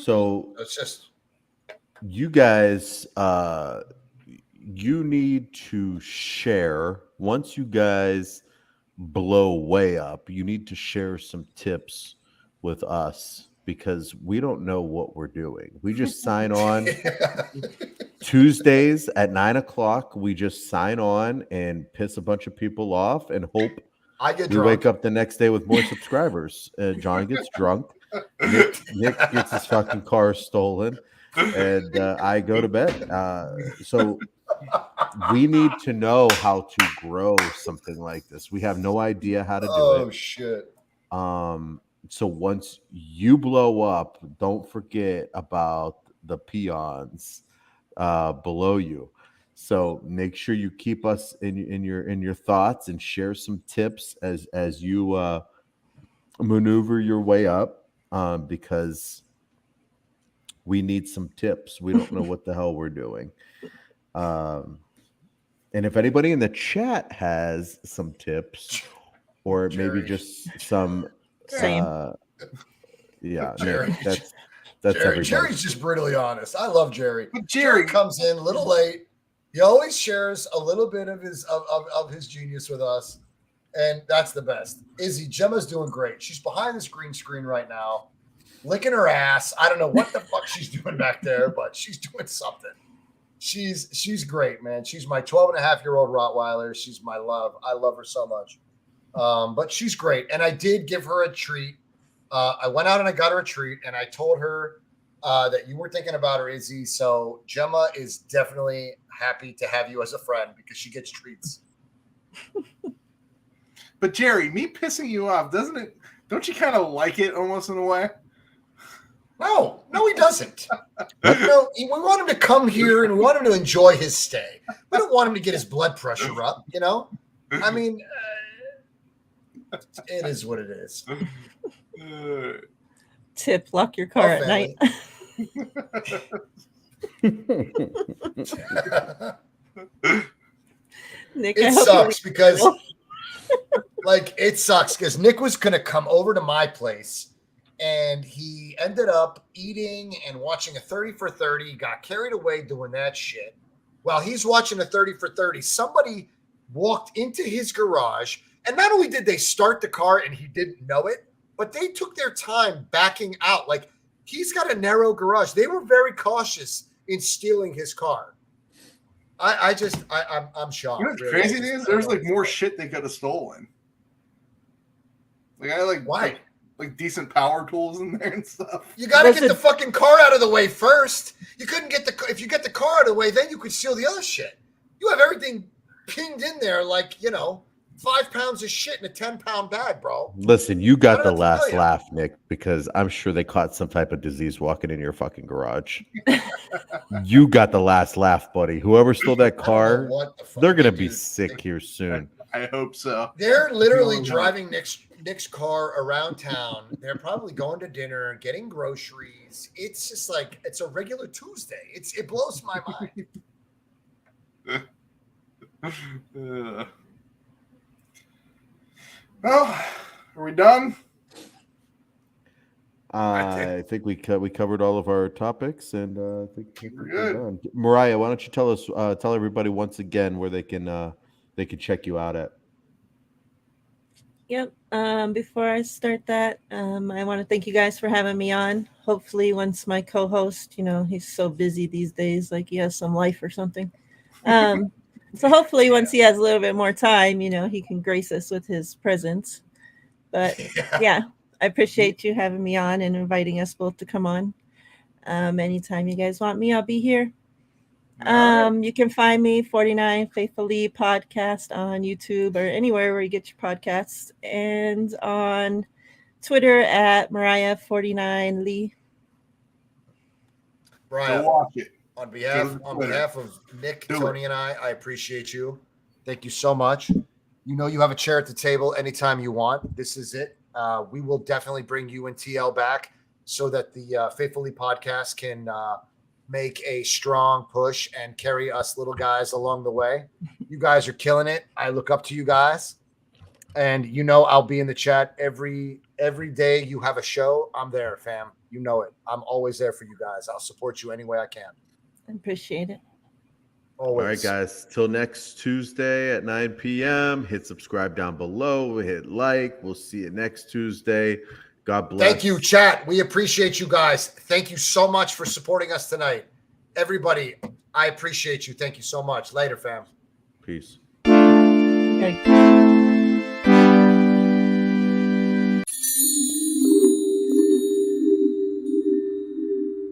So It's just you guys, you need to share once you guys blow way up. You need to share some tips with us because we don't know what we're doing. We just sign on Tuesdays at 9:00. We just sign on and piss a bunch of people off and hope I get we drunk. wake up the next day with more subscribers. John gets drunk. Nick gets his fucking car stolen, and I go to bed. So we need to know how to grow something like this. We have no idea how to do Oh it. shit. So once you blow up, don't forget about the peons below you. So make sure you keep us in your thoughts and share some tips as you maneuver your way up, because we need some tips. We don't know what the hell we're doing. And if anybody in the chat has some tips, or maybe Jerry. just some, Same. yeah, Jerry. Nick, that's Jerry, everybody. Jerry's just brutally honest. I love Jerry. But Jerry Jerry, comes in a little late. He always shares a little bit of his genius with us, and that's the best. Izzy, Gemma's doing great. She's behind this green screen right now, licking her ass. I don't know what the fuck she's doing back there, but she's doing something. She's great, man. She's my 12-and-a-half-year-old Rottweiler. She's my love. I love her so much. But she's great, and I did give her a treat. I went out and I got her a treat, and I told her that you were thinking about her, Izzy. So Gemma is definitely happy to have you as a friend because she gets treats. but Jerry, me pissing you off, doesn't it? Don't you kind of like it almost in a way? No, he doesn't. No, we want him to come here and we want him to enjoy his stay. We don't want him to get his blood pressure up, you know? I mean, it is what it is. Tip: lock your car at family. night. Nick, I It hope you sucks leave- because, it sucks because Nick was going to come over to my place and he ended up eating and watching a 30 for 30, got carried away doing that shit. While he's watching a 30 for 30, somebody walked into his garage, and not only did they start the car and he didn't know it, but they took their time backing out. Like, he's got a narrow garage. They were very cautious in stealing his car. I'm shocked. You know what's really. crazy is there's like more shit they could have stolen. Like I like Why? like decent power tools in there and stuff. You got to Was get it- the fucking car out of the way first. You couldn't get if you get the car out of the way, then you could steal the other shit. You have everything pinned in there, 5 pounds of shit in a 10-pound bag, bro. Listen, you I got don't the know what to last tell ya. laugh, Nick, because I'm sure they caught some type of disease walking in your fucking garage. You got the last laugh, buddy. Whoever stole that I don't know car, what the fuck they're gonna they be do. sick here soon. I hope so. They're literally No. driving Nick's car around town. They're probably going to dinner, getting groceries. It's just like it's a regular Tuesday. It blows my mind. Well, are we done? I think we covered all of our topics, and I think We're we're good. done. Mariah, why don't you tell everybody once again where they can check you out at? Yep. Before I start that, I want to thank you guys for having me on. Hopefully, once my co-host, he's so busy these days, like he has some life or something. So hopefully, once he has a little bit more time, he can grace us with his presence. But yeah, I appreciate you having me on and inviting us both to come on. Anytime you guys want me, I'll be here. You can find me 49 Faithfully podcast on YouTube or anywhere where you get your podcasts, and on Twitter at Mariah49Lee. Mariah, Go watch it. on Go to Twitter. behalf of Nick, Do Tony, and I appreciate you. Thank you so much. You know you have a chair at the table anytime you want. This is it. We will definitely bring you and TL back so that the Faithfully podcast can make a strong push and carry us little guys along the way. You guys are killing it. I look up to you guys. And you know I'll be in the chat every day you have a show. I'm there, fam. You know it. I'm always there for you guys. I'll support you any way I can. I appreciate it. Always. All right, guys. Till next Tuesday at 9 p.m. Hit subscribe down below. Hit like. We'll see you next Tuesday. God bless. Thank you, chat. We appreciate you guys. Thank you so much for supporting us tonight. Everybody, I appreciate you. Thank you so much. Later, fam. Peace. Okay.